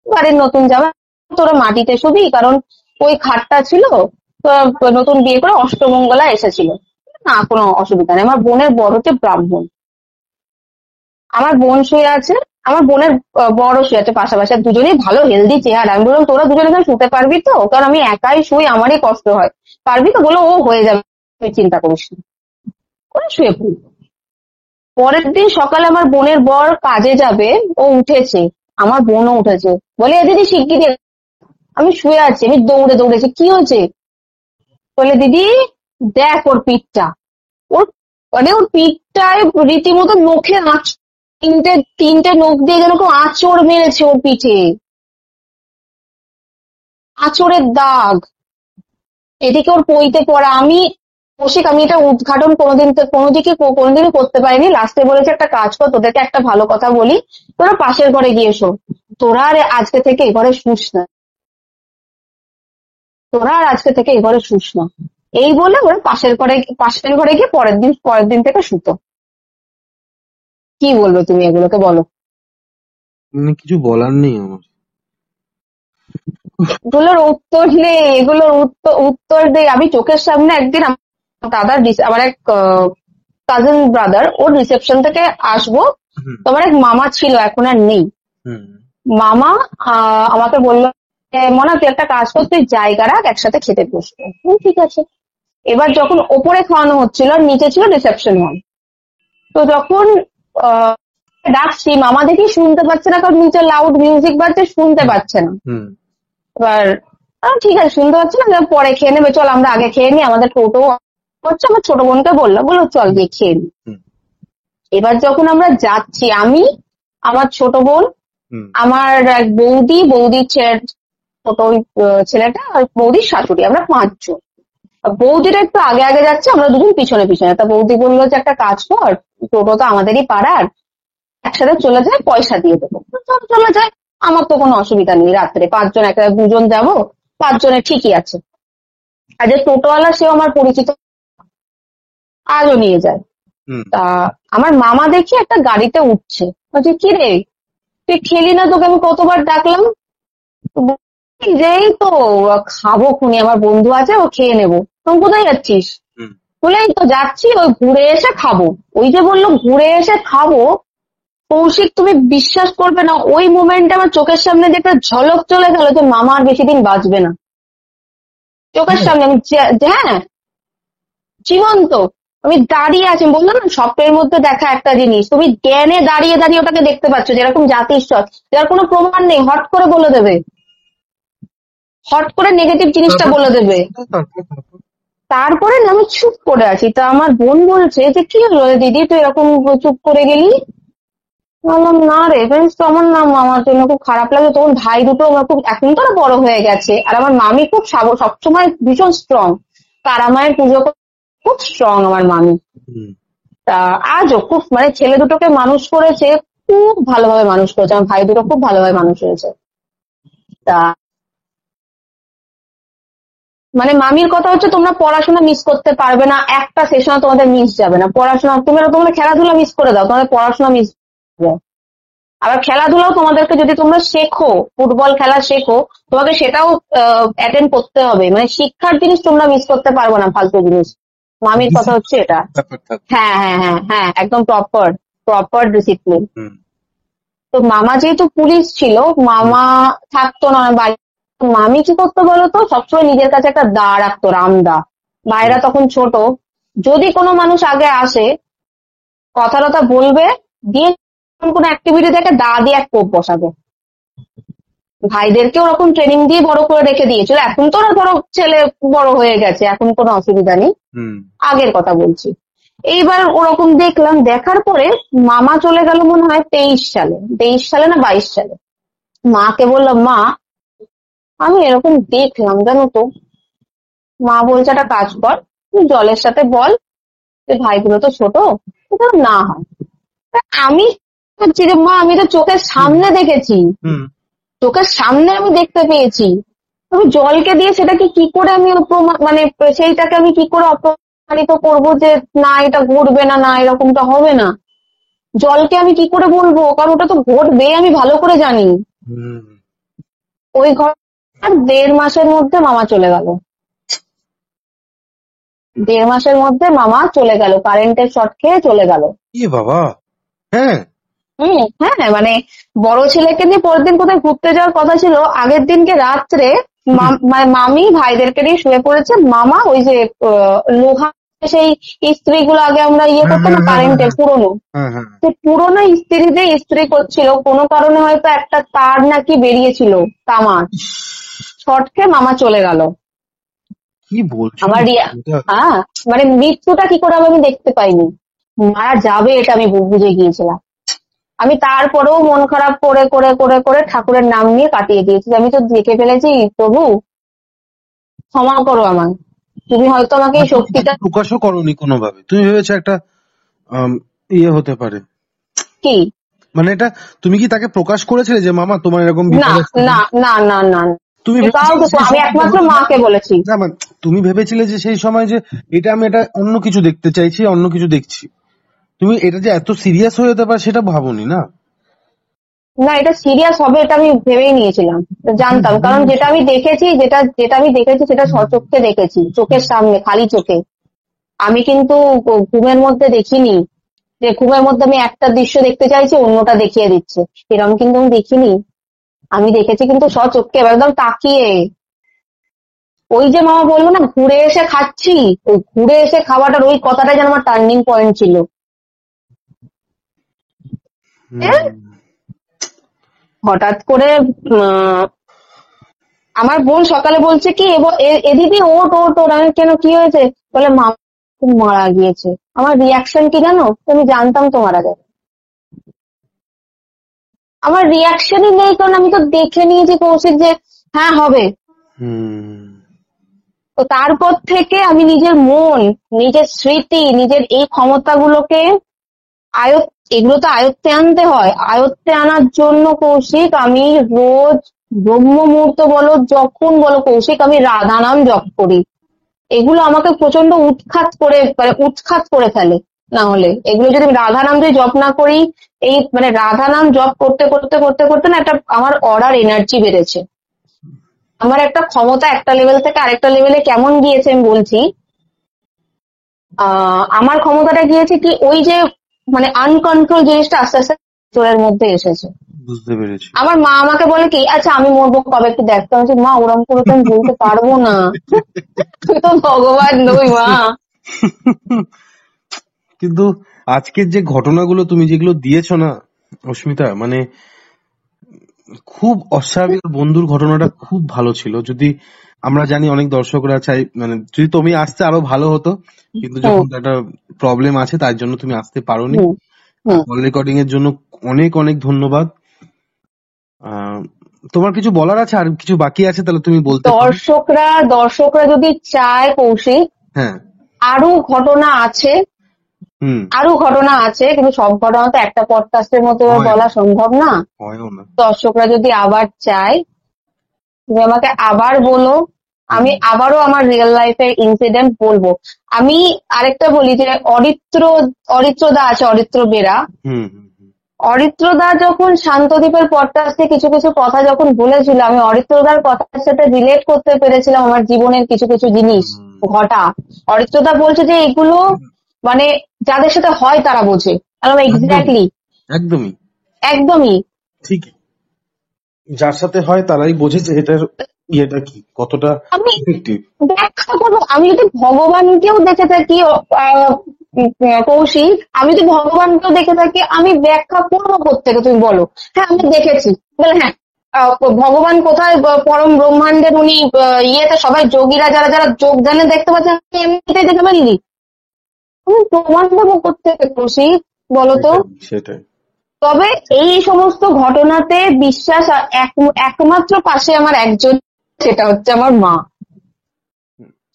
বাড়ির নতুন জামা, তোরা মাটিতে শুবি, কারণ ওই খাটটা ছিল তো নতুন বিয়ে করে অষ্টমঙ্গলা এসেছিল, না কোনো অসুবিধা নেই। আমার বোনের বড় হচ্ছে ব্রাহ্মণ, আমার বোন শুয়ে আছে, আমার বোনের বড় শুয়ে আছে পাশাপাশি, দুজনেই ভালো হেলদি চেহারা। আমি বললাম তোরা দুজনে এখানে শুতে পারবি তো, কারণ আমি একাই শুই, আমারই কষ্ট হয়, পারবি তো? বলো ও হয়ে যাবে, তুই চিন্তা করিস না, করে শুয়ে পড়ি। পরের দিন সকালে আমার বোনের বর কাজে যাবে, ও উঠেছে, আমার বোনও উঠেছে, বলে এ দিদি শিগগিরি। আমি শুয়ে আছি, আমি দৌড়ে দৌড়েছি, কি হয়েছে? বলে দিদি দেখ ওর পিঠটা, ওর মানে ওর পিঠটায় রীতিমতো নখে তিনটে তিনটে নখ দিয়ে যেন কেউ আঁচড় মেরেছে ওর পিঠে, আঁচড়ের দাগ, এদিকে ওর পইতে পড়া। আমি কৌশিক, আমি এটা উদ্ঘাটন কোনোদিনই করতে পারিনি। লাস্টে বলেছে একটা কাজ কর, তোদেরকে একটা ভালো কথা বলি, তোরা পাশের ঘরে গিয়ে শো, তোরা আর আজকে থেকে এ ঘরে শুস না, তোরা আর আজকে থেকে এ ঘরে শুস না। এই বলে ওরা পাশের ঘরে গিয়ে পরের দিন থেকে শুতো। কি বলবে তুমি এগুলোকে, বলো? মানে কিছু বলার নেই আমার। এগুলোর উত্তর নেই, এগুলোর উত্তর দেই। আমি চোখের সামনে একদিন আমার এক কাজিন ব্রাদার, ওর রিসেপশন থেকে আসবো, হুম, তো আমার এক মামা ছিল, এখন আর নেই। হুম, মামা আমাকে বললো, মনা তুই একটা কাজ কর, তুই জায়গা রাখ, একসাথে খেতে বসবো। ঠিক আছে। এবার যখন ওপরে খাওয়ানো হচ্ছিল আর নিচে ছিল রিসেপশন হল, তো যখন আহ, ডাকছি, মামা দেখি শুনতে পাচ্ছে না, কারণ নিচে লাউড মিউজিক বাজছে, শুনতে হুম, পাচ্ছে না। হুম, এবার ঠিক আছে, শুনতে পাচ্ছি না, এবার পরে খেয়ে নেবে, চল আমরা আগে খেয়ে নিই, আমাদের টোটো হচ্ছে। আমার ছোট বোনকে বললো চল গিয়ে খেয়ে নি। হুম, এবার যখন আমরা যাচ্ছি, আমি, আমার ছোট বোন, হুম, আমার এক বৌদির ছোট ওই, ছেলেটা, আর বৌদির শাশুড়ি, আমরা 5 জন। বৌদিটা একটু আগে আগে যাচ্ছে, আমরা দুজন পিছনে পিছনে। তা বৌদি বললো যে একটা কাজ কর, টোটো তো আমাদেরই পাড়ার, একসাথে চলে যায়, পয়সা দিয়ে দেবো। চল চলে যায়, আমার তো কোনো অসুবিধা নেই, রাত্রে 5 জন, একটা 2 জন যাবো, 5 জনের ঠিকই আছে। আর যে টোটোওয়ালা, সেও আমার পরিচিত, আজও নিয়ে যায়। হুম, তা আমার মামা দেখি একটা গাড়িতে উঠছে, বলছে কি রে তুই খেলি না, তোকে আমি কতবার ডাকলাম। তো বলছি যে এই তো খাবো খুনি, আমার বন্ধু আছে, ও খেয়ে নেবো। তুমি কোথায় যাচ্ছিস? হুম। বলে এই তো যাচ্ছি, ওই ঘুরে এসে খাবো। ওই যে বললো ঘুরে এসে খাবো, কৌশিক তুমি বিশ্বাস করবে না, ওই মোমেন্টে আমার চোখের সামনে যে একটা ঝলক চলে গেল যে মামা আর বেশি দিন বাঁচবে না। চোখের সামনে আমি হ্যাঁ, জীবন্ত, আমি দাঁড়িয়ে আছি, বললাম না স্বপ্নের মধ্যে দেখা একটা জিনিস, তুমি জ্ঞানে দাঁড়িয়ে দাঁড়িয়ে ওটাকে দেখতে পাচ্ছ, যেরকম জাতিশ্বর, যার কোনো প্রমাণ নেই, হট করে বলে দেবে, হট করে নেগেটিভ জিনিসটা তারপর বলে কি দেবে। হয়েছিল? তারপর? তারপরে না আমি চুপ করে আছি, তা আমার বোন বলছে যে কি হলো রে দিদি, তুই এরকম চুপ করে গেলি? বললাম না রে ফ্রেন্ডস, তো আমার না আমার জন্য খুব খারাপ লাগে, তখন ভাই দুটো আমার খুব, এখন তো ওরা বড় হয়ে গেছে, আর আমার মামি খুব সবসময় ভীষণ স্ট্রং, তারা মায়ের পুজো করে, খুব স্ট্রং আমার মামি। হুম, তা আজও খুব, মানে ছেলে দুটোকে মানুষ করেছে, খুব ভালোভাবে মানুষ করেছে, আমার ভাই দুটো খুব ভালোভাবে মানুষ হয়েছে। তা মানে মামির কথা হচ্ছে, তোমরা পড়াশোনা মিস করতে পারবে না, একটা সেশন তোমাদের মিস যাবে না, পড়াশোনা তোমরা খেলাধুলা মিস করে দাও, তোমাদের পড়াশোনা মিস। আবার খেলাধুলাও তোমাদেরকে যদি তোমরা শেখো, ফুটবল খেলা শেখো, তোমাকে সেটাও অ্যাটেন্ড করতে হবে, মানে শিক্ষার জিনিস তোমরা মিস করতে পারবো না, ফালতু জিনিস। মামির কথা হচ্ছে ডিসিপ্লিন এটা। ব্যাপার থাকবে। হ্যাঁ হ্যাঁ হ্যাঁ হ্যাঁ, একদম প্রপার প্রপার ডিসিপ্লিন। হুম, তো মামা যেহেতু পুলিশ ছিল, হুম, মামা থাকতো না বাড়ি, মামি কি করতো বলতো, সবসময় নিজের কাছে একটা দা রাখতো, রামদা। ভাইরা তখন ছোট, যদি কোনো মানুষ আগে আসে কথা টথা বলবে, দিয়ে কোনো অ্যাক্টিভিটি থেকে দা দিয়ে এক কোপ বসাবে। ভাইদেরকে ওরকম ট্রেনিং দিয়ে বড় করে রেখে দিয়েছিল। এখন তো ওরা ধরো ছেলে বড় হয়ে গেছে, এখন কোনো অসুবিধা নেই, হুম আগের কথা বলছি। এইবার ওরকম দেখলাম, দেখার পরে মামা চলে গেল মনে হয় 23 সালে না 22 সালে। মাকে বললাম, মা আমি এরকম দেখলাম জানো তো। মা বলছে একটা কাজ কর, তুই জলের সাথে বল যে ভাইগুলো তো ছোট, এটা না হয়। তা আমি ভাবছি যে মা আমি তো চোখের সামনে দেখেছি, হুম চোখের সামনে আমি দেখতে পেয়েছি, আমি জলকে দিয়ে সেটাকে কি করে আমি মানে সেইটাকে আমি কি করে অপমানিত করবো যে না এটা ঘটবে না, না এরকমটা হবে না। জলকে আমি কি করে বলবো, কারণ ওটা তো ঘটবে আমি ভালো করে জানি। হুম। ওই ঘর 1.5 মাসের মধ্যে মামা চলে গেল। 1.5 মাসের মধ্যে মামা চলে গেল, কারেন্টের শর্ট খেয়ে চলে গেল। এ বাবা! হ্যাঁ। হ্যাঁ মানে বড় ছেলেকে নিয়ে পরের দিন কোথায় ঘুরতে যাওয়ার কথা ছিল, আগের দিনকে রাত্রে মামি ভাইদেরকে নিয়ে শুয়ে পড়েছে। মামা ওই যে লোহা সেই ইস্ত্রি গুলো আগে আমরা ইয়ে হ্যাঁ, করতাম না, হ্যাঁ, হ্যাঁ, কারেন্টের হ্যাঁ, পুরোনো, হ্যাঁ, হ্যাঁ। সেই পুরোনো ইস্ত্রি দিয়ে ইস্ত্রি করছিল, কোনো কারণে হয়তো একটা তার নাকি বেরিয়েছিল তামার, শর্ট খেয়ে মামা চলে গেল। কি বলছো আমার এটা? হ্যাঁ মানে মৃত্যুটা কি করে হবে আমি দেখতে পাইনি, মারা যাবে এটা আমি বুঝে গিয়েছিলাম। আমি তারপরেও মন খারাপ করে করে করে করে ঠাকুরের নাম নিয়ে কাটিয়ে দিয়েছি, আমি তো দেখে ফেলেছি, প্রভু ক্ষমা করো আমায়, তুমি হয়তো আমাকে এই আর তুমি তাকে শক্তিটা। প্রকাশও করোনি কোনোভাবে, তুমি ভেবেছো একটা আম, ইয়ে হতে পারে, কি? মানে এটা তুমি কি তাকে প্রকাশ করেছিলে যে মামা তোমার এরকম না বিপদ আসছে? না না না না না, তুমি আমি ভেবেছিলে কাউকে সেই আমি সময় যে একমাত্র হতে পারে, মাকে বলেছি। না মানে তুমি ভেবেছিলে যে সেই সময় যে এটা অন্য কিছু দেখতে চাইছি, অন্য কিছু দেখছি, তুমি এটা যে এত সিরিয়াস হয়ে যেতে পারে সেটা ভাবোনি না? না এটা সিরিয়াস হবে এটা আমি ভেবেই নিয়েছিলাম, তুমি জানতাম, ভেবে কারণ যেটা নিয়েছিলে? আমি দেখেছি, যেটা আমি দেখেছি সেটা সচক্ষে দেখেছি, চোখের সামনে খালি চোখে। আমি কিন্তু ঘুমের মধ্যে দেখিনি যে ঘুমের মধ্যে আমি একটা দৃশ্য দেখতে চাইছি অন্যটা দেখিয়ে দিচ্ছে, এরকম কিন্তু আমি দেখিনি। আমি দেখেছি কিন্তু সচক্ষে একদম তাকিয়ে। ওই যে মামা বললো না ঘুরে এসে খাচ্ছি, ওই ঘুরে এসে খাওয়াটার ওই কথাটা যেন আমার টার্নিং পয়েন্ট ছিল। এ, হুম। হঠাৎ করে আহ, আমার বোন সকালে বলছে কি এ দিদি ওট ওট ওট, আমি কেন কি হয়েছে, বলে মা খুব মারা গিয়েছে। আমার রিয়াকশন কি জানো, আমি জানতাম তো মারা যাবে, আমার রিয়াকশনই নেই, কারণ আমি তো দেখে নিয়েছি কৌশিক যে হ্যাঁ হবে। হুম। তো তারপর থেকে আমি নিজের মন, নিজের স্মৃতি, নিজের এই ক্ষমতাগুলোকে এগুলো তো আয়ত্তে আনতে হয়, আয়ত্তে আনার জন্য কৌশিক আমি রোজ ব্রহ্ম মুহূর্ত বলো যখন বলো কৌশিক আমি রাধা নাম জপ করি। এগুলো আমাকে প্রচন্ড উৎখাত করে ফেলে। না হলে এগুলো যদি আমি রাধা নাম দিয়ে জপ না করি, এই মানে রাধা নাম জপ করতে করতে করতে করতে না একটা আমার অর্ডার এনার্জি বেড়েছে, আমার একটা ক্ষমতা একটা লেভেল থেকে আরেকটা লেভেলে কেমন গিয়েছে আমি বলছি। আমার ক্ষমতাটা গিয়েছে কি ওই যে মানে আনকন্ট্রোল জিনিসটা আস্তে আস্তে চোরের মধ্যে এসেছে। বুঝতে পেরেছি। আমার মা আমাকে বলে কি আচ্ছা আমি মরবো কবে একটু দেখতে, আমি বলছি, মা ওরম করে তো আমি বলতে পারবো না, তুই তো ভগবান নই মা। কিন্তু আজকের যে ঘটনাগুলো তুমি যেগুলো দিয়েছো না অস্মিতা, মানে খুব অস্বাভাবিক, বন্ধুর ঘটনাটা খুব ভালো ছিল। যদি আমরা জানি অনেক দর্শকরা চাই, মানে যদি তুমি আসতে আরো ভালো হতো, কিন্তু হুম যখন একটা প্রবলেম আছে তার জন্য তুমি আসতে পারোনি। হুম হুম। কল রেকর্ডিং এর জন্য অনেক অনেক ধন্যবাদ। আহ, তোমার কিছু বলার আছে, আর কিছু বাকি আছে তাহলে তুমি বলতে পারো। দর্শকরা যদি চায় কৌশিক, হ্যাঁ। আরো ঘটনা আছে, হুম। আরো ঘটনা আছে, কিন্তু সব ঘটনা তো একটা পডকাস্টের মতো হয় না, বলা সম্ভব না। হয়ও না। দর্শকরা যদি আবার চায় তুমি আমাকে আবার বলো, হুম আমি আবারও আমার রিয়েল লাইফের ইনসিডেন্ট বলবো। আমি আরেকটা বলি যে অরিত্রদা আছে, অরিত্র বেরা, হুম হুম হুম। অরিত্রদা যখন শান্তদ্বীপের পডকাস্টে কিছু কিছু কথা যখন বলেছিল, আমি অরিত্রদার কথার সাথে রিলেট করতে পেরেছিলাম আমার জীবনের কিছু কিছু জিনিস হুম। ঘটা। অরিত্রদা বলছে যে এগুলো মানে যাদের সাথে হয় তারা বোঝে, একদমই, এক্স্যাক্টলি একদমই একদমই। ঠিক। যার সাথে হয় তারাই বোঝে যে এটার ইয়েটা কি, কতটা আমি এফেক্টিভ? ব্যাখ্যা করবো, আমি যদি ভগবানকেও দেখে থাকি কৌশিক, আমি যদি ভগবানকেও দেখে থাকি, আমি ব্যাখ্যা করবো কোত্থেকে তুমি বলো? হ্যাঁ আমি দেখেছি, বলে হ্যাঁ ভগবান কোথায়, পরম ব্রহ্মাণ্ডের উনি ইয়েতে সবাই যোগীরা যারা যারা যোগদানে দেখতে পাচ্ছে, আমি এমনিতেই দেখে ফেললি, আমি প্রমাণ দেবো কোত্থেকে কৌশিক বলো তো? সেটাই। তবে এই সমস্ত ঘটনাতে বিশ্বাস একমাত্র পাশে আমার একজন, সেটা হচ্ছে আমার মা।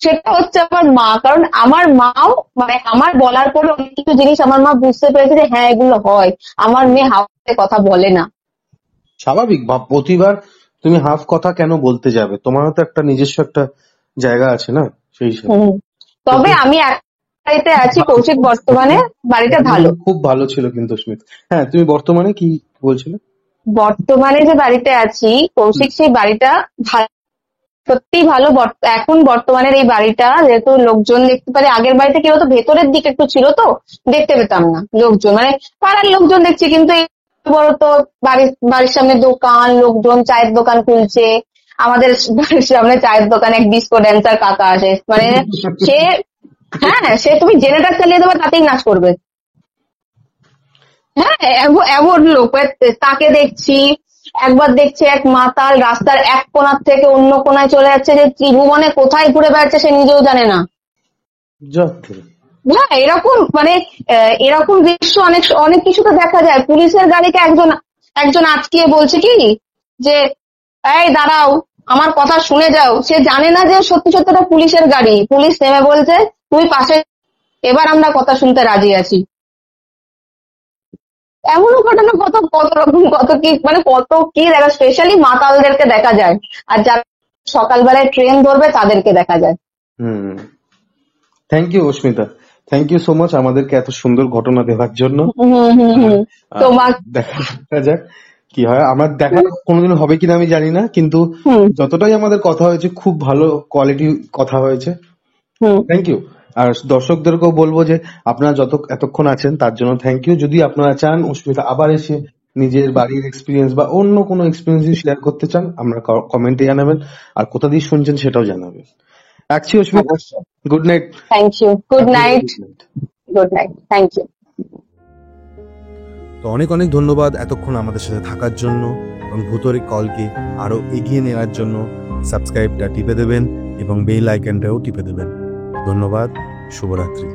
সেটা হচ্ছে আমার মা, কারণ আমার মাও মানে আমার বলার পরে অনেক কিছু জিনিস আমার মা বুঝতে পেরেছে যে হ্যাঁ এগুলো হয়, আমার মেয়ে হাওয়াতে কথা বলে না। স্বাভাবিক, প্রতিবার তুমি হাফ কথা কেন বলতে যাবে? তোমারও তো একটা নিজস্ব একটা জায়গা আছে না, সেই হিসাবে। তবে আমি এক বাড়িতে আছি কৌশিক, বর্তমানে বাড়িটা ভালো। খুব ভালো ছিল কিন্তু স্মিত। হ্যাঁ, তুমি বর্তমানে কি বলছিলে? বর্তমানে যে বাড়িতে আছি কৌশিক, সেই বাড়িটা ভালো, সত্যি ভালো। এখন বর্তমানের এই বাড়িটা যেহেতু লোকজন দেখতে পারে, আগের বাড়িতে কি হতো ভেতরের দিকে একটু ছিল তো দেখতে পেতাম না লোকজন, মানে পাড়ার লোকজন দেখছি, কিন্তু এই বড় তো বাড়ির সামনে দোকান, লোকজন চায়ের দোকান খুলছে, আমাদের বাড়ির সামনে চায়ের দোকানে এক ডিস্কো ড্যান্সার কাকা আসে, মানে সে, হ্যাঁ সে তুমি জেনারেটর চালিয়ে দেবে তাতেই নাচ করবে। হ্যাঁ এমন লোক, তাকে দেখছি। একবার দেখছি এক মাতাল রাস্তার এক কোণার থেকে অন্য কোণায় চলে যাচ্ছে, যে ত্রিভুবনে কোথায় ঘুরে বেড়াচ্ছে সে নিজেও জানে না। হ্যাঁ এরকম মানে এরকম দৃশ্য অনেক অনেক কিছুতে দেখা যায়। পুলিশের গাড়িকে একজন একজন আটকিয়ে বলছে কি যে এই দাঁড়াও, আমার কথা শুনে যাও। সে জানে না যে সত্যি সত্যি ওটা পুলিশের গাড়ি। পুলিশ নেমে বলছে তুই পাশে, এবার আমরা কথা শুনতে রাজি আছি। এমনও ঘটনা কত কত রকম, কত কি মানে কত কি দেখা, স্পেশালি মাতালদেরকে দেখা যায়, আর যারা সকালবেলায় ট্রেন ধরবে তাদেরকে দেখা যায়। Thank you Asmita, thank you so much আমাদেরকে এত সুন্দর ঘটনা দেওয়ার জন্য। তোমার দেখা যাক কি হয়, আমার দেখা কোনোদিন হবে কিনা আমি জানি না, কিন্তু যতটাই আমাদের কথা হয়েছে খুব ভালো কোয়ালিটি কথা হয়েছে। Thank you. আর দর্শকদেরকেও বলবো যে আপনারা এতক্ষণ আছেন তার জন্য থ্যাংক ইউ। যদি আপনারা চান অস্মিতা আবার এসে নিজের বাড়ির এক্সপিরিয়েন্স বা অন্য কোনো এক্সপিরিয়েন্স শেয়ার করতে চান, আমরা কমেন্টে জানাবেন, আর কোথা দিয়ে শুনছেন সেটাও জানাবেন। রাখছি Asmita, good night. Thank you, good night, good night, thank you. তো অনেক অনেক ধন্যবাদ এতক্ষণ আমাদের সাথে থাকার জন্য, এবং ভূতরে কলকে আরো এগিয়ে নেওয়ার জন্য সাবস্ক্রাইবটা টিপে দেবেন এবং বেল আইকনটাও টিপে দেবেন। ধন্যবাদ, শুভরাত্রি।